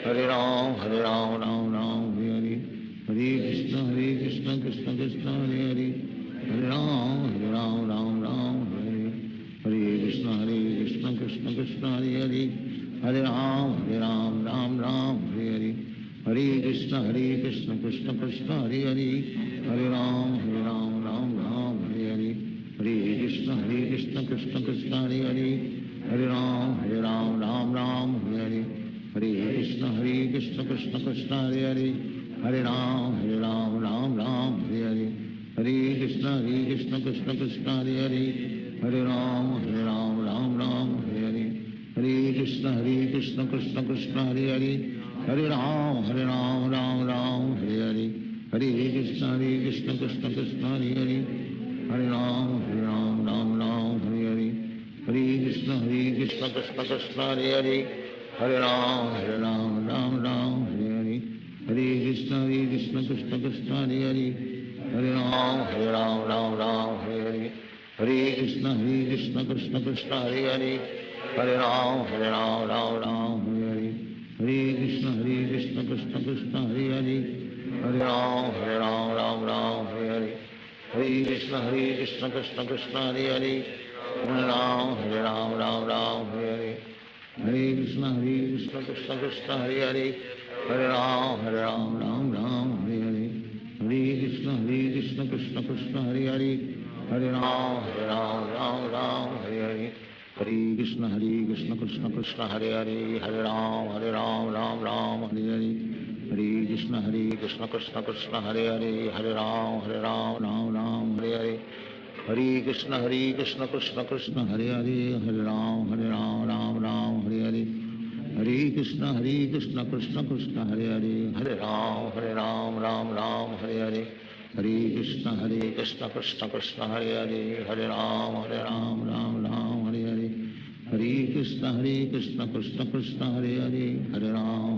हरे राम राम हरे हरे, हरे कृष्ण कृष्ण कृष्ण हरे हरे, हरे राम राम हरे हरे, हरे कृष्ण कृष्ण कृष्ण हरे हरे, हरे राम राम हरे हरे, हरे कृष्ण कृष्ण कृष्ण हरे हरे, हरे राम राम हरे हरे, हरे कृष्ण कृष्ण कृष्ण हरे हरे, हरे राम राम हरे हरे, हरे कृष्ण कृष्ण कृष्ण हरे हरे, हरे राम राम हरे हरे, हरे कृष्ण कृष्ण कृष्ण हरे हरे, हरे राम राम हरे हरे, हरे कृष्ण कृष्ण कृष्ण हरे हरे, हरे राम राम हरे हरे, हरे कृष्ण कृष्ण कृष्ण हरे हरे, हरे राम राम हरे हरे, हरे कृष्ण कृष्ण कृष्ण हरे हरे, हरे राम राम हरे हरे, हरे कृष्ण कृष्ण कृष्ण हरे हरे, हरे राम राम हरे हरे, हरे कृष्ण कृष्ण कृष्ण हरे हरे, हरे राम राम हरे हरे, हरे कृष्ण कृष्ण कृष्ण हरे हरे, हरे राम राम हरे हरे, हरे कृष्ण कृष्ण कृष्ण हरे हरे, हरे राम राम हरे हरे, हरे कृष्ण कृष्ण कृष्ण हरे हरे, हरे राम राम हरे हरे, हरे कृष्ण कृष्ण कृष्ण हरे हरे, हरे राम राम हरे हरे, हरे कृष्ण कृष्ण कृष्ण हरे हरे, हरे राम राम हरे हरे, हरे कृष्ण कृष्ण कृष्ण हरे हरे, हरे राम राम हरे हरे, हरे कृष्ण कृष्ण कृष्ण हरे हरे, हरे राम राम हरे हरे, हरे कृष्ण कृष्ण कृष्ण हरे हरे, हरे राम राम हरे हरे, हरे कृष्ण कृष्ण कृष्ण हरे हरे, हरे राम राम हरे हरे, हरे कृष्ण कृष्ण कृष्ण हरे हरे, हरे राम राम हरे हरे, हरे कृष्ण कृष्ण कृष्ण हरे हरे, हरे राम राम हरे हरे, हरे कृष्ण कृष्ण कृष्ण हरे हरे, हरे राम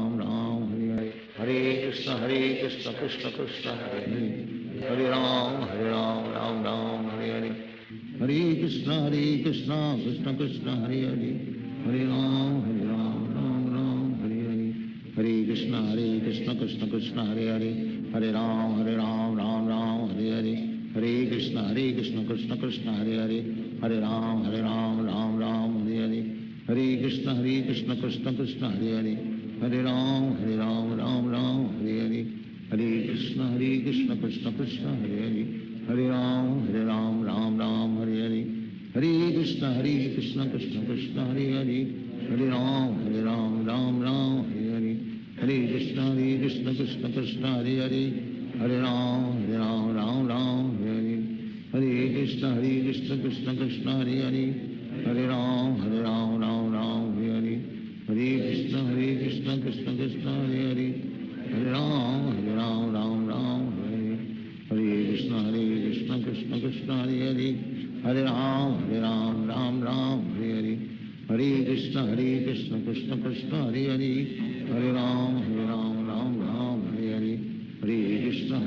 राम हरे हरे, हरे कृष्ण कृष्ण कृष्ण हरे हरे, हरे राम राम हरे हरे, हरे कृष्ण कृष्ण कृष्ण हरे हरे, हरे राम राम हरे हरे, हरे कृष्ण कृष्ण कृष्ण हरे हरे, हरे राम राम हरे हरे, हरे कृष्ण कृष्ण कृष्ण हरे हरे, हरे राम राम हरे हरे, हरे कृष्ण कृष्ण कृष्ण हरे हरे, हरे राम हरे हरे, हरे कृष्ण कृष्ण कृष्ण हरे हरे, हरे राम राम हरे हरे, हरे कृष्ण कृष्ण कृष्ण हरे हरे, हरे राम राम हरे हरे, हरे कृष्ण कृष्ण कृष्ण हरे हरे, हरे राम हरे हरे, हरे कृष्ण कृष्ण कृष्ण हरे हरे, हरे राम राम हरे हरे, हरे कृष्ण कृष्ण कृष्ण हरे हरे, हरे राम राम हरे हरे, हरे कृष्ण हरे हरे, हरे राम राम राम हरे हरे, हरे कृष्ण कृष्ण कृष्ण हरे हरे, हरे राम राम राम हरे हरे, हरे कृष्ण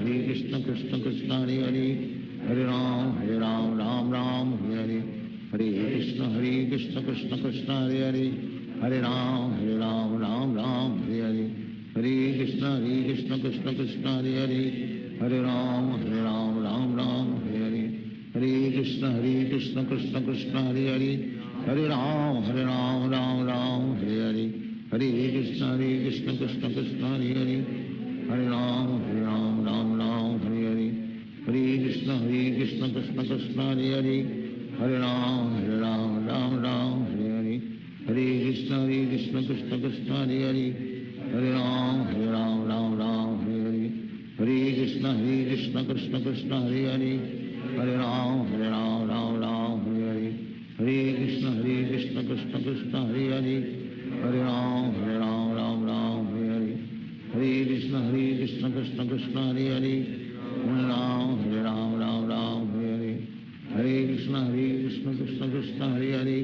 कृष्ण कृष्ण हरे हरे, हरे राम राम राम हरे हरे, हरे कृष्ण कृष्ण कृष्ण हरे हरे, हरे राम राम राम हरे हरे, हरे कृष्ण कृष्ण कृष्ण हरे हरे, हरे राम राम राम हरे हरे, हरे कृष्ण कृष्ण कृष्ण हरे हरे, हरे राम राम राम हरे हरे, हरे कृष्ण कृष्ण कृष्ण हरे हरे, हरे राम राम राम हरे हरे, हरे कृष्ण कृष्ण कृष्ण हरे हरे, हरे राम राम राम हरे हरे, हरे कृष्ण कृष्ण कृष्ण हरे हरे, हरे राम राम राम हरे हरे, हरे कृष्ण कृष्ण कृष्ण हरे हरे, हरे राम राम राम हरे हरे, हरे कृष्ण कृष्ण कृष्ण हरे हरे, हरे राम राम राम हरे हरे, हरे कृष्ण कृष्ण कृष्ण हरे हरे, हरे राम राम राम हरे हरे, हरे कृष्ण कृष्ण कृष्ण हरे हरे, हरे राम राम राम हरे हरे, हरे कृष्ण कृष्ण कृष्ण हरे हरे, हरे राम राम राम हरे हरे, हरे कृष्ण कृष्ण कृष्ण हरे हरे,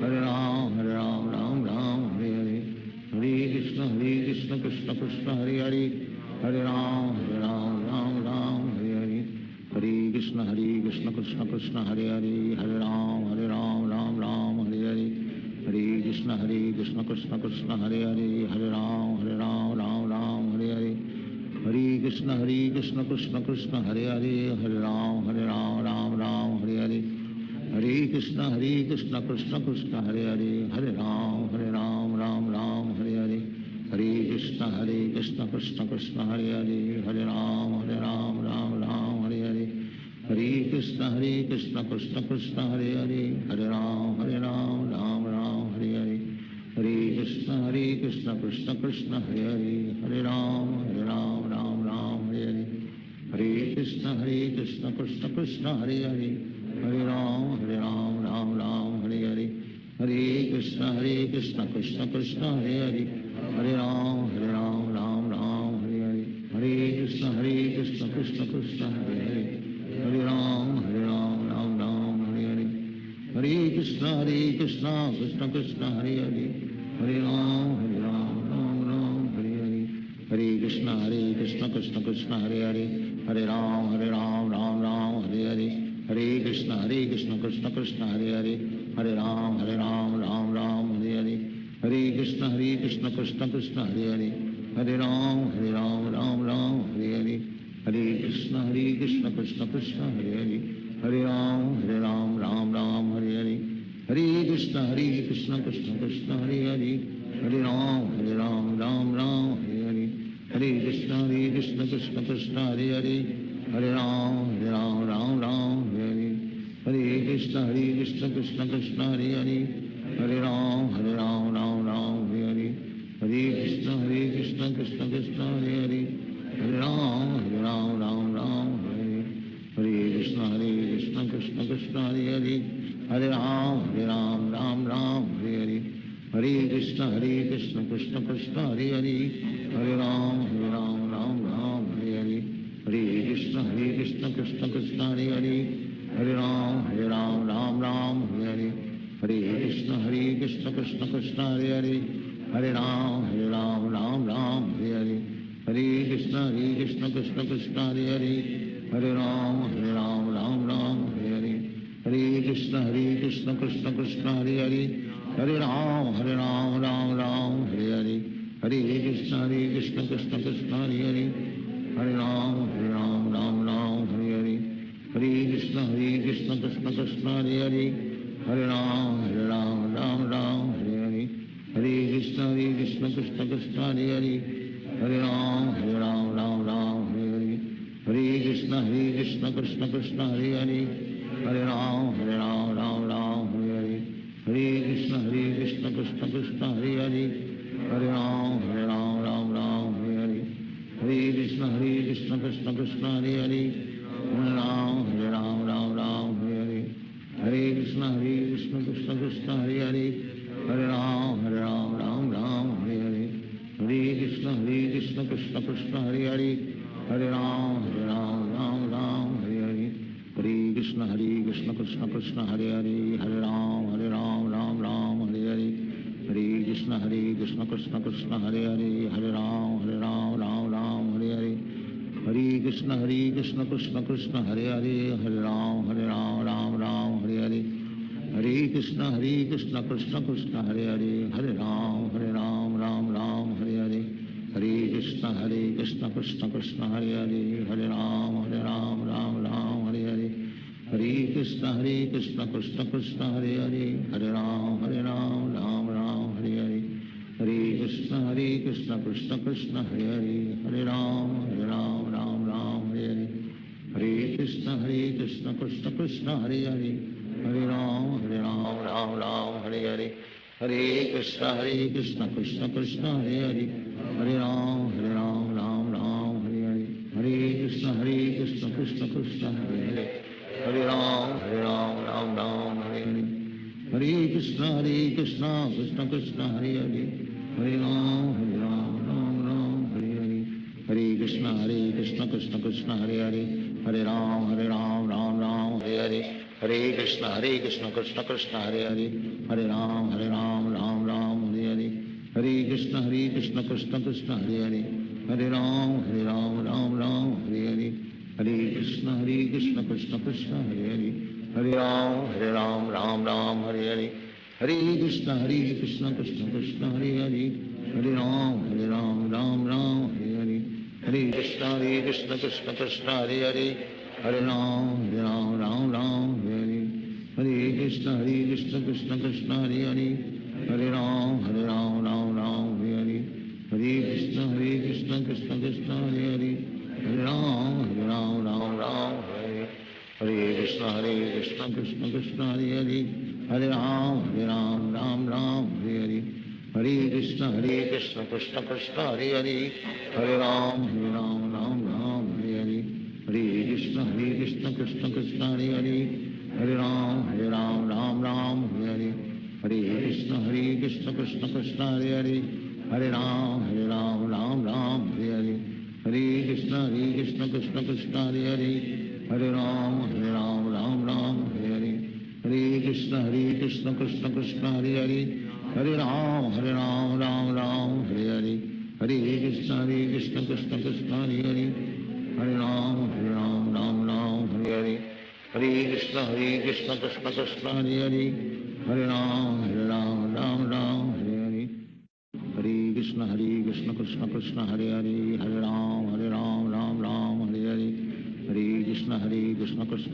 हरे राम राम राम हरे हरे, हरे कृष्ण कृष्ण कृष्ण हरे हरे, हरे राम राम राम हरे हरे, हरे कृष्ण कृष्ण कृष्ण हरे हरे, हरे राम राम राम हरे हरे, हरे कृष्ण कृष्ण कृष्ण हरे हरे, हरे राम राम राम हरे हरे, हरे कृष्ण कृष्ण कृष्ण हरे हरे, हरे राम राम राम हरे हरे, हरे कृष्ण कृष्ण कृष्ण हरे हरे, हरे राम राम राम हरे हरे, हरे कृष्ण कृष्ण कृष्ण हरे हरे, हरे राम राम राम हरे हरे, हरे कृष्ण कृष्ण कृष्ण हरे हरे, हरे राम राम राम हरे हरे, हरे कृष्ण कृष्ण कृष्ण हरे हरे, हरे राम राम राम हरे हरे, हरे कृष्ण कृष्ण कृष्ण हरे हरे, हरे राम राम राम हरे हरे, हरे कृष्ण कृष्ण कृष्ण हरे हरे, हरे राम राम राम हरे हरे, हरे कृष्ण कृष्ण कृष्ण हरे हरे, हरे राम राम राम हरे हरे, हरे कृष्ण कृष्ण कृष्ण हरे हरे, हरे राम राम राम हरे हरे, हरे कृष्ण कृष्ण कृष्ण हरे हरे, हरे राम राम राम हरे हरे, हरे कृष्ण कृष्ण कृष्ण हरे हरे, हरे राम राम राम हरे हरे, हरे कृष्ण कृष्ण कृष्ण हरे हरे, हरे राम राम राम हरे हरे, हरे कृष्ण कृष्ण कृष्ण हरे हरे, हरे राम राम राम हरे हरे, हरे कृष्ण कृष्ण कृष्ण हरे हरे, हरे राम राम राम हरे हरे, हरे कृष्ण कृष्ण कृष्ण हरे हरे, हरे राम राम राम हरे हरे, हरे कृष्ण कृष्ण कृष्ण हरे हरे, हरे राम राम राम हरे हरे, हरे कृष्ण कृष्ण कृष्ण हरे हरे, हरे राम राम राम हरे हरे, हरे कृष्ण कृष्ण कृष्ण हरे हरे, हरे राम राम राम हरे हरे, हरे कृष्ण कृष्ण कृष्ण हरे हरे, हरे राम राम राम हरे हरे, हरे कृष्ण कृष्ण कृष्ण हरे हरे, हरे राम राम राम हरे हरे, हरे कृष्ण कृष्ण कृष्ण हरे हरे, हरे राम राम राम हरे हरे, हरे कृष्ण कृष्ण कृष्ण हरे हरे, हरे राम राम राम हरे हरे, हरे कृष्ण कृष्ण कृष्ण हरे हरे, हरे राम राम राम हरे हरे, हरे कृष्ण कृष्ण कृष्ण हरे हरे, हरे राम राम राम हरे हरे, हरे कृष्ण कृष्ण कृष्ण हरे हरे, हरे राम राम राम हरे हरे, हरे कृष्ण कृष्ण कृष्ण हरे हरे, हरे राम राम राम हरे हरे, हरे कृष्ण कृष्ण कृष्ण हरे हरे, हरे राम राम राम हरे हरे, हरे कृष्ण कृष्ण कृष्ण हरे हरे, हरे राम राम राम हरे हरे, हरे कृष्ण कृष्ण कृष्ण हरे हरे, हरे राम राम राम हरे हरे, हरे कृष्ण कृष्ण कृष्ण हरे हरे, हरे राम राम राम हरे हरे, हरे कृष्ण कृष्ण कृष्ण हरे हरे, हरे राम राम राम हरे हरे, हरे कृष्ण कृष्ण कृष्ण हरे हरे, हरे राम राम राम हरे हरे, हरे कृष्ण कृष्ण कृष्ण हरे हरे, हरे राम राम राम हरे हरे, हरे कृष्ण कृष्ण कृष्ण हरे हरे, हरे राम राम राम हरे हरे, हरे कृष्ण कृष्ण कृष्ण हरे हरे, हरे राम राम राम हरे हरे, हरे कृष्ण कृष्ण कृष्ण हरे हरे, हरे राम राम राम हरे हरे, हरे कृष्ण कृष्ण कृष्ण हरे हरे, हरे राम राम हरे हरे, हरे कृष्ण कृष्ण कृष्ण हरे हरे, हरे राम राम राम हरे हरे, हरे कृष्ण कृष्ण कृष्ण हरे हरे, हरे राम राम राम हरे हरे, हरे कृष्ण कृष्ण कृष्ण हरे हरे, हरे राम राम राम हरे हरे, हरे कृष्ण कृष्ण कृष्ण हरे हरे, हरे राम राम राम हरे हरे, हरे कृष्ण कृष्ण कृष्ण हरे हरे, हरे राम राम राम हरे हरे, हरे कृष्ण कृष्ण कृष्ण हरे हरे, हरे राम राम राम हरे हरे, हरे कृष्ण कृष्ण कृष्ण हरे हरे, हरे राम राम हरे हरे, हरे कृष्ण कृष्ण कृष्ण हरे हरे, हरे राम राम राम हरे हरे, हरे कृष्ण कृष्ण कृष्ण हरे हरे, हरे राम राम राम हरे हरे, हरे कृष्ण कृष्ण कृष्ण हरे हरे, हरे राम राम राम हरे हरे, हरे कृष्ण कृष्ण कृष्ण हरे हरे, हरे राम राम राम हरे हरे, हरे कृष्ण कृष्ण कृष्ण हरे हरे, हरे राम राम राम हरे हरे, हरे कृष्ण कृष्ण कृष्ण हरे हरे, हरे राम राम राम हरे हरे, हरे कृष्ण कृष्ण कृष्ण हरे हरे, हरे राम राम राम हरे हरे, हरे कृष्ण कृष्ण कृष्ण हरे हरे, हरे राम राम राम हरे हरे, हरे कृष्ण कृष्ण कृष्ण हरे हरे, हरे राम राम राम हरे हरे, हरे कृष्ण कृष्ण कृष्ण हरे हरे, हरे राम राम राम हरे हरे, हरे कृष्ण कृष्ण कृष्ण हरे हरे, हरे राम राम राम हरे हरे, हरे कृष्ण कृष्ण कृष्ण हरे हरे, हरे राम राम राम हरे हरे, हरे कृष्ण कृष्ण कृष्ण हरे हरे, हरे राम राम राम हरे हरे, हरे कृष्ण कृष्ण कृष्ण हरे हरे, हरे राम राम राम हरे हरे, हरे कृष्ण कृष्ण कृष्ण हरे हरे, हरे राम राम राम हरे हरे, हरे कृष्ण कृष्ण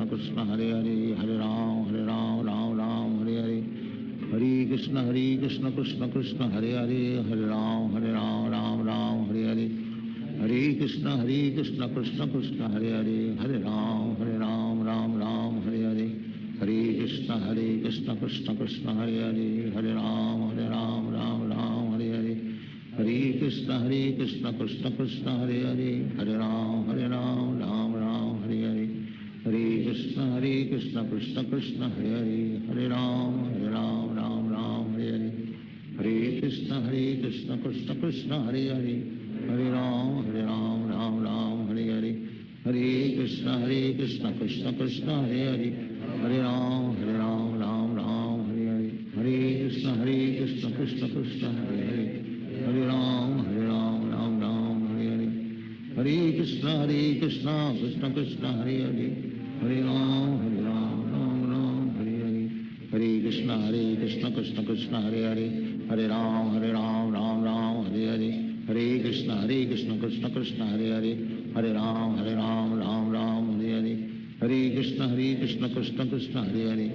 कृष्ण हरे हरे, हरे राम राम राम हरे हरे, हरे कृष्ण कृष्ण कृष्ण हरे हरे, हरे राम राम राम हरे हरे, हरे कृष्ण कृष्ण कृष्ण हरे हरे, हरे राम राम राम हरे हरे, हरे कृष्ण कृष्ण कृष्ण हरे हरे, हरे राम राम राम हरे हरे, हरे कृष्ण कृष्ण कृष्ण हरे हरे, हरे राम राम राम हरे हरे, हरे कृष्ण कृष्ण कृष्ण हरे हरे, हरे राम राम राम हरे हरे, हरे कृष्ण कृष्ण कृष्ण हरे हरे, हरे राम राम राम हरे हरे, हरे कृष्ण कृष्ण कृष्ण हरे हरे, हरे राम राम राम हरे हरे, हरे कृष्ण कृष्ण कृष्ण हरे हरे, हरे राम राम राम हरे हरे, हरे कृष्ण कृष्ण कृष्ण हरे हरे,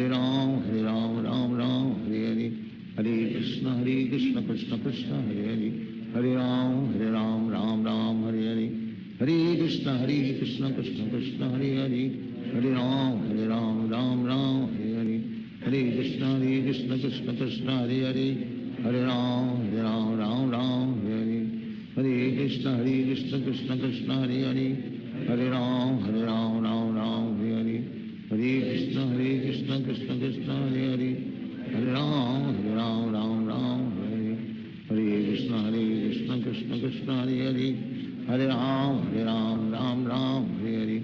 हरे राम राम राम हरे हरे, हरे कृष्ण कृष्ण कृष्ण हरे हरे, हरे राम राम राम हरे हरे, हरे कृष्ण कृष्ण कृष्ण हरे हरे, हरे राम राम राम हरे हरे, हरे कृष्ण कृष्ण कृष्ण हरे हरे, हरे राम राम राम हरे हरे, हरे कृष्ण कृष्ण कृष्ण हरे हरे, हरे राम राम राम हरे हरे, हरे कृष्ण कृष्ण कृष्ण हरे हरे, हरे राम राम राम हरे हरे, हरे कृष्ण कृष्ण कृष्ण हरे हरे, हरे राम राम राम हरे हरे, हरे कृष्ण कृष्ण कृष्ण हरे हरे, हरे राम राम राम हरे हरे,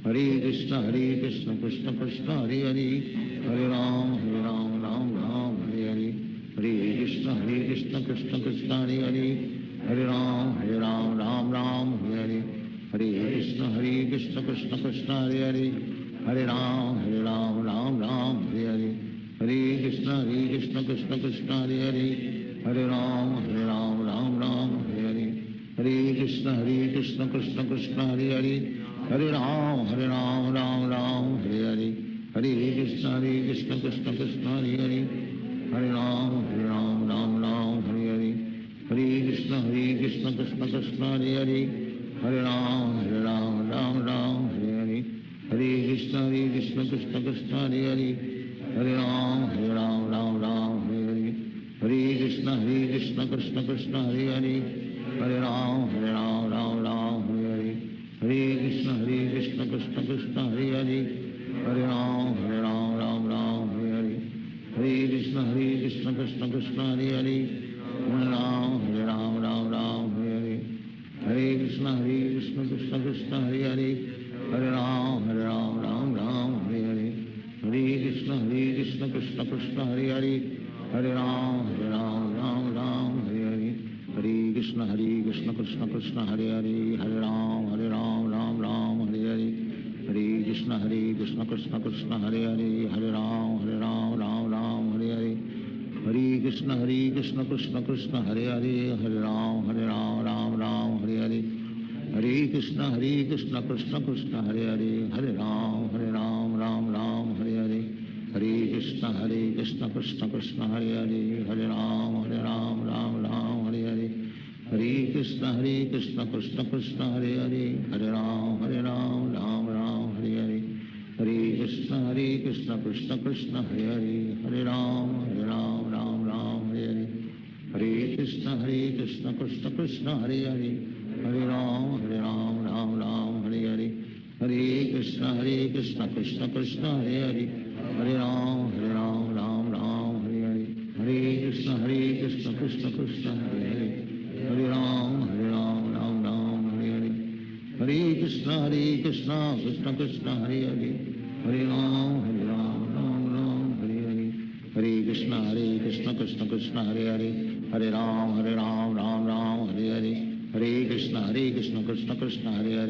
हरे कृष्ण कृष्ण कृष्ण हरे हरे, हरे राम राम राम हरे हरे, हरे कृष्ण कृष्ण कृष्ण हरे हरे, हरे राम राम हरे हरे, हरे कृष्ण कृष्ण कृष्ण हरे हरे, हरे राम राम हरे हरे, हरे कृष्ण कृष्ण कृष्ण हरे हरे, हरे राम राम हरे हरे, हरे कृष्ण कृष्ण कृष्ण हरे हरे, हरे राम राम हरे हरे, हरे कृष्ण कृष्ण कृष्ण हरे हरे, हरे राम राम हरे हरे, हरे कृष्ण कृष्ण कृष्ण हरे हरे, हरे राम राम हरे हरे, हरे कृष्ण कृष्ण कृष्ण हरे हरे, हरे राम राम हरे हरे, हरे कृष्ण कृष्ण कृष्ण हरे हरे, हरे राम राम हरे हरे, हरे कृष्ण कृष्ण कृष्ण हरे हरे, हरे राम राम हरे हरे, हरे कृष्ण कृष्ण कृष्ण हरे हरे, हरे राम हरे हरे, हरे कृष्ण कृष्ण कृष्ण हरे हरे, हरे राम राम हरे हरे, हरे कृष्ण कृष्ण कृष्ण हरे हरे, हरे राम राम हरे हरे, हरे कृष्ण कृष्ण कृष्ण हरे हरे, हरे राम राम हरे हरे, हरे कृष्ण कृष्ण कृष्ण हरे हरे, हरे राम हरे हरे, हरे कृष्ण कृष्ण कृष्ण हरे हरे, हरे राम हरे हरे, हरे कृष्ण कृष्ण कृष्ण हरे हरे, हरे राम राम हरे हरे, हरे कृष्ण कृष्ण कृष्ण हरे हरे, हरे राम राम हरे हरे, हरे कृष्ण कृष्ण कृष्ण हरे हरे, हरे राम राम हरे हरे, हरे कृष्ण कृष्ण कृष्ण हरे हरे, हरे राम राम हरे हरे, हरे कृष्ण कृष्ण कृष्ण हरे हरे, हरे राम राम हरे हरे, हरे कृष्ण कृष्ण कृष्ण हरे हरे, हरे राम राम हरे हरे, हरे कृष्ण कृष्ण कृष्ण हरे हरे, हरे राम राम हरे हरे, हरे कृष्ण कृष्ण कृष्ण हरे हरे, हरे राम हरे हरे, हरे कृष्ण कृष्ण कृष्ण हरे हरे, हरे राम राम हरे हरे, हरे कृष्ण कृष्ण कृष्ण हरे हरे, हरे राम राम हरे हरे, हरे कृष्ण कृष्ण कृष्ण हरे हरे, हरे राम राम हरे हरे, हरे कृष्ण कृष्ण कृष्ण हरे हरे,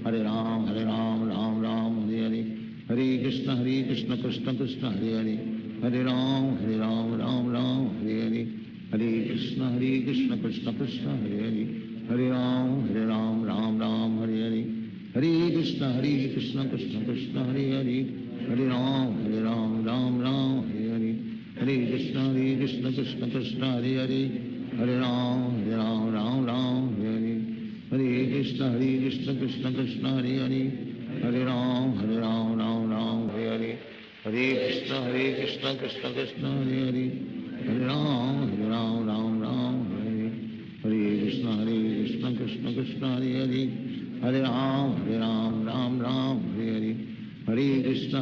हरे राम राम हरे हरे, हरे कृष्ण कृष्ण कृष्ण हरे हरे, हरे राम राम हरे हरे, हरे कृष्ण कृष्ण कृष्ण हरे हरे, हरे राम राम हरे हरे, हरे कृष्ण कृष्ण कृष्ण हरे हरे, हरे राम राम हरे हरे, हरे कृष्ण कृष्ण कृष्ण हरे हरे, हरे राम राम हरे हरे, हरे कृष्ण कृष्ण कृष्ण हरे हरे, हरे राम राम हरे हरे, हरे कृष्ण कृष्ण कृष्ण हरे हरे, हरे राम राम हरे हरे, हरे कृष्ण कृष्ण कृष्ण हरे हरे, हरे राम राम हरे हरे, हरे कृष्ण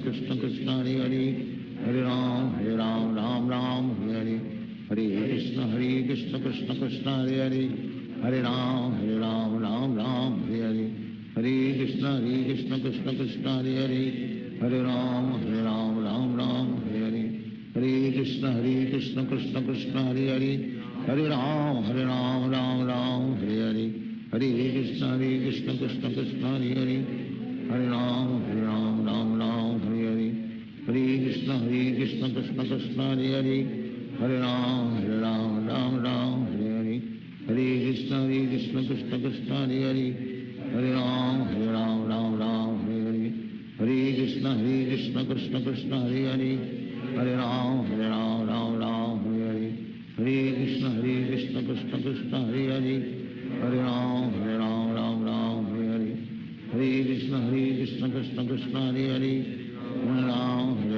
कृष्ण कृष्ण हरे हरे, हरे राम राम हरे हरे, हरे कृष्ण कृष्ण कृष्ण हरे हरे, हरे राम राम हरे हरे, हरे कृष्ण कृष्ण कृष्ण हरे हरे, हरे राम राम हरे हरे, हरे कृष्ण कृष्ण कृष्ण हरे हरे, हरे राम राम हरे हरे, हरे कृष्ण कृष्ण कृष्ण हरे हरे, हरे राम राम हरे हरे, हरे कृष्ण कृष्ण कृष्ण हरे हरे, हरे राम राम हरे हरे, हरे कृष्ण कृष्ण कृष्ण हरे हरे, हरे राम राम हरे हरे, हरे कृष्ण कृष्ण कृष्ण हरे हरे, हरे राम राम हरे हरे, हरे कृष्ण कृष्ण कृष्ण हरे हरे, हरे राम हरे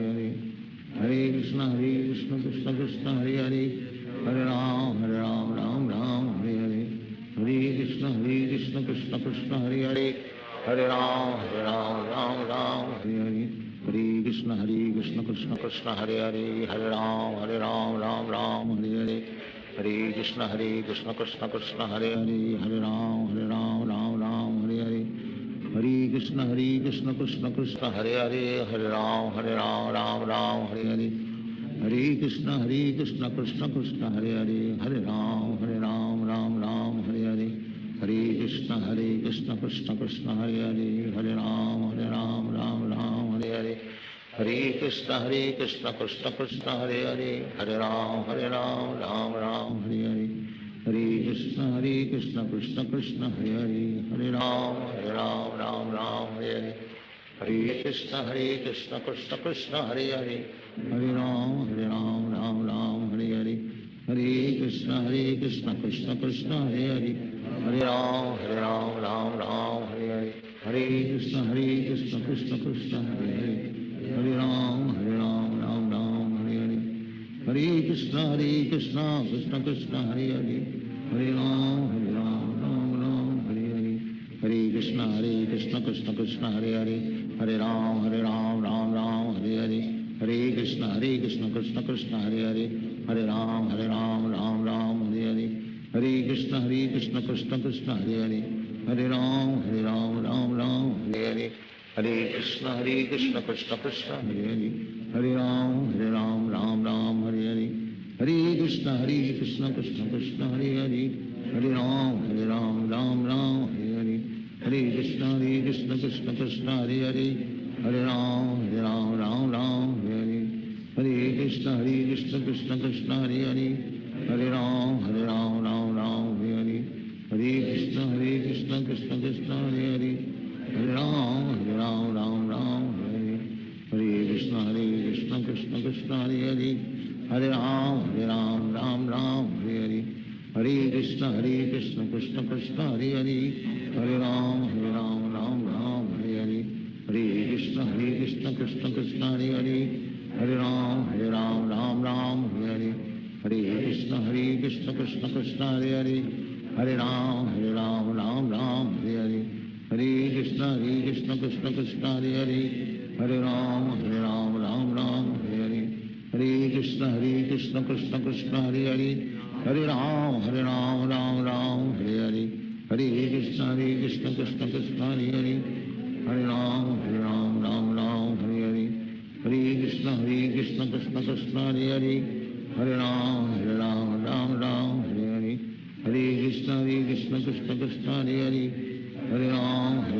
हरे, हरे कृष्ण कृष्ण कृष्ण हरे हरे, हरे राम राम हरे हरे, हरे कृष्ण कृष्ण कृष्ण हरे हरे, हरे राम राम हरे हरे, हरे कृष्ण कृष्ण कृष्ण हरे हरे, हरे राम राम हरे हरे, हरे कृष्ण कृष्ण कृष्ण हरे हरे, हरे राम राम राम हरे हरे, हरे कृष्ण कृष्ण कृष्ण हरे हरे, हरे राम राम राम हरे हरे, हरे कृष्ण कृष्ण कृष्ण हरे हरे, हरे राम राम राम हरे हरे, हरे कृष्ण कृष्ण कृष्ण हरे हरे, हरे राम राम राम हरे हरे, हरे कृष्ण कृष्ण कृष्ण हरे हरे, हरे राम राम राम हरे हरे, हरे कृष्ण कृष्ण कृष्ण हरे हरे, हरे राम राम राम हरे हरे, हरे कृष्ण कृष्ण कृष्ण हरे हरे, हरे राम राम राम हरे हरे, हरे कृष्ण कृष्ण कृष्ण हरे हरे, हरे राम राम हरे हरे, हरे कृष्ण कृष्ण कृष्ण हरे हरे, हरे राम राम राम हरे हरे, हरे कृष्ण कृष्ण कृष्ण हरे हरे, हरे राम राम हरे हरे, हरे कृष्ण कृष्ण कृष्ण हरे हरे, हरे राम राम राम हरे हरे, हरे कृष्ण कृष्ण कृष्ण हरे हरे, हरे राम राम राम हरे हरे, हरे कृष्ण कृष्ण कृष्ण हरे हरे, हरे राम राम हरे हरे, हरे कृष्ण कृष्ण कृष्ण हरे हरे, हरे राम राम हरे हरे, हरे कृष्ण कृष्ण कृष्ण हरे हरे, हरे राम राम हरे हरे, हरे कृष्ण कृष्ण कृष्ण हरे हरे, हरे राम राम हरे हरे, हरे कृष्ण कृष्ण कृष्ण हरे हरे, हरे राम राम हरे हरे, हरे कृष्ण कृष्ण कृष्ण हरे हरे, हरे राम राम हरे हरे, हरे कृष्ण कृष्ण कृष्ण हरे हरे, हरे राम राम हरे हरे, हरे कृष्ण कृष्ण कृष्ण हरे हरे, हरे राम राम हरे हरे, हरे कृष्ण कृष्ण कृष्ण हरे हरे, हरे राम राम हरे हरे, हरे कृष्ण कृष्ण कृष्ण हरे हरे, हरे राम राम हरे हरे, हरे कृष्ण कृष्ण कृष्ण हरे हरे, हरे राम राम हरे हरे, हरे कृष्ण कृष्ण कृष्ण हरे हरे, हरे राम राम हरे हरे, हरे कृष्ण कृष्ण कृष्ण हरे हरे, हरे राम राम हरे हरे, हरे कृष्ण कृष्ण कृष्ण हरे हरे, हरे राम राम हरे हरे, हरे कृष्ण कृष्ण कृष्ण हरे हरे, हरे राम राम हरे हरे, हरे कृष्ण कृष्ण कृष्ण हरे हरे, हरे राम राम हरे हरे, हरे कृष्ण कृष्ण कृष्ण हरे हरे, हरे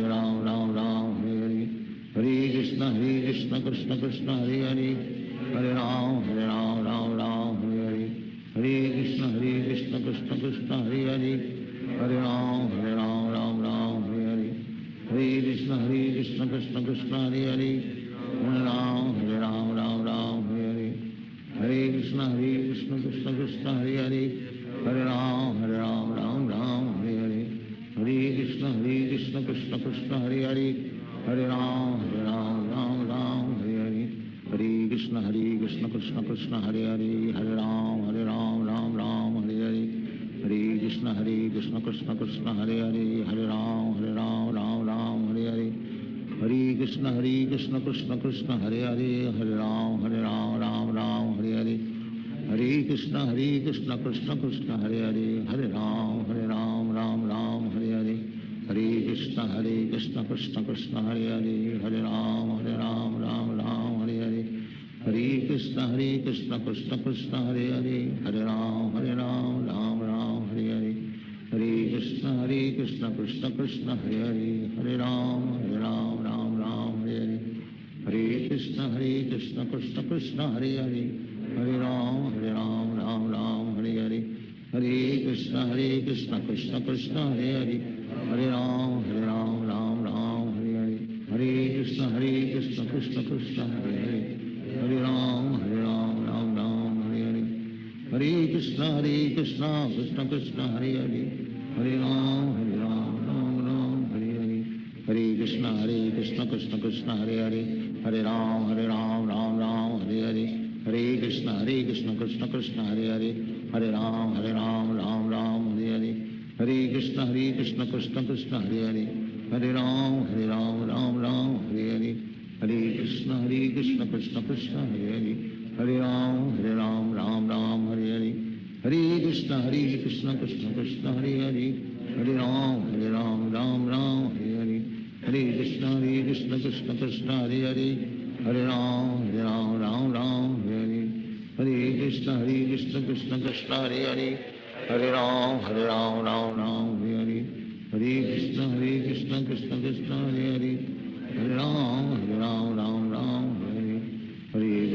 राम राम हरे हरे, हरे कृष्ण कृष्ण कृष्ण हरे हरे, हरे राम हरे हरे, हरे कृष्ण कृष्ण कृष्ण हरे हरे, हरे राम राम हरे हरे, हरे कृष्ण कृष्ण कृष्ण हरे हरे, हरे राम राम हरे हरे, हरे कृष्ण कृष्ण कृष्ण हरे हरे, हरे राम राम हरे हरे, हरे कृष्ण कृष्ण कृष्ण हरे हरे, हरे राम राम हरे हरे, हरे कृष्ण कृष्ण कृष्ण हरे हरे, हरे राम राम हरे हरे, हरे कृष्ण कृष्ण कृष्ण हरे हरे, हरे राम राम हरे हरे, हरे कृष्ण कृष्ण कृष्ण हरे हरे, हरे राम राम हरे हरे, हरे कृष्ण कृष्ण कृष्ण हरे हरे, हरे राम राम हरे हरे, हरे कृष्ण कृष्ण कृष्ण हरे हरे, हरे राम राम हरे हरे, हरे कृष्ण कृष्ण कृष्ण हरे हरे, हरे राम राम हरे हरे, हरे कृष्ण कृष्ण कृष्ण हरे हरे, हरे राम राम हरे हरे, हरे कृष्ण कृष्ण कृष्ण हरे हरे, हरे राम राम हरे हरे, हरे कृष्ण कृष्ण कृष्ण हरे हरे, हरे राम राम हरे हरे, हरे कृष्ण कृष्ण कृष्ण हरे हरे, हरे राम राम हरे हरे, हरे कृष्ण कृष्ण कृष्ण हरे हरे, हरे राम राम हरे हरे, हरे कृष्ण कृष्ण कृष्ण हरे हरे, हरे राम राम हरे हरे, हरे कृष्ण कृष्ण कृष्ण हरे हरे, हरे राम राम राम हरे हरे, हरे कृष्ण कृष्ण कृष्ण कृष्ण हरे हरे, हरे राम राम राम हरे हरे, हरे कृष्ण कृष्ण कृष्ण हरे हरे, हरे राम राम राम हरे हरे, हरे कृष्ण कृष्ण कृष्ण हरे हरे, हरे राम राम राम हरे हरे, हरे कृष्ण कृष्ण कृष्ण हरे हरे, हरे राम राम राम हरे हरे, हरे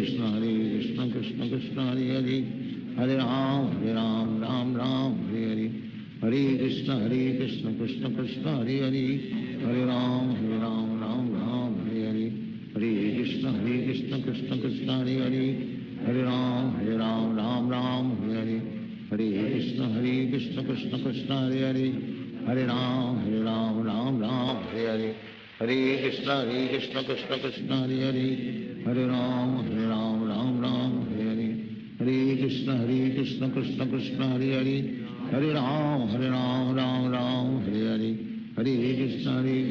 कृष्ण कृष्ण कृष्ण हरे हरे, हरे राम राम हरे हरे, हरे कृष्ण कृष्ण कृष्ण हरे हरे, हरे राम राम राम हरे हरे, हरे कृष्ण कृष्ण कृष्ण हरे हरे, हरे राम राम हरे हरे, हरे कृष्ण कृष्ण कृष्ण हरे हरे, हरे राम राम हरे हरे, हरे कृष्ण कृष्ण कृष्ण हरे हरे, हरे राम राम हरे हरे, हरे कृष्ण कृष्ण कृष्ण हरे हरे, हरे राम राम हरे हरे, हरे कृष्ण कृष्ण कृष्ण हरे हरे, हरे राम राम हरे हरे, हरे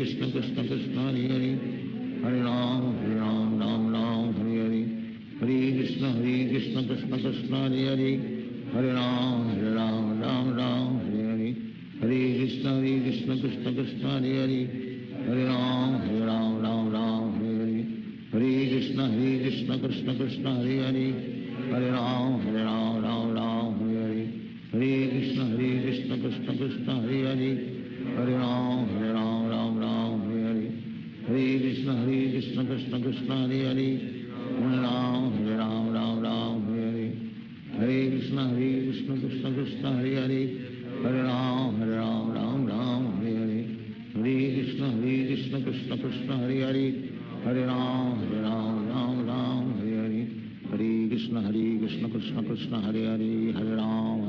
कृष्ण कृष्ण कृष्ण हरे हरे, हरे राम राम हरे हरे, हरे कृष्ण कृष्ण कृष्ण हरे हरे, हरे राम राम हरे हरे, हरे कृष्ण कृष्ण कृष्ण हरे हरे, हरे राम राम हरे हरे, हरे कृष्ण कृष्ण कृष्ण हरे हरे, हरे राम राम हरे हरे, हरे कृष्ण कृष्ण कृष्ण हरे हरे, हरे राम राम हरे हरे, हरे कृष्ण कृष्ण कृष्ण हरे हरे, हरे राम राम हरे हरे, हरे कृष्ण कृष्ण कृष्ण हरे हरे, हरे राम राम हरे हरे, हरे कृष्ण कृष्ण कृष्ण हरे हरे, हरे राम राम हरे हरे, हरे कृष्ण कृष्ण कृष्ण हरे हरे, हरे राम राम हरे हरे, हरे कृष्ण कृष्ण कृष्ण हरे हरे, हरे राम राम हरे हरे, हरे कृष्ण कृष्ण कृष्ण हरे हरे, हरे राम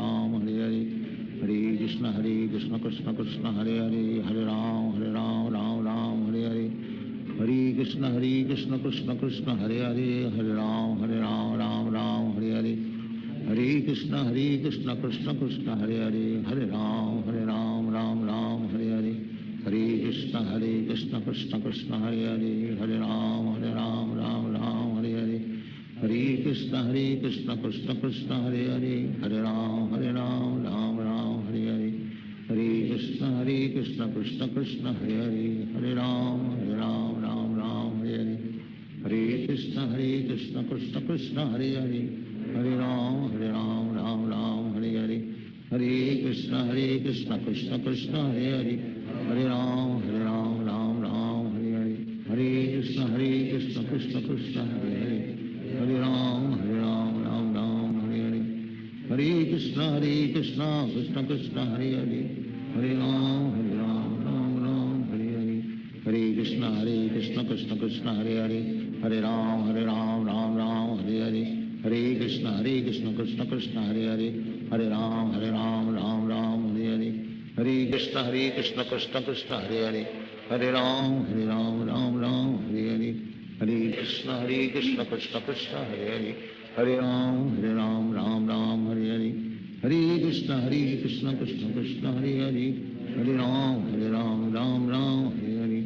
राम हरे हरे, हरे कृष्ण कृष्ण कृष्ण हरे हरे, हरे राम राम हरे हरे, हरे कृष्ण कृष्ण कृष्ण हरे हरे, हरे राम राम हरे हरे, हरे कृष्ण कृष्ण कृष्ण हरे हरे, हरे राम राम हरे हरे, हरे कृष्ण कृष्ण कृष्ण हरे हरे, हरे राम राम हरे हरे, हरे कृष्ण कृष्ण कृष्ण हरे हरे, हरे राम राम हरे हरे, हरे कृष्ण कृष्ण कृष्ण हरे हरे, हरे राम राम हरे हरे, हरे कृष्ण कृष्ण कृष्ण हरे हरे, हरे राम राम हरे हरे, हरे कृष्ण कृष्ण कृष्ण हरे हरे, हरे राम राम हरे हरे, हरे कृष्ण कृष्ण कृष्ण हरे हरे, हरे राम राम हरे हरे, हरे कृष्ण कृष्ण कृष्ण हरे हरे, हरे राम राम हरे हरे, हरे कृष्ण कृष्ण कृष्ण हरे हरे, हरे राम राम हरे हरे, हरे कृष्ण कृष्ण कृष्ण हरे हरे, हरे राम राम हरे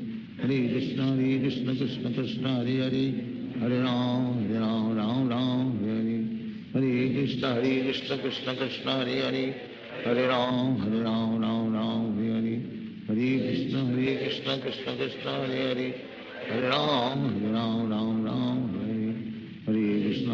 हरे, हरे कृष्ण कृष्ण कृष्ण हरे हरे, हरे राम राम हरे हरे, हरे कृष्ण कृष्ण कृष्ण हरे हरे, हरे राम राम हरे हरे, हरे कृष्ण कृष्ण कृष्ण हरे हरे, हरे राम राम हरे हरे, हरे कृष्ण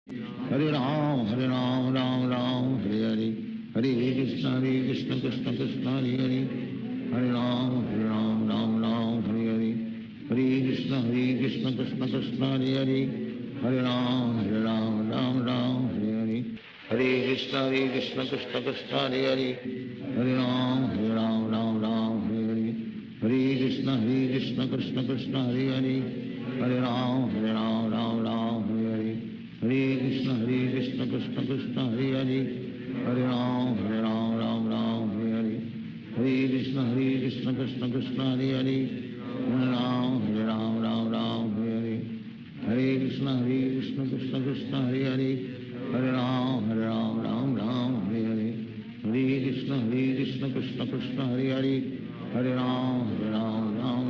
कृष्ण कृष्ण हरे हरे, हरे राम राम हरे हरे, हरे कृष्ण कृष्ण कृष्ण हरे हरे, हरे राम राम हरे हरे, हरे कृष्ण कृष्ण कृष्ण हरे हरे, हरे राम राम हरे हरे, हरे कृष्ण कृष्ण कृष्ण हरे हरे, हरे राम राम हरे हरे, हरे कृष्ण कृष्ण कृष्ण हरे हरे, हरे राम राम हरे कृष्ण कृष्ण हरे हरे हरे राम राम राम हरे हरे हरे कृष्ण कृष्ण कृष्ण हरे हरे हरे राम राम हरे हरे हरे कृष्ण कृष्ण कृष्ण हरे हरे हरे राम राम हरे हरे हरे कृष्ण कृष्ण कृष्ण हरे हरे हरे राम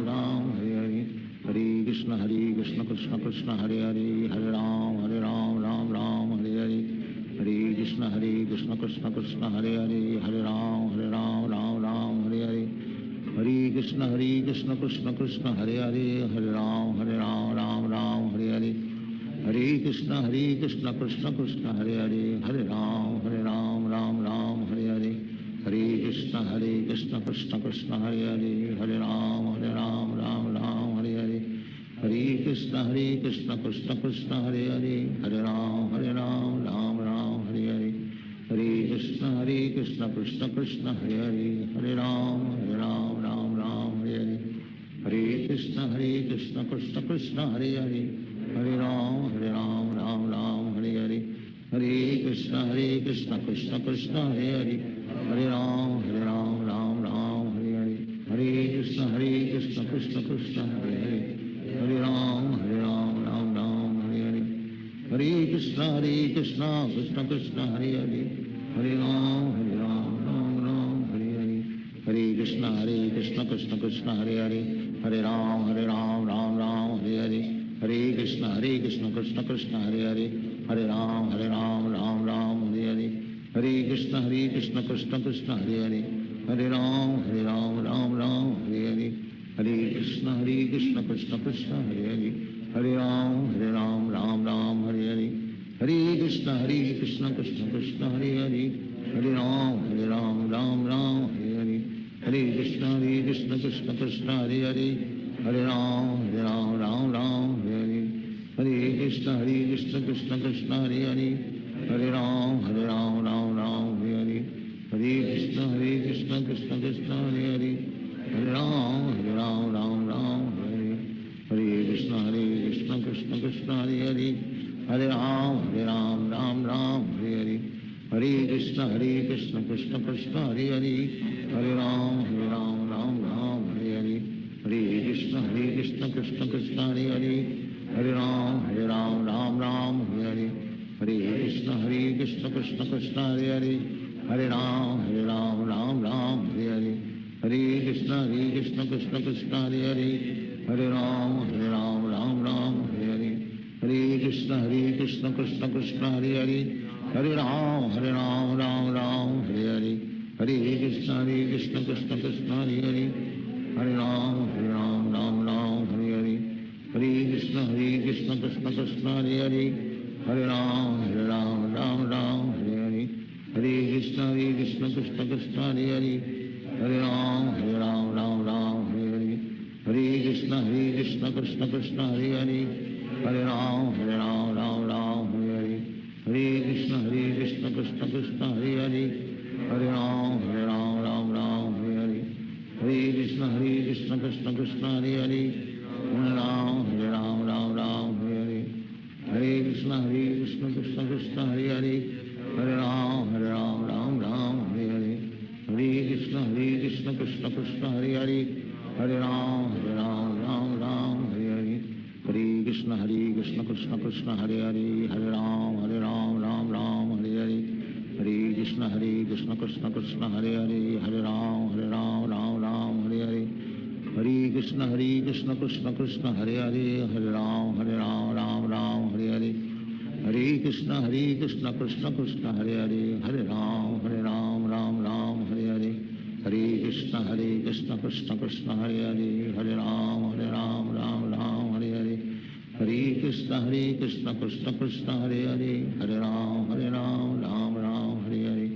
राम हरे हरे हरे कृष्ण कृष्ण कृष्ण हरे हरे हरे राम राम हरे हरे हरे कृष्ण कृष्ण कृष्ण हरे हरे हरे राम हरे हरे हरे कृष्ण कृष्ण कृष्ण हरे हरे हरे राम हरे हरे हरे कृष्ण कृष्ण कृष्ण हरे हरे हरे राम हरे हरे हरे कृष्ण कृष्ण कृष्ण हरे हरे हरे राम हरे हरे हरे कृष्ण कृष्ण कृष्ण हरे हरे हरे राम हरे हरे हरे कृष्ण कृष्ण कृष्ण हरे हरे हरे राम हरे हरे हरे कृष्ण कृष्ण कृष्ण हरे हरे हरे राम हरे हरे हरे कृष्ण कृष्ण कृष्ण हरे हरे हरे राम हरे हरे हरे कृष्ण कृष्ण कृष्ण हरे हरे हरे राम हरे हरे हरे कृष्ण कृष्ण कृष्ण हरे हरे हरे राम हरे हरे हरे कृष्ण कृष्ण कृष्ण हरे हरे हरे राम राम हरे हरे हरे कृष्ण कृष्ण कृष्ण हरे हरे हरे राम राम हरे हरे हरे कृष्ण कृष्ण कृष्ण हरे हरे हरे राम राम हरे हरे हरे कृष्ण कृष्ण कृष्ण हरे हरे हरे राम राम हरे हरे हरे कृष्ण कृष्ण कृष्ण हरे हरे हरे राम राम हरे हरे हरे कृष्ण कृष्ण कृष्ण हरे हरे हरे राम हरे हरे हरे कृष्ण कृष्ण कृष्ण हरे हरे हरे राम राम हरे हरे हरे कृष्ण कृष्ण कृष्ण हरे हरे हरे राम राम हरे हरे हरे कृष्ण कृष्ण कृष्ण हरे हरे हरे राम राम हरे हरे हरे कृष्ण कृष्ण कृष्ण हरे हरे हरे राम राम हरे हरे हरे कृष्ण कृष्ण कृष्ण हरे हरे हरे राम राम हरे हरे हरे कृष्ण कृष्ण कृष्ण हरे हरे हरे राम राम हरे हरे हरे कृष्ण कृष्ण कृष्ण हरे हरे हरे राम राम हरे हरे हरे कृष्ण कृष्ण कृष्ण हरे हरे हरे राम राम हरे हरे हरे कृष्ण कृष्ण कृष्ण हरे हरे हरे राम राम हरे हरे हरे कृष्ण कृष्ण कृष्ण हरे हरे हरे राम राम हरे हरे हरे कृष्ण कृष्ण कृष्ण हरे हरे हरे राम राम हरे हरे हरे कृष्ण कृष्ण कृष्ण हरे हरे हरे राम राम हरे हरे हरे कृष्ण कृष्ण कृष्ण हरे हरे हरे राम राम हरे हरे हरे कृष्ण कृष्ण कृष्ण हरे हरे हरे राम राम हरे हरे हरे कृष्ण कृष्ण कृष्ण हरे हरे हरे राम राम हरे हरे हरे कृष्ण कृष्ण कृष्ण हरे हरे हरे राम राम हरे हरे हरे कृष्ण कृष्ण कृष्ण हरे हरे हरे राम राम हरे हरे हरे कृष्ण कृष्ण कृष्ण हरे हरे हरे राम हरे हरे हरे कृष्ण कृष्ण कृष्ण हरे हरे हरे राम हरे हरे हरे कृष्ण कृष्ण कृष्ण हरे हरे हरे राम राम हरे हरे हरे कृष्ण कृष्ण कृष्ण हरे हरे हरे राम राम हरे हरे हरे कृष्ण कृष्ण कृष्ण हरे हरे हरे राम राम हरे हरे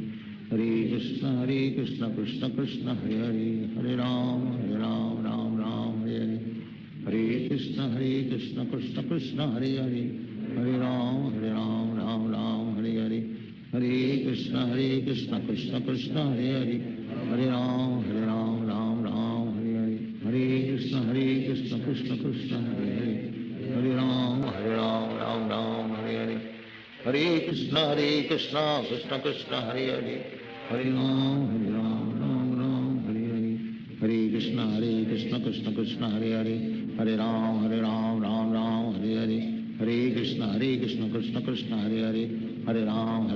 हरे कृष्ण कृष्ण कृष्ण हरे हरे हरे राम राम हरे हरे हरे कृष्ण कृष्ण कृष्ण हरे हरे हरे राम राम हरे हरे हरे कृष्ण कृष्ण कृष्ण हरे हरे हरे राम राम हरे हरे हरे कृष्ण कृष्ण कृष्ण हरे हरे हरे राम राम हरे हरे हरे कृष्ण कृष्ण कृष्ण हरे हरे हरे राम राम हरे हरे हरे कृष्ण कृष्ण कृष्ण हरे हरे हरे राम राम राम हरे हरे हरे कृष्ण कृष्ण कृष्ण हरे हरे हरे राम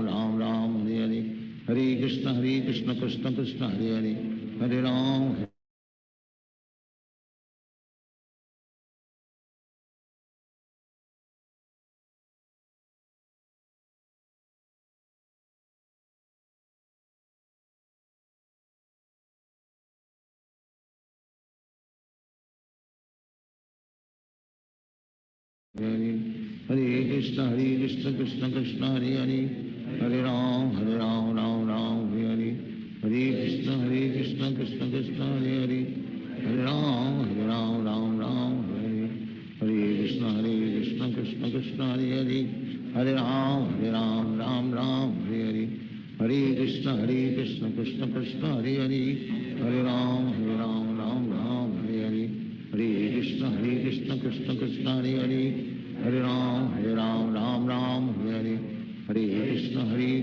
राम राम हरे हरे हरे कृष्ण कृष्ण कृष्ण हरे हरे हरे राम हरे हरे कृष्ण कृष्ण कृष्ण हरे हरे हरे राम राम राम हरे हरे हरे कृष्ण कृष्ण कृष्ण हरे हरे हरे राम राम राम हरे हरे हरे कृष्ण कृष्ण कृष्ण हरे हरे हरे राम राम हरे हरे हरे कृष्ण कृष्ण कृष्ण हरे हरे हरे राम राम हरे हरे हरे कृष्ण कृष्ण कृष्ण हरे हरे हरे राम राम हरे हरे हरे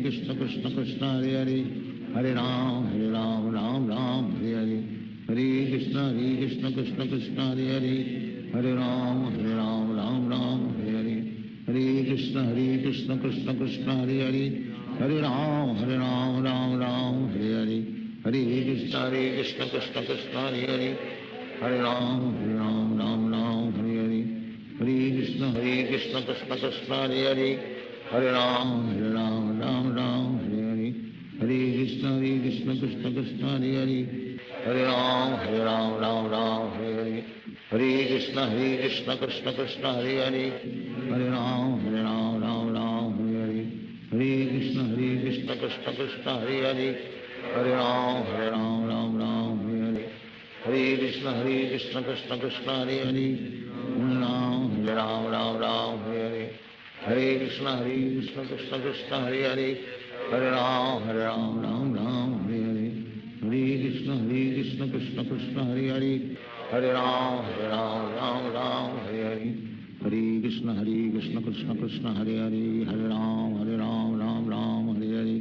कृष्ण कृष्ण कृष्ण हरे हरे हरे राम राम हरे हरे हरे कृष्ण कृष्ण कृष्ण हरे हरे हरे राम राम हरे हरे हरे कृष्ण कृष्ण कृष्ण हरे हरे हरे राम राम हरे हरे हरे कृष्ण कृष्ण कृष्ण हरे हरे हरे राम राम हरे हरे हरे कृष्ण कृष्ण कृष्ण हरे हरे हरे राम राम हरे हरे हरे कृष्ण कृष्ण कृष्ण हरे हरे हरे राम राम हरे हरे हरे कृष्ण कृष्ण कृष्ण हरे हरे हरे राम राम हरे हरे हरे कृष्ण कृष्ण कृष्ण हरे हरे हरे राम राम हरे हरे हरे कृष्ण कृष्ण कृष्ण हरे हरे राम हरे हरे हरे कृष्ण कृष्ण कृष्ण हरे हरे हरे राम राम हरे हरे हरे कृष्ण कृष्ण कृष्ण हरे हरे हरे राम राम हरे हरे हरे कृष्ण कृष्ण कृष्ण हरे हरे हरे राम राम हरे हरे हरे कृष्ण कृष्ण कृष्ण हरे हरे हरे राम राम हरे हरे हरे कृष्ण कृष्ण कृष्ण हरे हरे हरे राम राम हरे हरे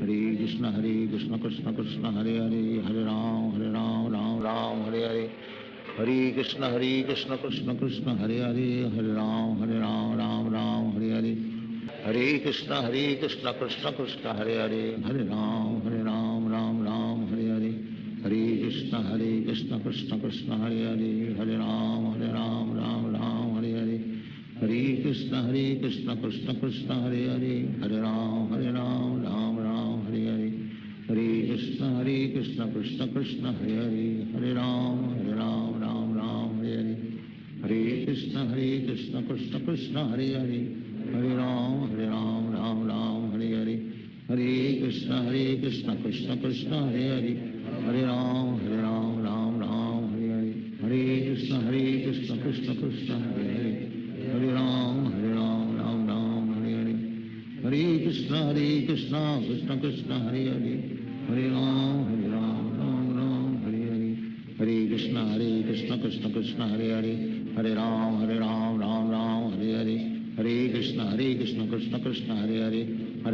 हरे कृष्ण कृष्ण कृष्ण हरे हरे हरे राम राम हरे हरे हरे कृष्ण कृष्ण कृष्ण हरे हरे हरे राम राम हरे हरे हरे कृष्ण कृष्ण कृष्ण हरे हरे हरे राम राम हरे हरे हरे कृष्ण कृष्ण कृष्ण हरे हरे हरे राम राम हरे हरे हरे कृष्ण कृष्ण कृष्ण हरे हरे हरे राम राम हरे हरे हरे कृष्ण कृष्ण कृष्ण हरे हरे हरे राम राम हरे हरे हरे कृष्ण कृष्ण कृष्ण हरे हरे हरे राम राम हरे हरे हरे कृष्ण कृष्ण कृष्ण हरे हरे हरे राम राम हरे हरे हरे कृष्ण कृष्ण कृष्ण हरे हरे हरे राम राम हरे हरे हरे कृष्ण कृष्ण कृष्ण हरे हरे हरे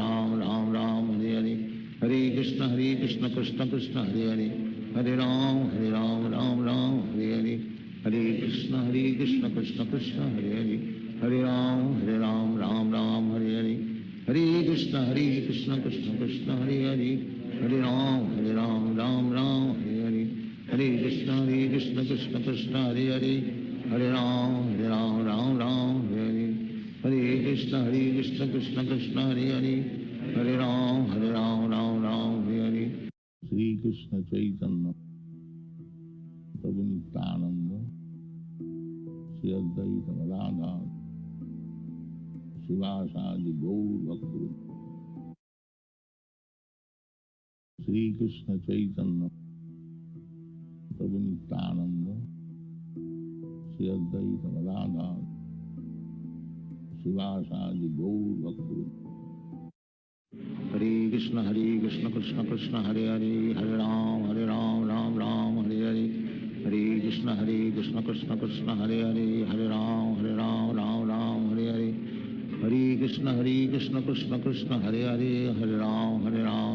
राम राम हरे हरे हरे कृष्ण कृष्ण कृष्ण हरे हरे हरे राम राम हरे हरे हरे कृष्ण कृष्ण कृष्ण हरे हरे हरे राम राम हरे हरे हरे कृष्ण कृष्ण कृष्ण हरे हरे हरे राम राम हरे हरे हरे कृष्ण कृष्ण कृष्ण हरे हरे हरे राम राम हरे हरे हरे कृष्ण कृष्ण कृष्ण हरे हरे हरे राम राम हरे हरे श्री कृष्ण चैतन्य प्रभु नित्यानंद श्री अद्वैत गदाधर शिवासादि गौर भक्त श्री कृष्ण चैतन्य प्रभु नित्यानंद श्री अद्वैत गदाधर शिवासादि गौर भक्त हरे कृष्ण कृष्ण कृष्ण हरे हरे हरे राम राम हरे हरे हरे कृष्ण कृष्ण कृष्ण हरे हरे हरे राम राम हरे हरे हरे कृष्ण कृष्ण कृष्ण हरे हरे, हरे राम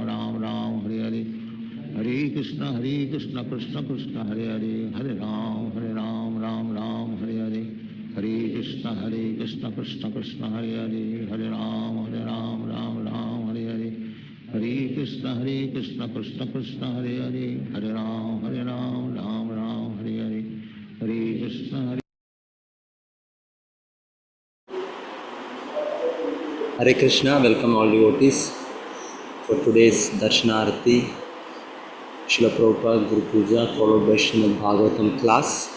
राम राम हरे हरे, हरे कृष्ण कृष्ण कृष्ण हरे हरे, हरे राम राम हरे हरे, हरे कृष्ण कृष्ण कृष्ण हरे हरे, हरे राम राम हरे हरे, हरे कृष्ण कृष्ण कृष्ण हरे हरे, हरे राम राम हरे हरे, हरे Krishna Hare Krishna, welcome all devotees for today's Darshanarati, Srila Prabhupada Guru Puja followed by Srimad Bhagavatam class.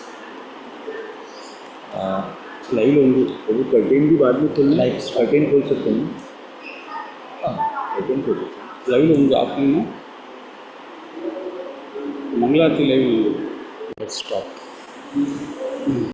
Live होंगे वो कर्टेन भी बाद में खोलना है, कर्टेन खोल सकते हैं, कर्टेन खोल सकते हैं, लाइव होंगे आप ना मंगला की लाइव होंगे। Let's start.